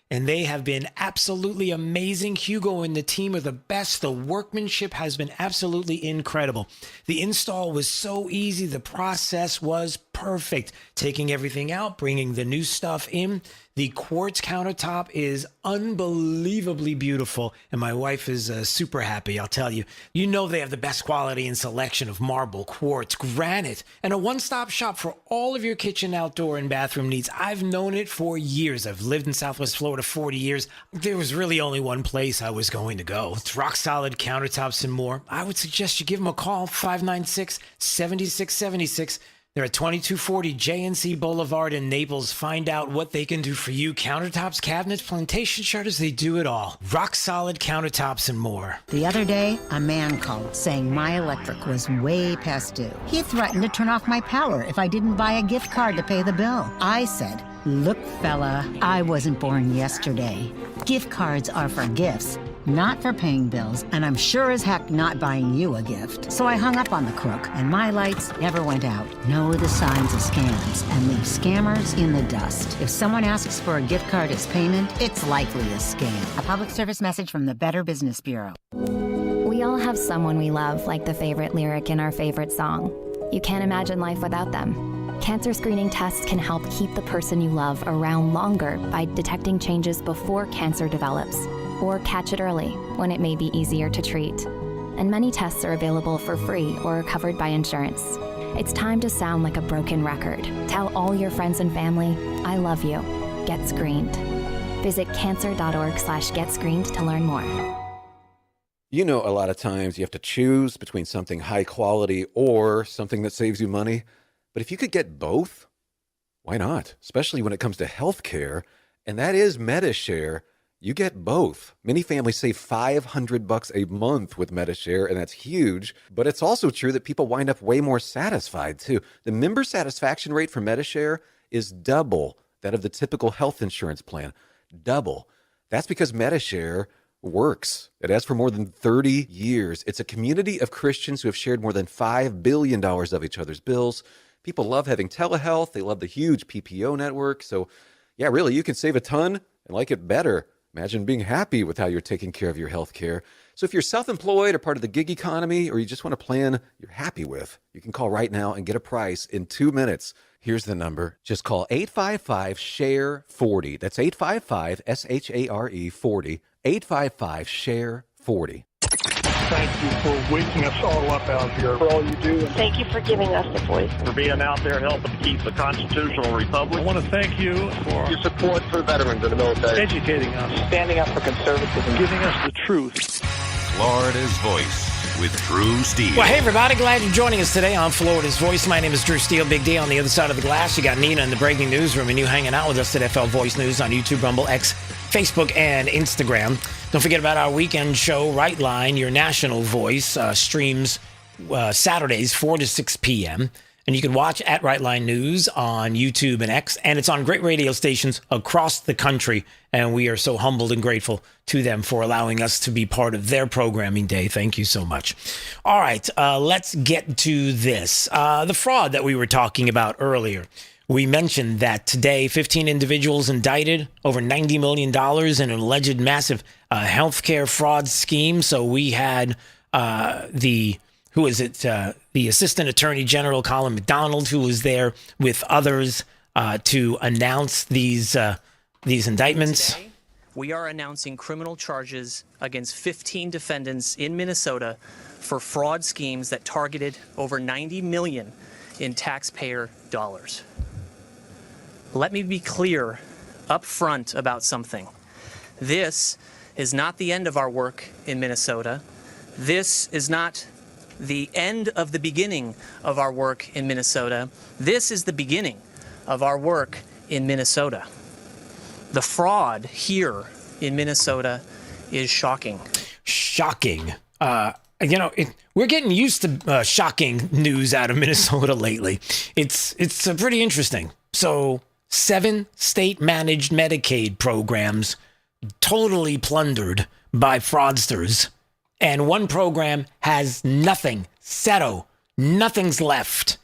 And they have been absolutely amazing. Hugo and the team are the best. The workmanship has been absolutely incredible. The install was so easy. The process was perfect. Taking everything out, bringing the new stuff in. The quartz countertop is unbelievably beautiful, and my wife is super happy, I'll tell you. You know they have the best quality and selection of marble, quartz, granite, and a one-stop shop for all of your kitchen, outdoor, and bathroom needs. I've known it for years. I've lived in Southwest Florida 40 years. There was really only one place I was going to go. It's Rock Solid Countertops and More. I would suggest you give them a call, 596-7676. They're at 2240 J&C Boulevard in Naples. Find out what they can do for you. Countertops, cabinets, plantation shutters, they do it all. Rock Solid Countertops and More. The other day, a man called saying my electric was way past due. He threatened to turn off my power if I didn't buy a gift card to pay the bill. I said, look, fella, I wasn't born yesterday. Gift cards are for gifts, not for paying bills, and I'm sure as heck not buying you a gift. So I hung up on the crook, and my lights never went out. Know the signs of scams and leave scammers in the dust. If someone asks for a gift card as payment, it's likely a scam. A public service message from the Better Business Bureau. We all have someone we love, like the favorite lyric in our favorite song. You can't imagine life without them. Cancer screening tests can help keep the person you love around longer by detecting changes before cancer develops, or catch it early when it may be easier to treat. And many tests are available for free or are covered by insurance. It's time to sound like a broken record. Tell all your friends and family, I love you. Get screened. Visit cancer.org/getscreened to learn more. You know, a lot of times you have to choose between something high quality or something that saves you money. But if you could get both, why not? Especially when it comes to healthcare, and that is MediShare. You get both. Many families save $500 a month with MediShare, and that's huge. But it's also true that people wind up way more satisfied, too. The member satisfaction rate for MediShare is double that of the typical health insurance plan. Double. That's because MediShare works. It has for more than 30 years. It's a community of Christians who have shared more than $5 billion of each other's bills. People love having telehealth. They love the huge PPO network. So, yeah, really, you can save a ton and like it better. Imagine being happy with how you're taking care of your health care. So if you're self-employed or part of the gig economy, or you just want a plan you're happy with, you can call right now and get a price in 2 minutes. Here's the number. Just call 855-SHARE-40. That's 855-SHARE 40. 855-SHARE-40. Thank you for waking us all up out here, for all you do. Thank you for giving us a voice. For being out there helping keep the constitutional republic. I want to thank you for your support for veterans in the military. Educating us. Standing up for conservatism. Giving us the truth. Florida's Voice with Drew Steele. Well, hey, everybody. Glad you're joining us today on Florida's Voice. My name is Drew Steele. Big D on the other side of the glass. You got Nina in the breaking newsroom, and you hanging out with us at FL Voice News on YouTube, Rumble, X, Facebook, and Instagram. Don't forget about our weekend show, Right Line, your national voice, streams Saturdays, 4 to 6 p.m. And you can watch at Right Line News on YouTube and X. And it's on great radio stations across the country. And we are so humbled and grateful to them for allowing us to be part of their programming day. Thank you so much. All right, let's get to this. The fraud that we were talking about earlier. We mentioned that today, 15 individuals indicted, over $90 million in an alleged massive healthcare fraud scheme. So we had the Assistant Attorney General, Colin McDonald, who was there with others to announce these indictments. Today, we are announcing criminal charges against 15 defendants in Minnesota for fraud schemes that targeted over $90 million in taxpayer dollars. Let me be clear up front about something. This is not the end of our work in Minnesota. This is not the end of the beginning of our work in Minnesota. This is the beginning of our work in Minnesota. The fraud here in Minnesota is shocking. Shocking. We're getting used to shocking news out of Minnesota lately. It's pretty interesting. So 7 state-managed Medicaid programs totally plundered by fraudsters. And one program has nothing. Zero. Nothing's left.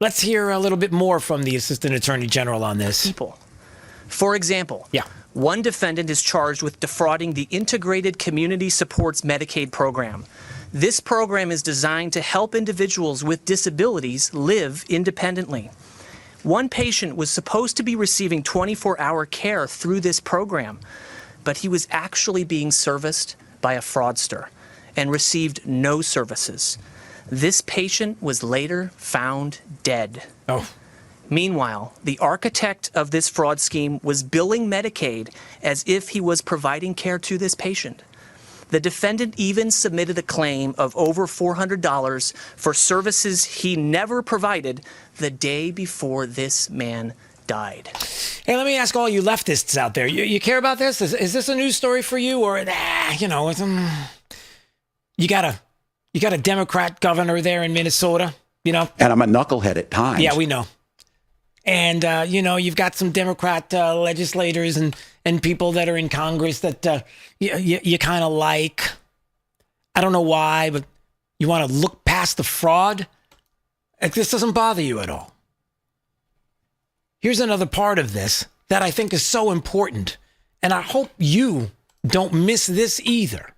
Let's hear a little bit more from the Assistant Attorney General on this. People. For example, one defendant is charged with defrauding the Integrated Community Supports Medicaid program. This program is designed to help individuals with disabilities live independently. One patient was supposed to be receiving 24-hour care through this program, but he was actually being serviced by a fraudster and received no services. This patient was later found dead. Meanwhile, the architect of this fraud scheme was billing Medicaid as if he was providing care to this patient. The defendant even submitted a claim of over $400 for services he never provided the day before this man died. Hey, let me ask all you leftists out there. You care about this? Is this a news story for you? Or, you got a Democrat governor there in Minnesota, And I'm a knucklehead at times. Yeah, we know. And, you've got some Democrat legislators and people that are in Congress that you kind of like. I don't know why, but you want to look past the fraud. This doesn't bother you at all. Here's another part of this that I think is so important. And I hope you don't miss this either,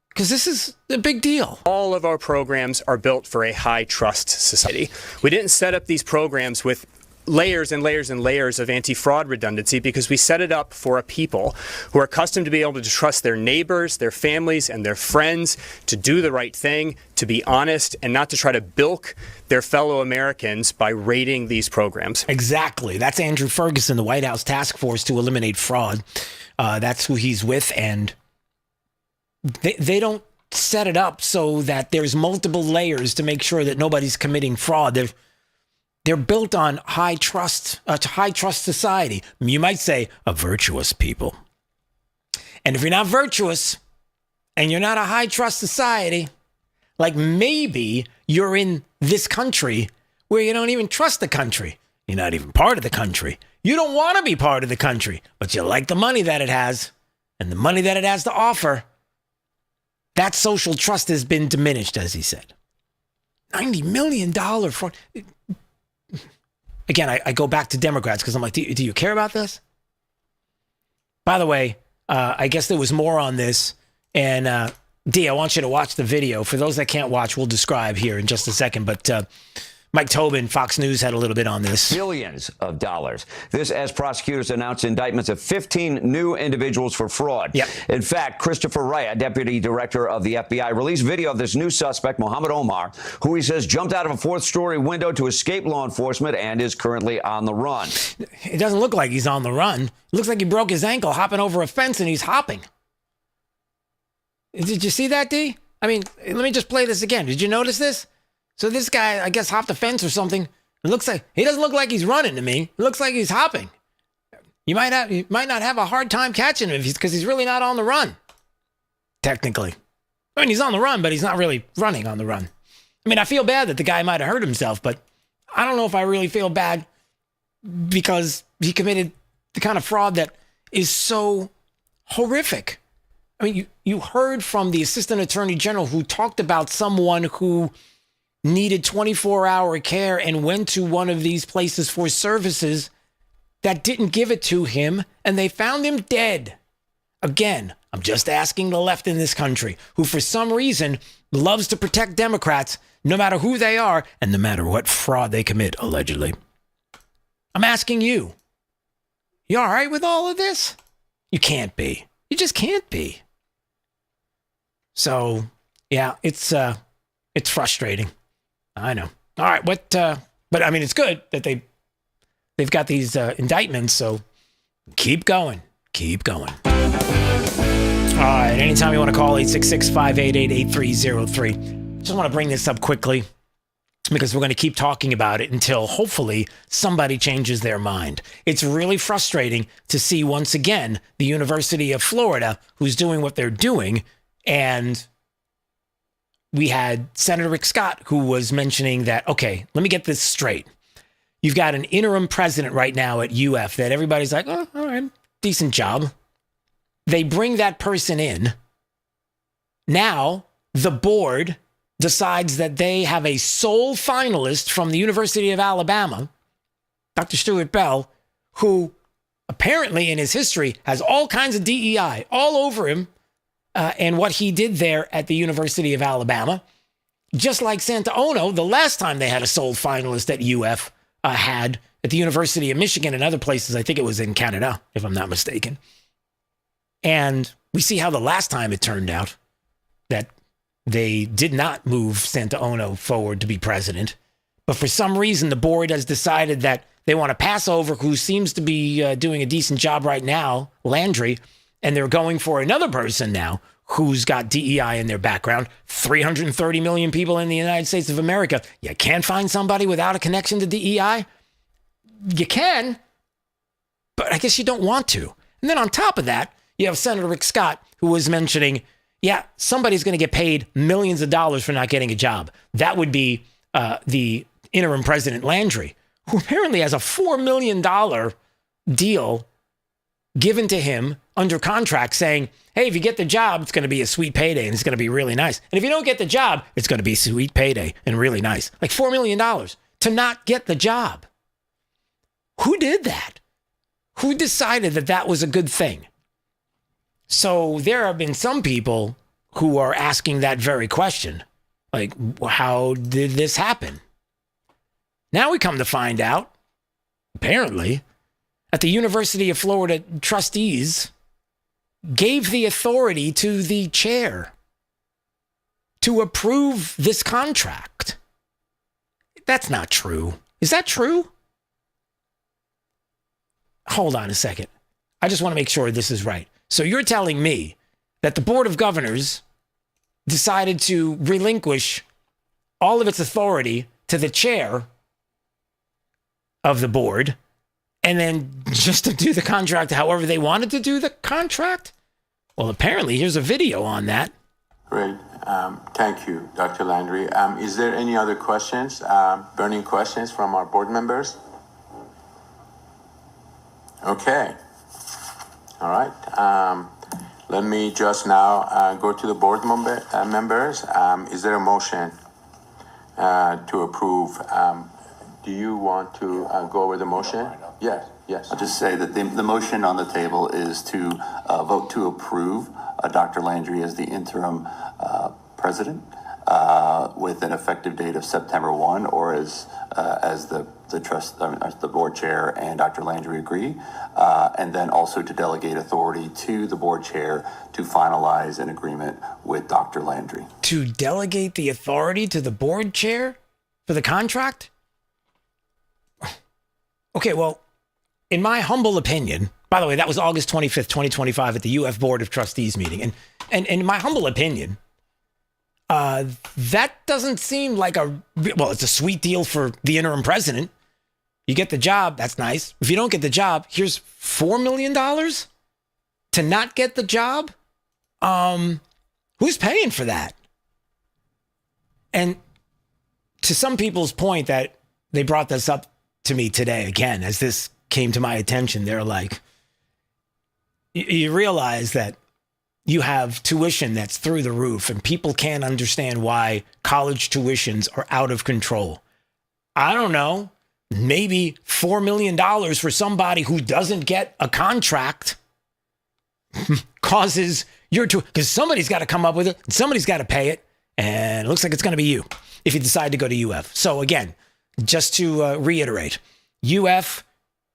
because this is a big deal. All of our programs are built for a high trust society. We didn't set up these programs with layers and layers and layers of anti-fraud redundancy because we set it up for a people who are accustomed to be able to trust their neighbors, their families, and their friends to do the right thing, to be honest, and not to try to bilk their fellow Americans by raiding these programs. Exactly. That's Andrew Ferguson, the White House Task Force to Eliminate Fraud. That's who he's with, and they don't set it up so that there's multiple layers to make sure that nobody's committing fraud. They're built on high trust society. You might say a virtuous people. And if you're not virtuous and you're not a high trust society, like maybe you're in this country where you don't even trust the country. You're not even part of the country. You don't want to be part of the country, but you like the money that it has and the money that it has to offer. That social trust has been diminished, as he said. $90 million fraud. Again, I go back to Democrats because I'm like, do you care about this? By the way, I guess there was more on this. And D, I want you to watch the video. For those that can't watch, we'll describe here in just a second. But Mike Tobin, Fox News, had a little bit on this. Billions of dollars. This as prosecutors announced indictments of 15 new individuals for fraud. Yep. In fact, Christopher Raya, deputy director of the FBI, released video of this new suspect, Mohammed Omar, who he says jumped out of a fourth-story window to escape law enforcement and is currently on the run. It doesn't look like he's on the run. It looks like he broke his ankle hopping over a fence, and he's hopping. Did you see that, D? I mean, let me just play this again. Did you notice this? So this guy, I guess, hopped a fence or something. It looks like he doesn't look like he's running to me. It looks like he's hopping. You might not have a hard time catching him because he's really not on the run. Technically, I mean, he's on the run, but he's not really running on the run. I mean, I feel bad that the guy might have hurt himself, but I don't know if I really feel bad because he committed the kind of fraud that is so horrific. I mean, you heard from the assistant attorney general who talked about someone who needed 24-hour care and went to one of these places for services that didn't give it to him, and they found him dead. Again, I'm just asking the left in this country, who for some reason loves to protect Democrats, no matter who they are and no matter what fraud they commit, allegedly. I'm asking you, you all right with all of this? You can't be. You just can't be. So, yeah, it's frustrating. I know. All right, but I mean, it's good that they've got these indictments, so keep going. Keep going. All right, anytime you want to call, 866-588-8303. Just want to bring this up quickly because we're going to keep talking about it until hopefully somebody changes their mind. It's really frustrating to see once again the University of Florida who's doing what they're doing, and we had Senator Rick Scott who was mentioning that, okay, let me get this straight. You've got an interim president right now at UF that everybody's like, oh, all right, decent job. They bring that person in. Now the board decides that they have a sole finalist from the University of Alabama, Dr. Stuart Bell, who apparently in his history has all kinds of DEI all over him. And what he did there at the University of Alabama, just like Santaono, the last time they had a sole finalist that UF had at the University of Michigan and other places. I think it was in Canada, if I'm not mistaken. And we see how the last time it turned out that they did not move Santaono forward to be president. But for some reason, the board has decided that they want to pass over who seems to be doing a decent job right now, Landry. And they're going for another person now who's got DEI in their background. 330 million people in the United States of America. You can't find somebody without a connection to DEI? You can, but I guess you don't want to. And then on top of that, you have Senator Rick Scott, who was mentioning, yeah, somebody's going to get paid millions of dollars for not getting a job. That would be the interim president Landry, who apparently has a $4 million deal given to him under contract saying, hey, if you get the job, it's going to be a sweet payday and it's going to be really nice. And if you don't get the job, it's going to be a sweet payday and really nice. Like $4 million to not get the job. Who did that? Who decided that that was a good thing? So there have been some people who are asking that very question. Like, how did this happen? Now we come to find out, apparently, at the University of Florida, trustees gave the authority to the chair to approve this contract. That's not true. Is that true? Hold on a second. I just want to make sure this is right. So you're telling me that the Board of Governors decided to relinquish all of its authority to the chair of the board, and then just to do the contract however they wanted to do the contract? Well, apparently, here's a video on that. Great. Thank you, Dr. Landry. Is there any other questions, burning questions from our board members? Okay. All right. Let me just now go to the board members. Is there a motion to approve? Do you want to go over the motion? Yes. Yes. I'll just say that the motion on the table is to vote to approve Dr. Landry as the interim president with an effective date of September 1, or as the board chair and Dr. Landry agree, and then also to delegate authority to the board chair to finalize an agreement with Dr. Landry. To delegate the authority to the board chair for the contract? Okay, well, in my humble opinion, by the way, that was August 25th, 2025 at the UF Board of Trustees meeting. And in my humble opinion, that doesn't seem like it's a sweet deal for the interim president. You get the job, that's nice. If you don't get the job, here's $4 million to not get the job? Who's paying for that? And to some people's point that they brought this up to me today, again, as this came to my attention, they're like, you realize that you have tuition that's through the roof and people can't understand why college tuitions are out of control. I don't know, maybe $4 million for somebody who doesn't get a contract causes your tuition, because somebody's got to come up with it, and somebody's got to pay it, and it looks like it's going to be you if you decide to go to UF. So again, just to reiterate, UF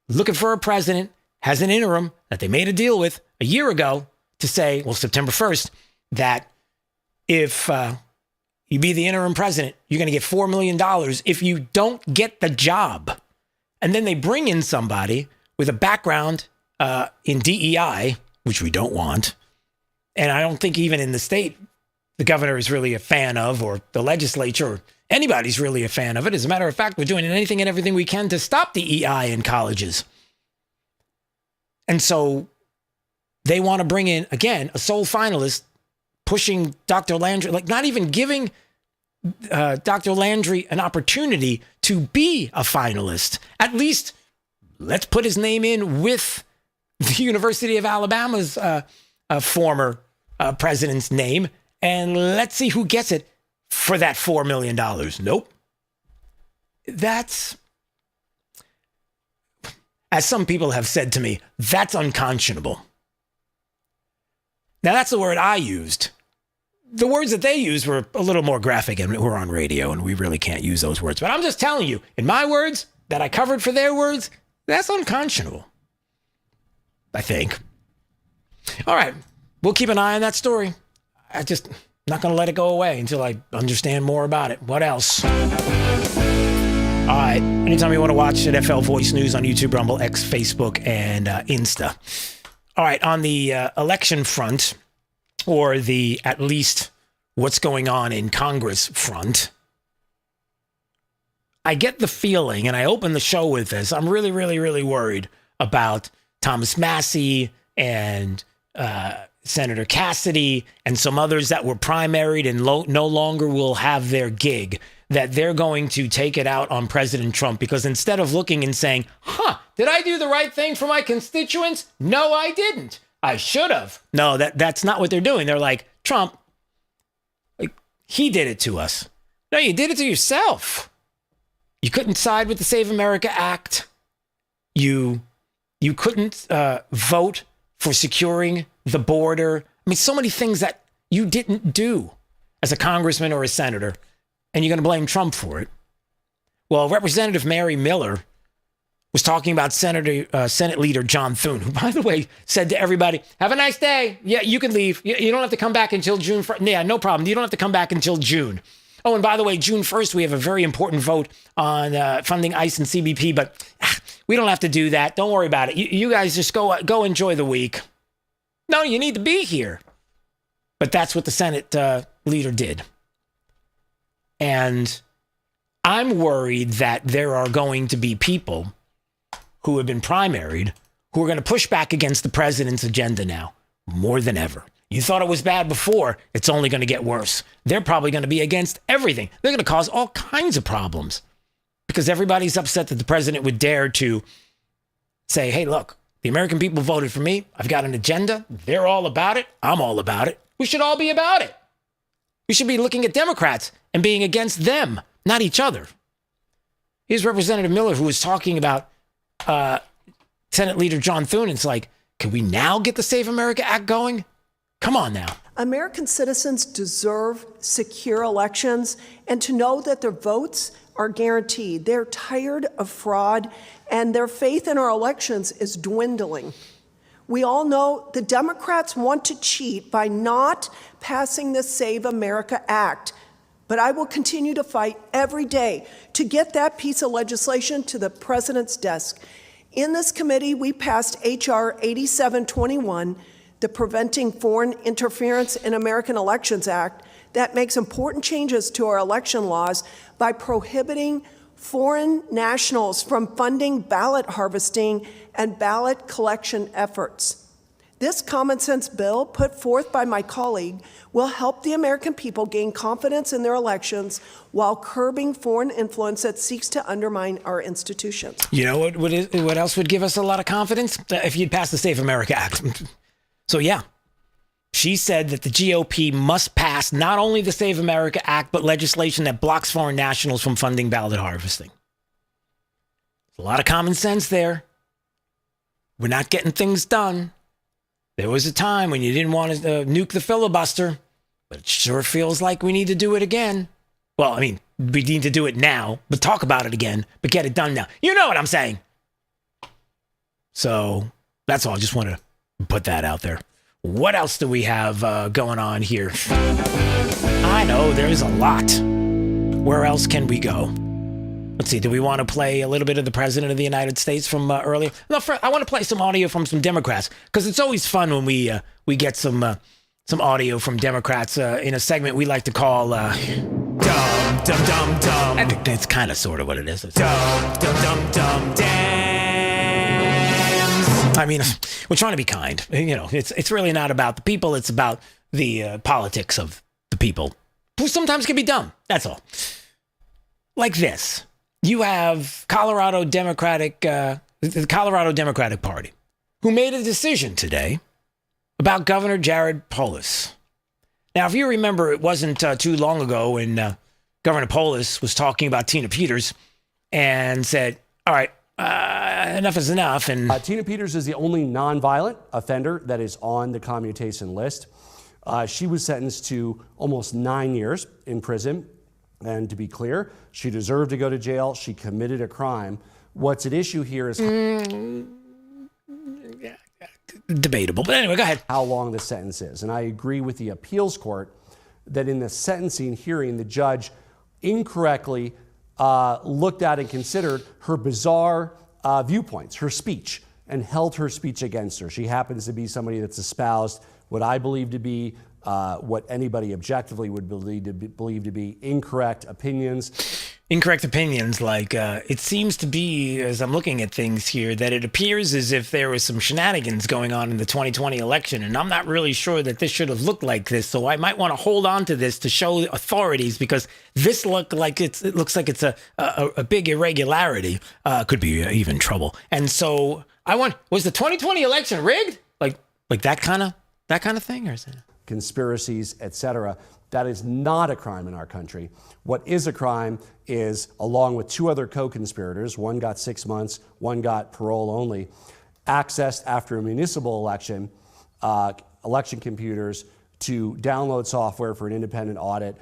looking for a president, has an interim that they made a deal with a year ago to say, well, September 1st, that if you be the interim president, you're going to get $4 million if you don't get the job. And then they bring in somebody with a background in DEI, which we don't want. And I don't think even in the state, the governor is really a fan of, or the legislature, or anybody's really a fan of it. As a matter of fact, we're doing anything and everything we can to stop DEI in colleges. And so they want to bring in, again, a sole finalist, pushing Dr. Landry, like not even giving Dr. Landry an opportunity to be a finalist. At least let's put his name in with the University of Alabama's former president's name, and let's see who gets it for that $4 million. Nope. That's, as some people have said to me, that's unconscionable. Now, that's the word I used. The words that they used were a little more graphic, and we're on radio, and we really can't use those words. But I'm just telling you, in my words that I covered for their words, that's unconscionable, I think. All right, we'll keep an eye on that story. I just not going to let it go away until I understand more about it. What else? All right, anytime you want to watch it, FL Voice News on YouTube, Rumble, X, Facebook, and Insta. All right, on the election front, or the at least what's going on in Congress front, I get the feeling, and I opened the show with this, I'm really, really, really worried about Thomas Massey and Senator Cassidy and some others that were primaried and no longer will have their gig, that they're going to take it out on President Trump, because instead of looking and saying, did I do the right thing for my constituents? No, I didn't. I should have. No, that's not what they're doing. They're like, Trump, he did it to us. No, you did it to yourself. You couldn't side with the Save America Act. You couldn't vote for securing the border. I mean, so many things that you didn't do as a congressman or a senator, and you're going to blame Trump for it. Well, Representative Mary Miller was talking about Senate Leader John Thune, who, by the way, said to everybody, have a nice day. Yeah, you can leave. You don't have to come back until June. Yeah, no problem. You don't have to come back until June. Oh, and by the way, June 1st, we have a very important vote on funding ICE and CBP, but we don't have to do that. Don't worry about it. You guys just go enjoy the week. No, you need to be here. But that's what the Senate leader did. And I'm worried that there are going to be people who have been primaried who are going to push back against the president's agenda now more than ever. You thought it was bad before. It's only going to get worse. They're probably going to be against everything. They're going to cause all kinds of problems because everybody's upset that the president would dare to say, hey, look, the American people voted for me. I've got an agenda. They're all about it. I'm all about it. We should all be about it. We should be looking at Democrats and being against them, not each other. Here's Representative Miller, who was talking about Senate Leader John Thune. It's like, can we now get the Save America Act going? Come on now. American citizens deserve secure elections and to know that their votes are guaranteed. They're tired of fraud and their faith in our elections is dwindling. We all know the Democrats want to cheat by not passing the Save America Act, but I will continue to fight every day to get that piece of legislation to the president's desk. In this committee, we passed H.R. 8721, the Preventing Foreign Interference in American Elections Act, that makes important changes to our election laws by prohibiting foreign nationals from funding ballot harvesting and ballot collection efforts. This common sense bill put forth by my colleague will help the American people gain confidence in their elections while curbing foreign influence that seeks to undermine our institutions. You know what else would give us a lot of confidence? If you'd pass the Save America Act. So yeah, she said that the GOP must pass not only the Save America Act, but legislation that blocks foreign nationals from funding ballot harvesting. There's a lot of common sense there. We're not getting things done. There was a time when you didn't want to nuke the filibuster, but it sure feels like we need to do it again. Well, I mean, we need to do it now, but talk about it again, but get it done now. You know what I'm saying? So that's all. I just want to put that out there. What else do we have going on here? I know there's a lot. Where else can we go? Let's see. Do we want to play a little bit of the President of the United States from earlier? No, I want to play some audio from some Democrats because it's always fun when we get some audio from Democrats in a segment we like to call Dumb, Dumb, Dumb, Dumb. It's kind of sort of what it is. Dumb, Dumb, Dumb, Dumb, I mean, we're trying to be kind. You know, it's really not about the people. It's about the politics of the people, who sometimes can be dumb. That's all. Like this. You have the Colorado Democratic Party, who made a decision today about Governor Jared Polis. Now, if you remember, it wasn't too long ago when Governor Polis was talking about Tina Peters and said, all right, enough is enough. And Tina Peters is the only nonviolent offender that is on the commutation list. She was sentenced to almost 9 years in prison. And to be clear, she deserved to go to jail. She committed a crime. What's at issue here is debatable. But anyway, go ahead. How long the sentence is. And I agree with the appeals court that in the sentencing hearing, the judge incorrectly looked at and considered her bizarre viewpoints, her speech, and held her speech against her. She happens to be somebody that's espoused what I believe to be what anybody objectively would believe to be incorrect opinions. incorrect opinions. Like, it seems to be, as I'm looking at things here, that it appears as if there was some shenanigans going on in the 2020 election, and I'm not really sure that this should have looked like this. So I might want to hold on to this to show the authorities, because this looks like it's a big irregularity. Could be even trouble. And so was the 2020 election rigged? Like that kind of thing, or is it conspiracies, etc.? That is not a crime in our country. What is a crime is, along with two other co-conspirators, one got 6 months, one got parole only, accessed after a municipal election, election computers to download software for an independent audit.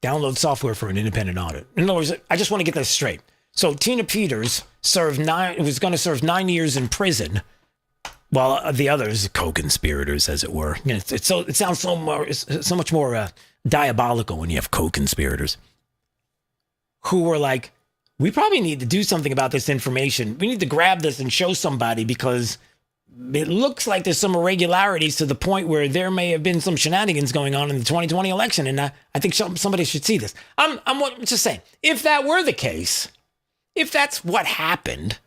Download software for an independent audit. In other words, I just want to get this straight. So Tina Peters was going to serve 9 years in prison, while the others, co-conspirators, as it were. You know, it sounds so much more diabolical when you have co-conspirators who were like, we probably need to do something about this information. We need to grab this and show somebody, because it looks like there's some irregularities to the point where there may have been some shenanigans going on in the 2020 election. And I think somebody should see this. I'm just saying, if that were the case, if that's what happened,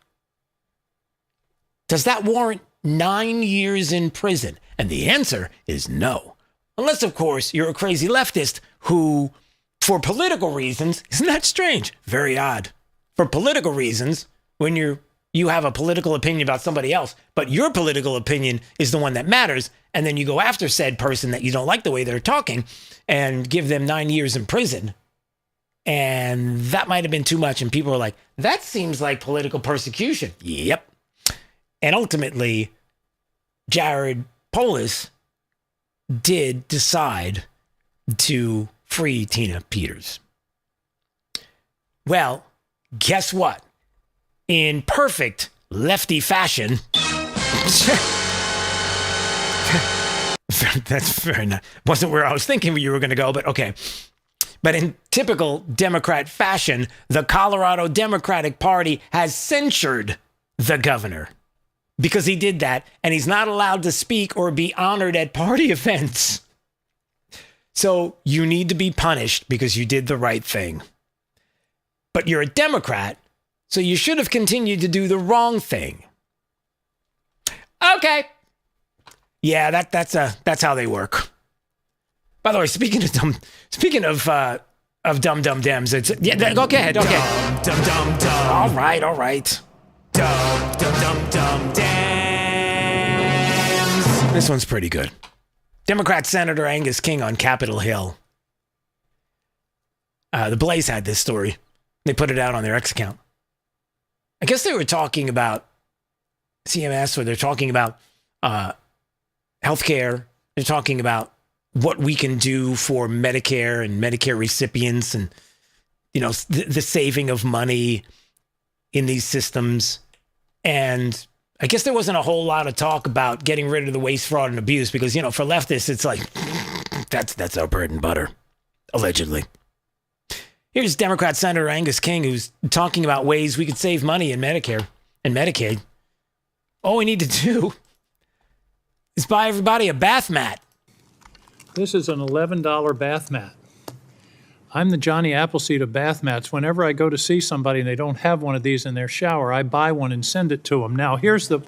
does that warrant 9 years in prison? And the answer is no. Unless, of course, you're a crazy leftist who, for political reasons, isn't that strange? Very odd. For political reasons, when you have a political opinion about somebody else, but your political opinion is the one that matters, and then you go after said person that you don't like the way they're talking and give them 9 years in prison. And that might have been too much. And people are like, that seems like political persecution. Yep. And ultimately, Jared Polis did decide to free Tina Peters. Well, guess what? In perfect lefty fashion, that's very nice. Wasn't where I was thinking you were going to go, but okay. But in typical Democrat fashion, the Colorado Democratic Party has censured the governor, because he did that, and he's not allowed to speak or be honored at party events. So you need to be punished because you did the right thing. But you're a Democrat, so you should have continued to do the wrong thing. Okay. Yeah, that's how they work. By the way, speaking of dumb Dems, go ahead. Okay. Dumb. All right. Dumb Dems. This one's pretty good. Democrat Senator Angus King on Capitol Hill. The Blaze had this story. They put it out on their X account. I guess they were talking about CMS, or they're talking about healthcare. They're talking about what we can do for Medicare and Medicare recipients, and the saving of money in these systems. And I guess there wasn't a whole lot of talk about getting rid of the waste, fraud, and abuse, because, for leftists, it's like, that's our bread and butter, allegedly. Here's Democrat Senator Angus King, who's talking about ways we could save money in Medicare and Medicaid. All we need to do is buy everybody a bath mat. This is an $11 bath mat. I'm the Johnny Appleseed of bath mats. Whenever I go to see somebody and they don't have one of these in their shower, I buy one and send it to them. Now, here's the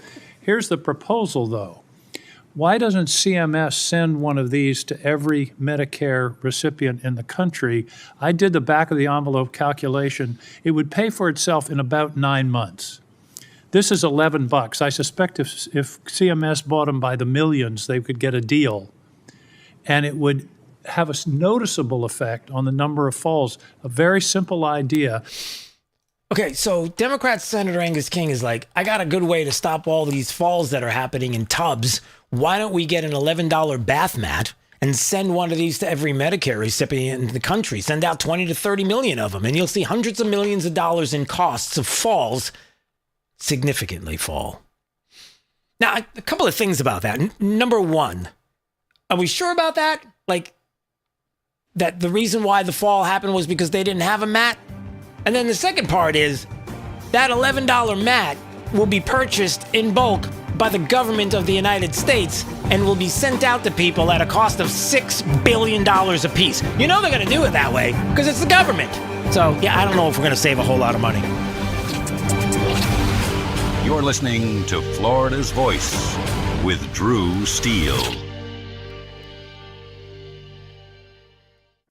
proposal, though. Why doesn't CMS send one of these to every Medicare recipient in the country? I did the back of the envelope calculation. It would pay for itself in about 9 months. This is $11. I suspect if CMS bought them by the millions, they could get a deal. And it would have a noticeable effect on the number of falls. A very simple idea. Okay, so Democrat Senator Angus King is like, I got a good way to stop all these falls that are happening in tubs. Why don't we get an $11 bath mat and send one of these to every Medicare recipient in the country? Send out 20 to 30 million of them, and you'll see hundreds of millions of dollars in costs of falls significantly fall. Now, a couple of things about that. Number one, are we sure about that? Like, that the reason why the fall happened was because they didn't have a mat? And then the second part is that $11 mat will be purchased in bulk by the government of the United States and will be sent out to people at a cost of $6 billion a piece. You know they're going to do it that way because it's the government. So, yeah, I don't know if we're going to save a whole lot of money. You're listening to Florida's Voice with Drew Steele.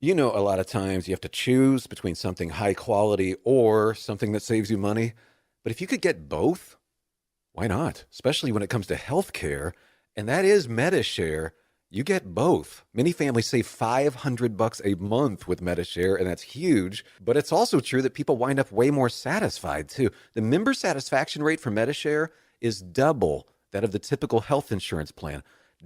You know, a lot of times you have to choose between something high quality or something that saves you money. But if you could get both, why not? Especially when it comes to healthcare, and that is MediShare. You get both. Many families save $500 a month with MediShare, and that's huge. But it's also true that people wind up way more satisfied, too. The member satisfaction rate for MediShare is double that of the typical health insurance plan.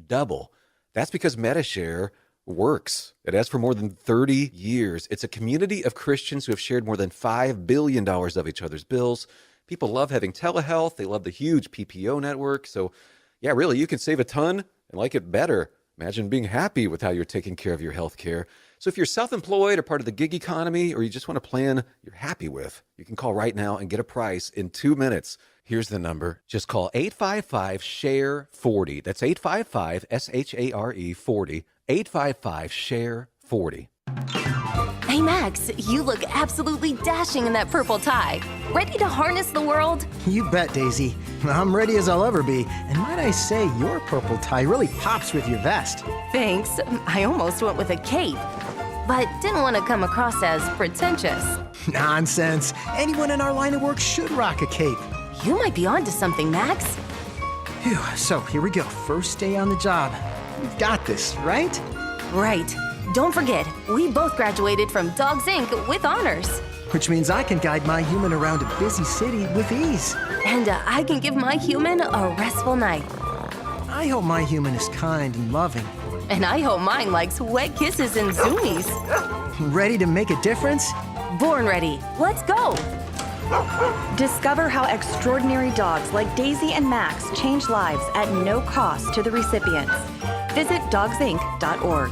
Double. That's because MediShare works. It has for more than 30 years. It's a community of Christians who have shared more than $5 billion of each other's bills. People love having telehealth. They love the huge PPO network. So, yeah, really, you can save a ton and like it better. Imagine being happy with how you're taking care of your health care. So if you're self-employed or part of the gig economy, or you just want a plan you're happy with, you can call right now and get a price in 2 minutes. Here's the number. Just call 855-SHARE-40. That's 855-SHARE-40. 855-SHARE-40. Hey, Max, you look absolutely dashing in that purple tie. Ready to harness the world? You bet, Daisy. I'm ready as I'll ever be. And might I say, your purple tie really pops with your vest. Thanks. I almost went with a cape, but didn't want to come across as pretentious. Nonsense. Anyone in our line of work should rock a cape. You might be onto something, Max. Phew, so here we go. First day on the job. We've got this, right? Right. Don't forget, we both graduated from Dogs Inc. with honors. Which means I can guide my human around a busy city with ease. And I can give my human a restful night. I hope my human is kind and loving. And I hope mine likes wet kisses and zoomies. Ready to make a difference? Born ready. Let's go. Discover how extraordinary dogs like Daisy and Max change lives at no cost to the recipients. Visit dogsinc.org.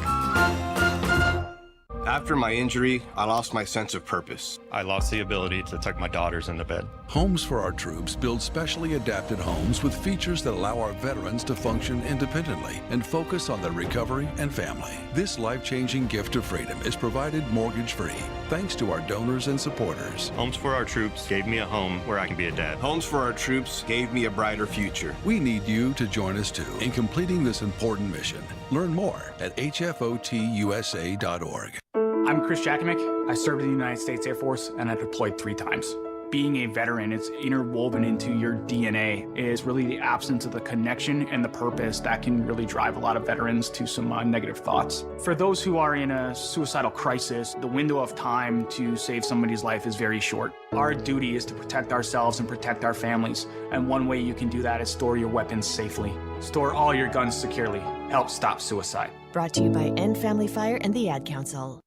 After my injury, I lost my sense of purpose. I lost the ability to tuck my daughters into bed. Homes for Our Troops build specially adapted homes with features that allow our veterans to function independently and focus on their recovery and family. This life-changing gift of freedom is provided mortgage-free thanks to our donors and supporters. Homes for Our Troops gave me a home where I can be a dad. Homes for Our Troops gave me a brighter future. We need you to join us too in completing this important mission. Learn more at hfotusa.org. I'm Chris Jakovic. I served in the United States Air Force and I deployed 3 times. Being a veteran, it's interwoven into your DNA, is really the absence of the connection and the purpose that can really drive a lot of veterans to some negative thoughts. For those who are in a suicidal crisis, the window of time to save somebody's life is very short. Our duty is to protect ourselves and protect our families, and one way you can do that is store your weapons safely. Store all your guns securely. Help stop suicide. Brought to you by End Family Fire and the Ad Council.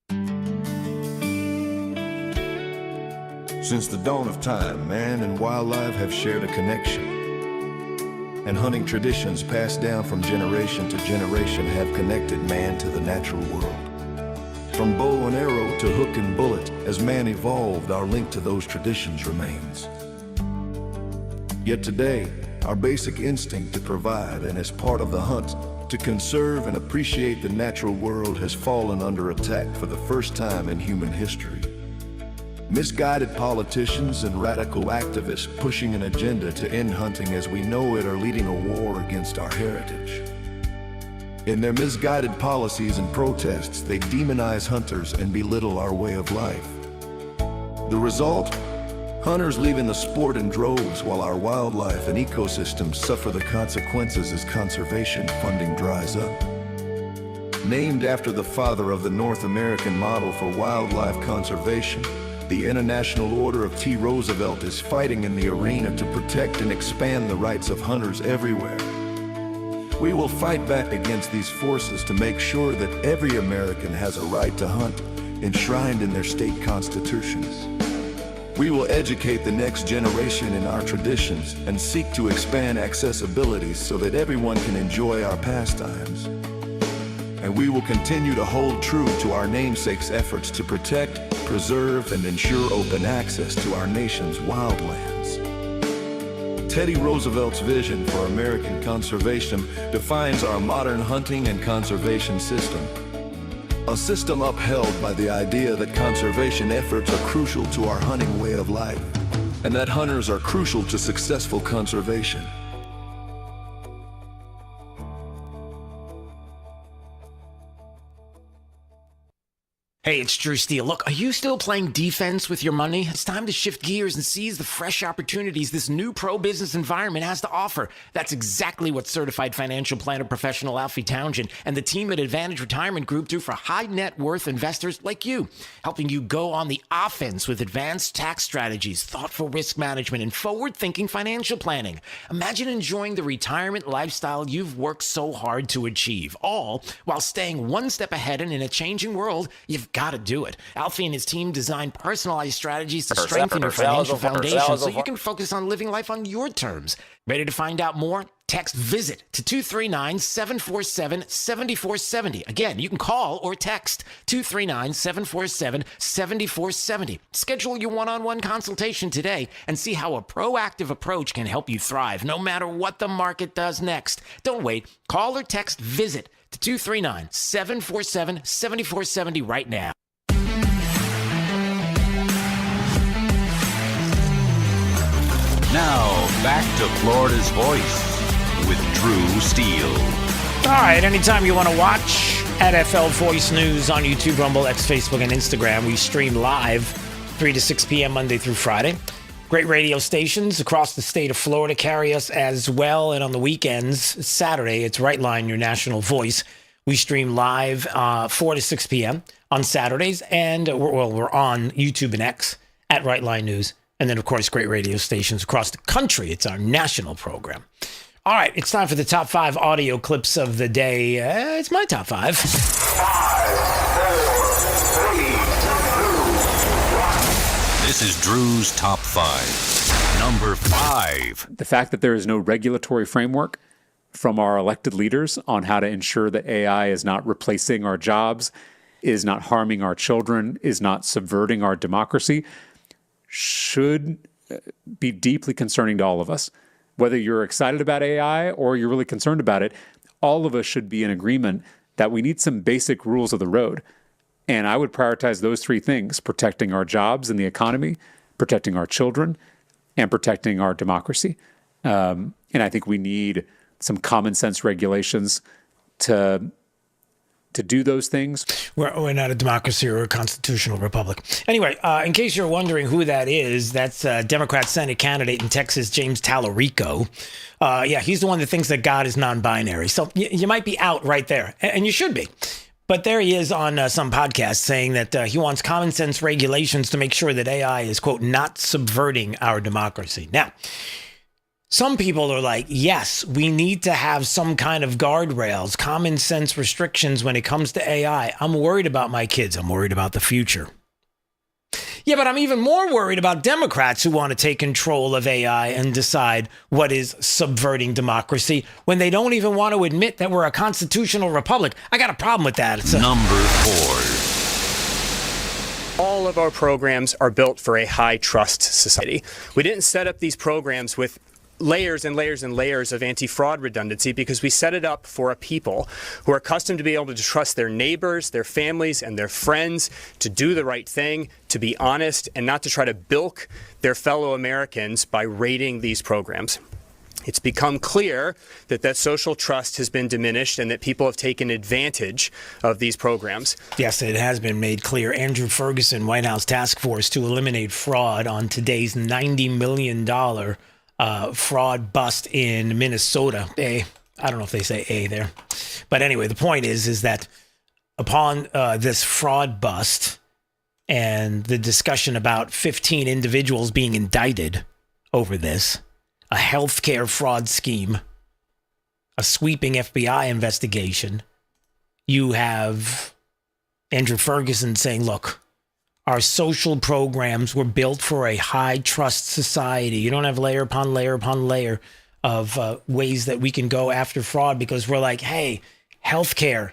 Since the dawn of time, man and wildlife have shared a connection. And hunting traditions passed down from generation to generation have connected man to the natural world. From bow and arrow to hook and bullet, as man evolved, our link to those traditions remains. Yet today, our basic instinct to provide and as part of the hunt, to conserve and appreciate the natural world has fallen under attack for the first time in human history. Misguided politicians and radical activists pushing an agenda to end hunting as we know it are leading a war against our heritage. In their misguided policies and protests, they demonize hunters and belittle our way of life. The result? Hunters leaving the sport in droves while our wildlife and ecosystems suffer the consequences as conservation funding dries up. Named after the father of the North American model for wildlife conservation, the International Order of T. Roosevelt is fighting in the arena to protect and expand the rights of hunters everywhere. We will fight back against these forces to make sure that every American has a right to hunt, enshrined in their state constitutions. We will educate the next generation in our traditions and seek to expand accessibility so that everyone can enjoy our pastimes. And we will continue to hold true to our namesake's efforts to protect, preserve, and ensure open access to our nation's wildlands. Teddy Roosevelt's vision for American conservation defines our modern hunting and conservation system. A system upheld by the idea that conservation efforts are crucial to our hunting way of life, and that hunters are crucial to successful conservation. Hey, it's Drew Steele. Look, are you still playing defense with your money? It's time to shift gears and seize the fresh opportunities this new pro-business environment has to offer. That's exactly what certified financial planner professional Alfie Townsend and the team at Advantage Retirement Group do for high net worth investors like you, helping you go on the offense with advanced tax strategies, thoughtful risk management, and forward-thinking financial planning. Imagine enjoying the retirement lifestyle you've worked so hard to achieve, all while staying one step ahead, and in a changing world, you've got to do it. Alfie and his team design personalized strategies to strengthen your financial foundation so you can focus on living life on your terms. Ready to find out more? Text VISIT to 239-747-7470. Again, you can call or text 239-747-7470. Schedule your one-on-one consultation today and see how a proactive approach can help you thrive no matter what the market does next. Don't wait. Call or text VISIT to 239-747-7470 right now. Now, back to Florida's Voice with Drew Steele. All right, anytime you want to watch at FL Voice News on YouTube, Rumble, X, Facebook, and Instagram, we stream live 3 to 6 p.m. Monday through Friday. Great radio stations across the state of Florida carry us as well. And on the weekends, Saturday, it's Right Line, your national voice. We stream live 4 to 6 p.m. on Saturdays. And we're on YouTube and X at Right Line News. And then, of course, great radio stations across the country. It's our national program. All right, it's time for the top 5 audio clips of the day. It's my top 5. 5, 4, 3, 2, 1. This is Drew's top 5. Number 5. The fact that there is no regulatory framework from our elected leaders on how to ensure that AI is not replacing our jobs, is not harming our children, is not subverting our democracy, should be deeply concerning to all of us. Whether you're excited about AI or you're really concerned about it, all of us should be in agreement that we need some basic rules of the road. And I would prioritize those 3 things: protecting our jobs and the economy, protecting our children, and protecting our democracy. And I think we need some common sense regulations to do those things. We're not a democracy or a constitutional republic. Anyway, in case you're wondering who that is, that's Democrat Senate candidate in Texas, James Tallarico. Yeah, he's the one that thinks that God is non-binary. So you might be out right there, and you should be. But there he is on some podcast saying that he wants common sense regulations to make sure that AI is, quote, not subverting our democracy. Now, some people are like, yes, we need to have some kind of guardrails, common sense restrictions when it comes to AI. I'm worried about my kids. I'm worried about the future. Yeah, but I'm even more worried about Democrats who want to take control of AI and decide what is subverting democracy when they don't even want to admit that we're a constitutional republic. I got a problem with that. Number 4. All of our programs are built for a high trust society. We didn't set up these programs with layers and layers and layers of anti-fraud redundancy because we set it up for a people who are accustomed to be able to trust their neighbors, their families, and their friends to do the right thing, to be honest, and not to try to bilk their fellow Americans by raiding these programs. It's become clear that that social trust has been diminished and that people have taken advantage of these programs. Yes, it has been made clear. Andrew Ferguson, White House Task Force to Eliminate Fraud on today's $90 million fraud bust in Minnesota. I don't know if they say A there. But anyway, the point is that upon this fraud bust and the discussion about 15 individuals being indicted over this, a healthcare fraud scheme, a sweeping FBI investigation, you have Andrew Ferguson saying, look, our social programs were built for a high trust society. You don't have layer upon layer upon layer of ways that we can go after fraud because we're like, hey, healthcare,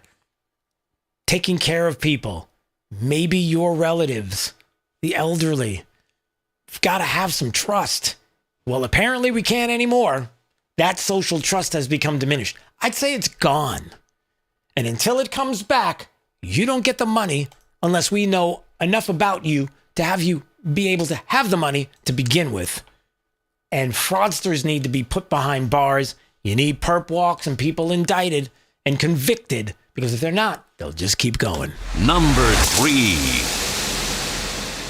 taking care of people, maybe your relatives, the elderly, you've got to have some trust. Well, apparently we can't anymore. That social trust has become diminished. I'd say it's gone. And until it comes back, You don't get the money unless we know enough about you to have you be able to have the money to begin with. And fraudsters need to be put behind bars. You need perp walks and people indicted and convicted, because if they're not, they'll just keep going. Number 3.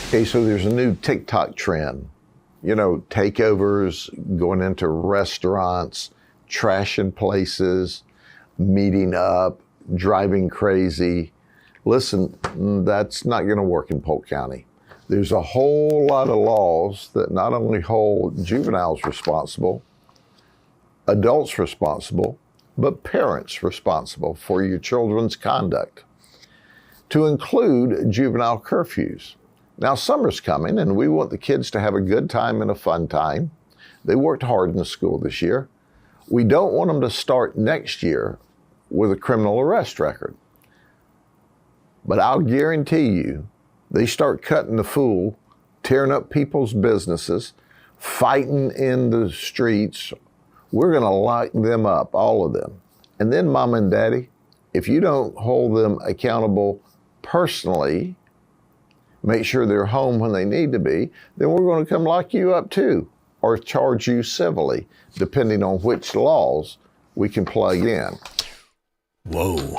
Okay, so there's a new TikTok trend. You know, takeovers, going into restaurants, trashing places, meeting up, driving crazy. Listen, that's not going to work in Polk County. There's a whole lot of laws that not only hold juveniles responsible, adults responsible, but parents responsible for your children's conduct, to include juvenile curfews. Now, summer's coming, and we want the kids to have a good time and a fun time. They worked hard in the school this year. We don't want them to start next year with a criminal arrest record. But I'll guarantee you, they start cutting the fool, tearing up people's businesses, fighting in the streets. We're going to lock them up, all of them. And then, Mom and Daddy, if you don't hold them accountable personally, make sure they're home when they need to be, then we're going to come lock you up too, or charge you civilly, depending on which laws we can plug in. Whoa.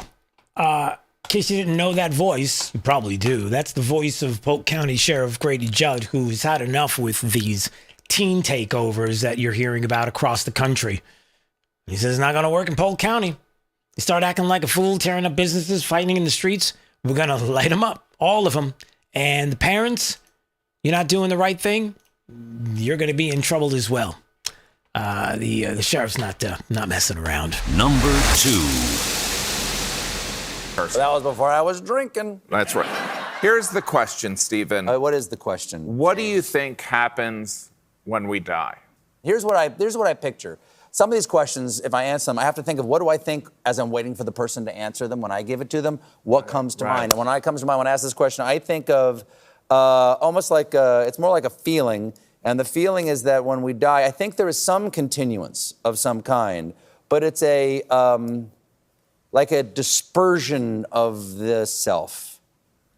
In case you didn't know that voice, you probably do. That's the voice of Polk County Sheriff Grady Judd, who's had enough with these teen takeovers that you're hearing about across the country. He says it's not going to work in Polk County. You start acting like a fool, tearing up businesses, fighting in the streets, we're going to light them up, all of them. And the parents, you're not doing the right thing, you're going to be in trouble as well. The sheriff's not messing around. Number 2. That was before I was drinking. That's right. Here's the question, Stephen. What is the question? What do you think happens when we die? Here's what I picture. Some of these questions, if I answer them, I have to think of what do I think as I'm waiting for the person to answer them. When I give it to them, what comes to mind? And when I comes to mind, when I ask this question, I think of almost like it's more like a feeling. And the feeling is that when we die, I think there is some continuance of some kind, but it's like a dispersion of the self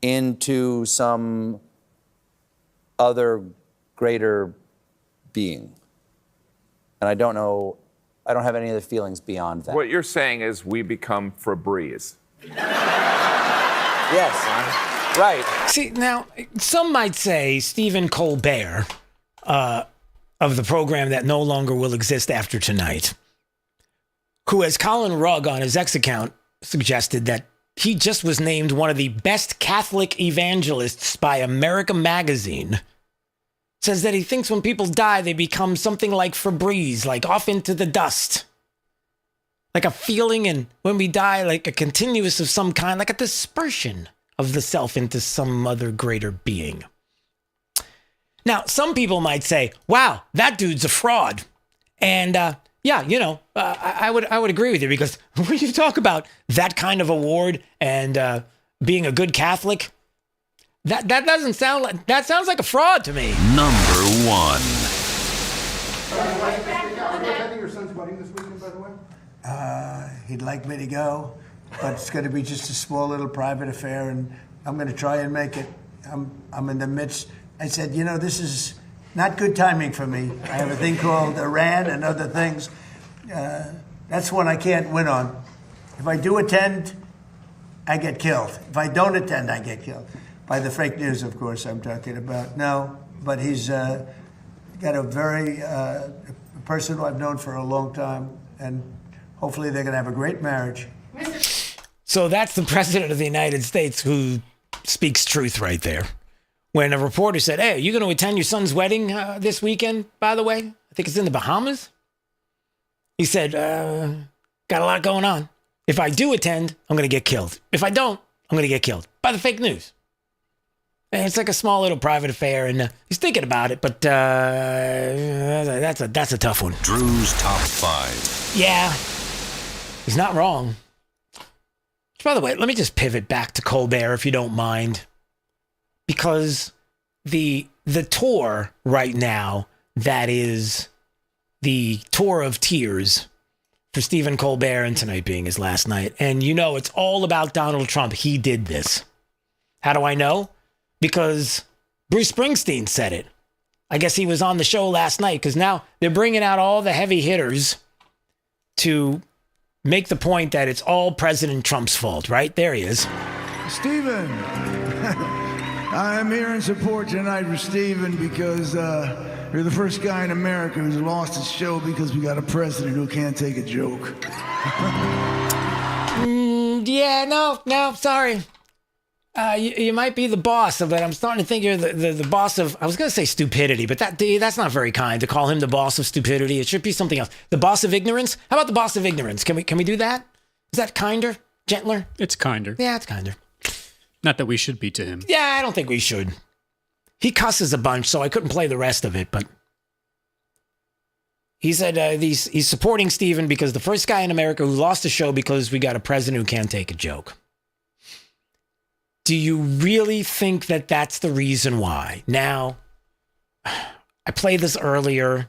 into some other greater being. And I don't have any other feelings beyond that. What you're saying is we become Febreze. Yes, right. See, now, some might say Stephen Colbert of the program that no longer will exist after tonight, who, as Colin Rugg on his X account suggested, that he just was named one of the best Catholic evangelists by America Magazine, says that he thinks when people die, they become something like Febreze, like off into the dust. Like a feeling, and when we die, like a continuous of some kind, like a dispersion of the self into some other greater being. Now, some people might say, wow, that dude's a fraud. And yeah, you know, I would agree with you, because when you talk about that kind of award and being a good Catholic, that doesn't sound like, that sounds like a fraud to me. Number 1. Attending your son's wedding this weekend, by the way? He'd like me to go, but it's going to be just a small little private affair, and I'm going to try and make it. I'm in the midst. I said, you know, this is not good timing for me. I have a thing called Iran and other things. That's one I can't win on. If I do attend, I get killed. If I don't attend, I get killed. By the fake news, of course, I'm talking about. No, but he's got a very a person who I've known for a long time, and hopefully they're going to have a great marriage. So that's the President of the United States who speaks truth right there. When a reporter said, hey, are you going to attend your son's wedding this weekend, by the way? I think it's in the Bahamas. He said, got a lot going on. If I do attend, I'm going to get killed. If I don't, I'm going to get killed by the fake news. And it's like a small little private affair, and he's thinking about it, but that's a tough one. Drew's Top 5. Yeah, he's not wrong. By the way, let me just pivot back to Colbert, if you don't mind, because the tour right now, that is the Tour of Tears for Stephen Colbert and tonight being his last night. And you know, it's all about Donald Trump. He did this. How do I know? Because Bruce Springsteen said it. I guess he was on the show last night, because now they're bringing out all the heavy hitters to make the point that it's all President Trump's fault, right? There he is. Stephen, I'm here in support tonight for Stephen because you're the first guy in America who's lost his show because we got a president who can't take a joke. No, sorry. You might be the boss, but I'm starting to think you're the boss of, I was going to say stupidity, but that's not very kind to call him the boss of stupidity. It should be something else. The boss of ignorance? How about the boss of ignorance? Can we do that? Is that kinder? Gentler? It's kinder. Yeah, it's kinder. Not that we should be to him. Yeah, I don't think we should. He cusses a bunch, so I couldn't play the rest of it, but he said he's supporting Stephen because the first guy in America who lost the show because we got a president who can't take a joke. Do you really think that that's the reason why? Now, I played this earlier.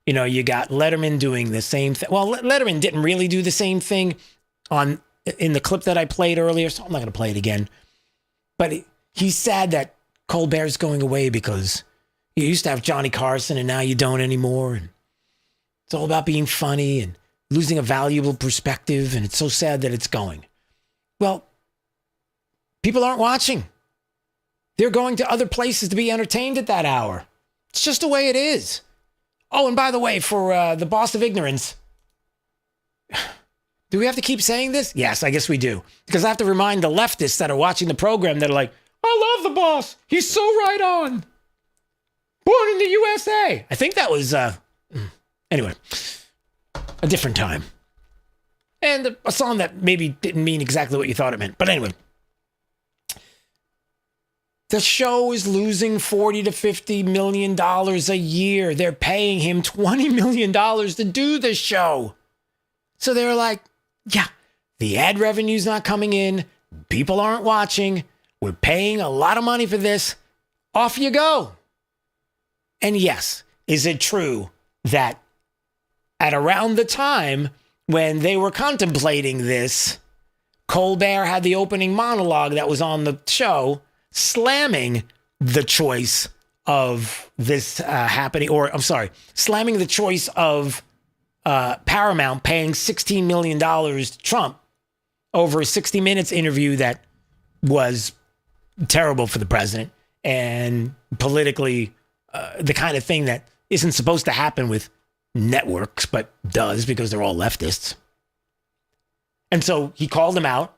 You know, you got Letterman doing the same thing. Well, Letterman didn't really do the same thing in the clip that I played earlier, so I'm not going to play it again. But he's sad that Colbert's going away because you used to have Johnny Carson and now you don't anymore. And it's all about being funny and losing a valuable perspective, and it's so sad that it's going. Well, people aren't watching. They're going to other places to be entertained at that hour. It's just the way it is. Oh, and by the way, for the boss of ignorance, do we have to keep saying this? Yes, I guess we do. Because I have to remind the leftists that are watching the program that are like, I love the boss. He's so right on. Born in the USA. I think that was, anyway, a different time. And a song that maybe didn't mean exactly what you thought it meant. But anyway. The show is losing $40 to $50 million a year. They're paying him $20 million to do the show. So they're like, yeah, the ad revenue's not coming in. People aren't watching. We're paying a lot of money for this. Off you go. And yes, is it true that at around the time when they were contemplating this, Colbert had the opening monologue that was on the show slamming the choice of this happening, or I'm sorry, slamming the choice of Paramount paying $16 million to Trump over a 60 Minutes interview that was terrible for the president and politically the kind of thing that isn't supposed to happen with networks, but does because they're all leftists. And so he called them out.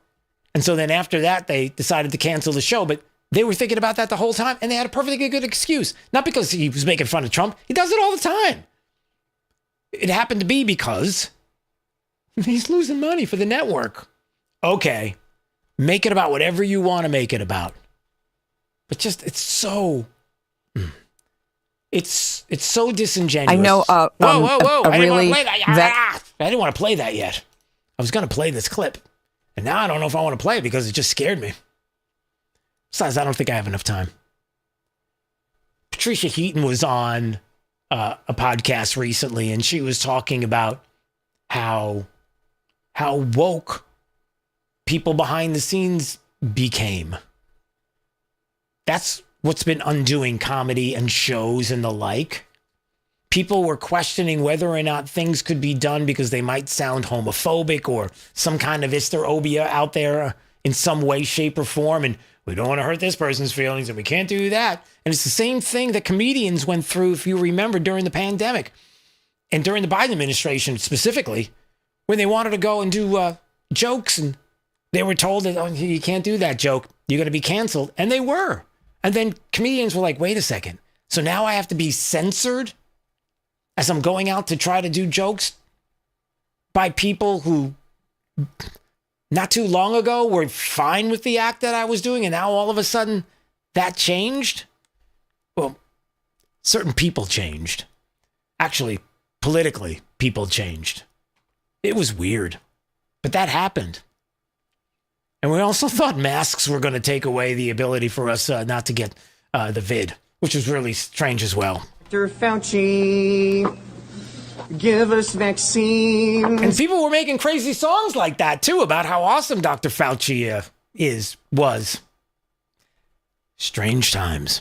And so then after that, they decided to cancel the show, but they were thinking about that the whole time, and they had a perfectly good excuse. Not because he was making fun of Trump. He does it all the time. It happened to be because he's losing money for the network. Okay, make it about whatever you want to make it about. But just, it's so disingenuous. I know. Whoa! I didn't want to play that. I didn't want to play that yet. I was going to play this clip, and now I don't know if I want to play it because it just scared me. Besides, I don't think I have enough time. Patricia Heaton was on a podcast recently, and she was talking about how woke people behind the scenes became. That's what's been undoing comedy and shows and the like. People were questioning whether or not things could be done because they might sound homophobic or some kind of hysterophobia out there in some way, shape, or form. And we don't want to hurt this person's feelings and we can't do that. And it's the same thing that comedians went through, if you remember, during the pandemic and during the Biden administration specifically, when they wanted to go and do jokes and they were told that, oh, you can't do that joke. You're going to be canceled. And they were. And then comedians were like, wait a second. So now I have to be censored as I'm going out to try to do jokes by people who not too long ago were fine with the act that I was doing, and now all of a sudden that changed? Well, certain people changed. Actually, politically, people changed. It was weird, but that happened. And we also thought masks were going to take away the ability for us not to get the vid, which was really strange as well. Dr. Fauci, Give us vaccine. And people were making crazy songs like that, too, about how awesome Dr. Fauci was. Strange times.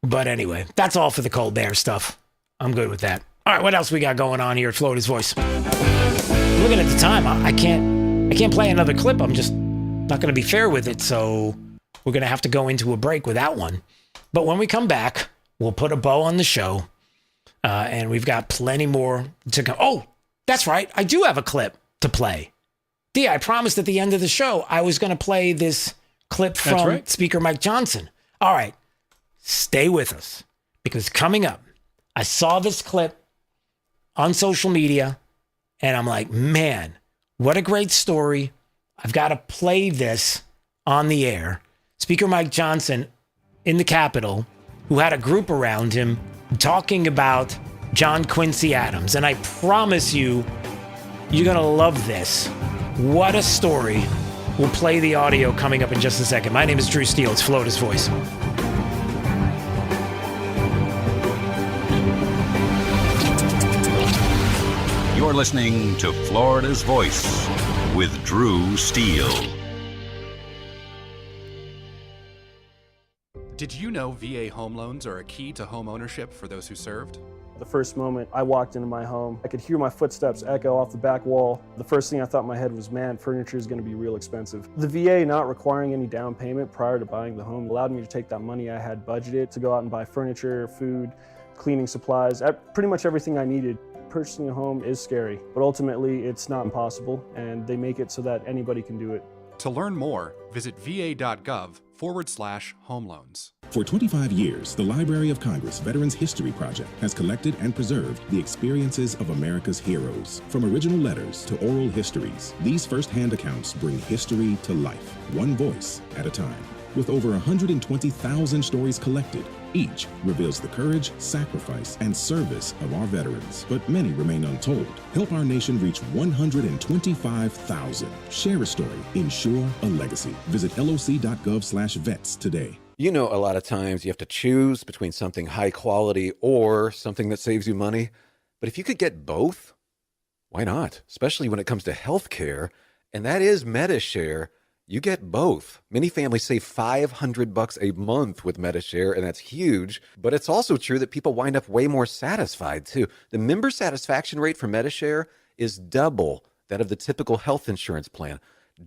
But anyway, that's all for the Colbert stuff. I'm good with that. All right, what else we got going on here at Florida's Voice? Looking at the time, I can't play another clip. I'm just not going to be fair with it, so we're going to have to go into a break without one. But when we come back, we'll put a bow on the show, and we've got plenty more to come. Oh, that's right. I do have a clip to play. D, I promised at the end of the show I was going to play this clip from Speaker Mike Johnson. All right, stay with us, because coming up, I saw this clip on social media, and I'm like, man, what a great story. I've got to play this on the air. Speaker Mike Johnson in the Capitol, who had a group around him talking about John Quincy Adams. And I promise you, you're going to love this. What a story. We'll play the audio coming up in just a second. My name is Drew Steele. It's Florida's Voice. You're listening to Florida's Voice with Drew Steele. Did you know VA home loans are a key to home ownership for those who served? The first moment I walked into my home, I could hear my footsteps echo off the back wall. The first thing I thought in my head was, man, furniture is going to be real expensive. The VA not requiring any down payment prior to buying the home allowed me to take that money I had budgeted to go out and buy furniture, food, cleaning supplies, pretty much everything I needed. Purchasing a home is scary, but ultimately it's not impossible, and they make it so that anybody can do it. To learn more, visit va.gov/home loans. For 25 years, the Library of Congress Veterans History Project has collected and preserved the experiences of America's heroes. From original letters to oral histories, these first-hand accounts bring history to life, one voice at a time. With over 120,000 stories collected, each reveals the courage, sacrifice, and service of our veterans, but many remain untold. Help our nation reach 125,000. Share a story. Ensure a legacy. Visit loc.gov/vets today. You know, a lot of times you have to choose between something high quality or something that saves you money. But if you could get both, why not? Especially when it comes to healthcare, and that is MediShare. You get both. Many families save $500 a month with MediShare, and that's huge. But it's also true that people wind up way more satisfied, too. The member satisfaction rate for MediShare is double that of the typical health insurance plan.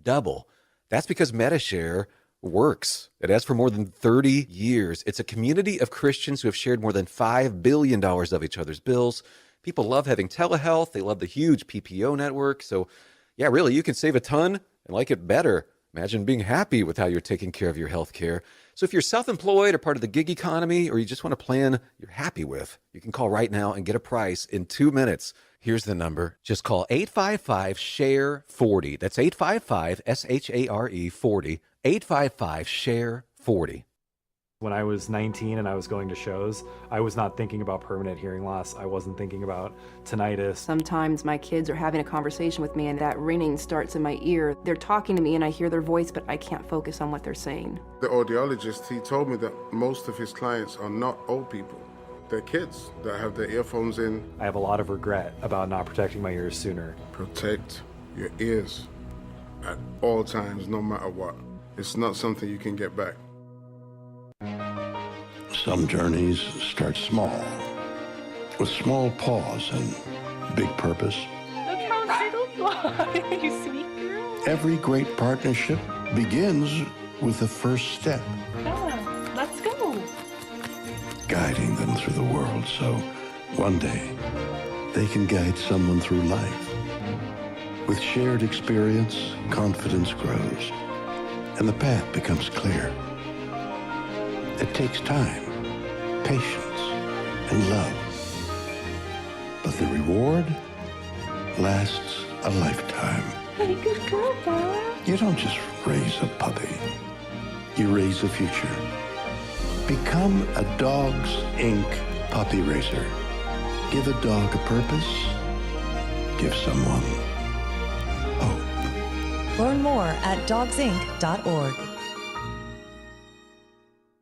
Double. That's because MediShare works. It has for more than 30 years. It's a community of Christians who have shared more than $5 billion of each other's bills. People love having telehealth. They love the huge PPO network. So, yeah, really, you can save a ton and like it better. Imagine being happy with how you're taking care of your health care. So if you're self-employed or part of the gig economy, or you just want a plan you're happy with, you can call right now and get a price in 2 minutes. Here's the number. Just call 855-SHARE-40. That's 855-SHARE-40. 855-SHARE-40. When I was 19 and I was going to shows, I was not thinking about permanent hearing loss. I wasn't thinking about tinnitus. Sometimes my kids are having a conversation with me and that ringing starts in my ear. They're talking to me and I hear their voice, but I can't focus on what they're saying. The audiologist, he told me that most of his clients are not old people. They're kids that have their earphones in. I have a lot of regret about not protecting my ears sooner. Protect your ears at all times, no matter what. It's not something you can get back. Some journeys start small, with small pause and big purpose. Look how little fly, you sweet girl. Every great partnership begins with the first step. Yeah, let's go. Guiding them through the world so one day they can guide someone through life. With shared experience, confidence grows, and the path becomes clear. It takes time, patience, and love. But the reward lasts a lifetime. Hey, good girl, Bella. You don't just raise a puppy. You raise a future. Become a Dogs Inc. puppy raiser. Give a dog a purpose. Give someone hope. Learn more at dogsinc.org.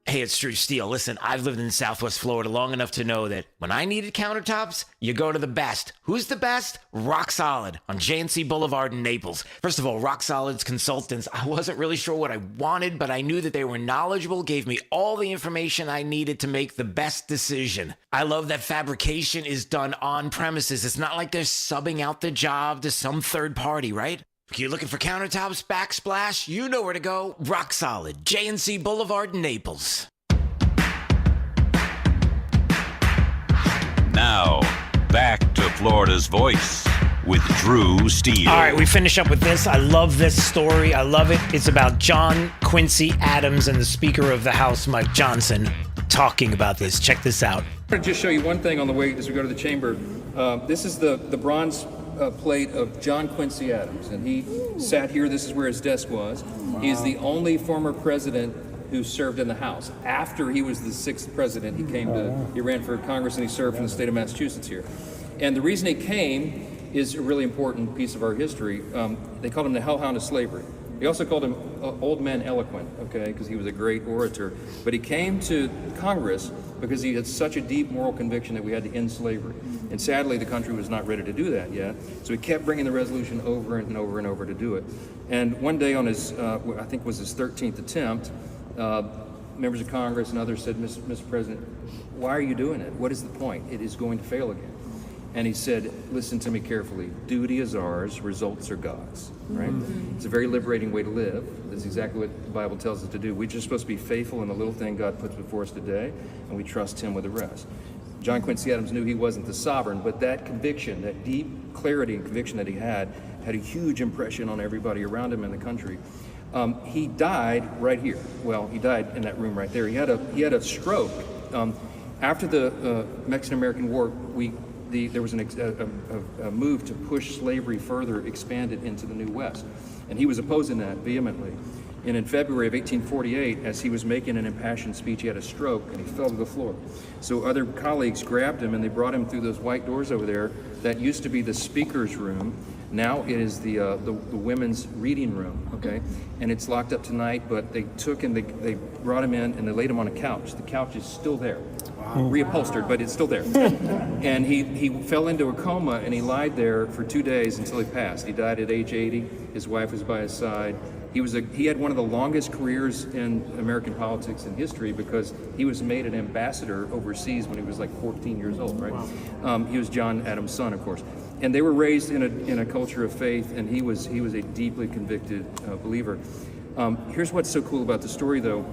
Hey, it's Drew Steele. Listen, I've lived in Southwest Florida long enough to know that when I needed countertops, you go to the best. Who's the best? Rock Solid on J&C Boulevard in Naples. First of all, Rock Solid's consultants, I wasn't really sure what I wanted, but I knew that they were knowledgeable, gave me all the information I needed to make the best decision. I love that fabrication is done on premises. It's not like they're subbing out the job to some third party, right? If you're looking for countertops, backsplash, you know where to go. Rock Solid, J&C Boulevard, Naples. Now, back to Florida's Voice with Drew Steele. All right, we finish up with this. I love this story. I love it. It's about John Quincy Adams and the Speaker of the House, Mike Johnson, talking about this. Check this out. I'm going to just show you one thing on the way as we go to the chamber. This is the bronze plate of John Quincy Adams, and he sat here. This is where his desk was. Wow. He's the only former president who served in the House. After he was the 6th president, he ran for Congress and he served in the state of Massachusetts here. And the reason he came is a really important piece of our history. They called him the hellhound of slavery. They also called him old man eloquent, okay, because he was a great orator. But he came to Congress because he had such a deep moral conviction that we had to end slavery. And sadly, the country was not ready to do that yet. So he kept bringing the resolution over and over and over to do it. And one day on his, I think was his 13th attempt, members of Congress and others said, Mr. President, why are you doing it? What is the point? It is going to fail again. And he said, listen to me carefully. Duty is ours, results are God's, right? Mm-hmm. It's a very liberating way to live. That's exactly what the Bible tells us to do. We're just supposed to be faithful in the little thing God puts before us today, and we trust him with the rest. John Quincy Adams knew he wasn't the sovereign, but that conviction, that deep clarity and conviction that he had a huge impression on everybody around him in the country. He died right here. Well, he died in that room right there. He had a stroke. After the Mexican-American War, there was a move to push slavery further, expand it into the New West. And he was opposing that vehemently. And in February of 1848, as he was making an impassioned speech, he had a stroke and he fell to the floor. So other colleagues grabbed him and they brought him through those white doors over there. That used to be the speaker's room. Now it is the women's reading room, okay? And it's locked up tonight, but they took him, they brought him in and they laid him on a couch. The couch is still there. Reupholstered, but it's still there. And he fell into a coma and he lied there for 2 days until he passed. He died at age 80. His wife was by his side. He had one of the longest careers in American politics in history because he was made an ambassador overseas when he was like 14 years old, right? Wow. He was John Adams' son, of course. And they were raised in a culture of faith, and he was a deeply convicted believer. Here's what's so cool about the story, though.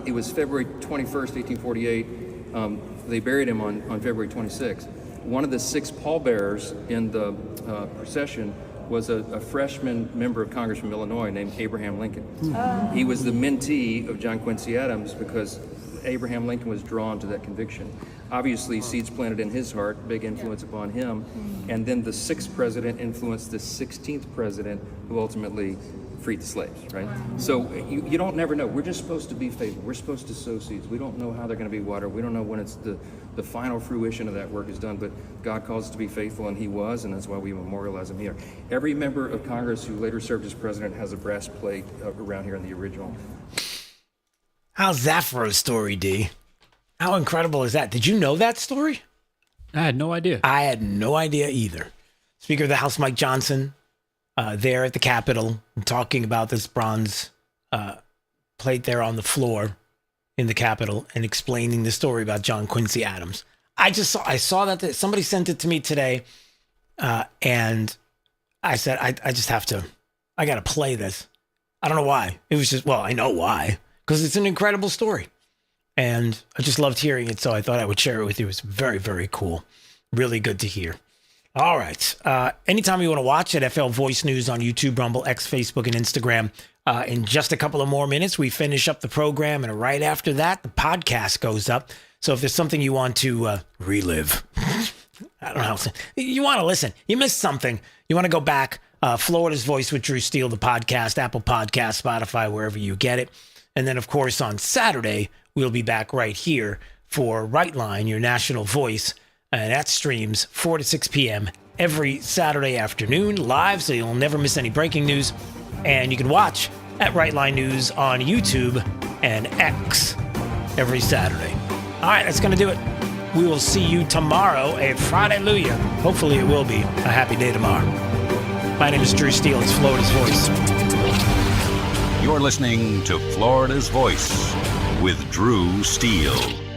It was February 21st, 1848. They buried him on February 26th. One of the 6 pallbearers in the procession was a freshman member of Congress from Illinois named Abraham Lincoln. Oh. He was the mentee of John Quincy Adams because Abraham Lincoln was drawn to that conviction. Obviously, seeds planted in his heart, big influence upon him. And then the 6th president influenced the 16th president who ultimately freed the slaves, right? So you don't never know. We're just supposed to be faithful. We're supposed to sow seeds. We don't know how they're going to be watered. We don't know when it's the final fruition of that work is done, but God calls us to be faithful, and he was, and that's why we memorialize him here. Every member of Congress who later served as president has a brass plate around here in the original. How's that for a story, D? How incredible is that? Did you know that story? I had no idea. I had no idea either. Speaker of the House, Mike Johnson, there at the Capitol, talking about this bronze plate there on the floor in the Capitol and explaining the story about John Quincy Adams. I saw that somebody sent it to me today, and I said, I got to play this. I don't know why. It was just, well, I know why, because it's an incredible story. And I just loved hearing it, so I thought I would share it with you. It's very, very cool. Really good to hear. All right. Anytime you want to watch it, FL Voice News on YouTube, Rumble, X, Facebook, and Instagram. In just a couple of more minutes, we finish up the program, and right after that, the podcast goes up. So if there's something you want to relive, I don't know how you want to listen, you missed something, you want to go back, Florida's Voice with Drew Steele, the podcast, Apple Podcast, Spotify, wherever you get it. And then, of course, on Saturday, we'll be back right here for Right Line, your national voice. And that streams 4 to 6 p.m. every Saturday afternoon live, so you'll never miss any breaking news. And you can watch at Right Line News on YouTube and X every Saturday. All right, that's going to do it. We will see you tomorrow at Friday-lujah. Hopefully it will be a happy day tomorrow. My name is Drew Steele. It's Florida's Voice. You're listening to Florida's Voice with Drew Steele.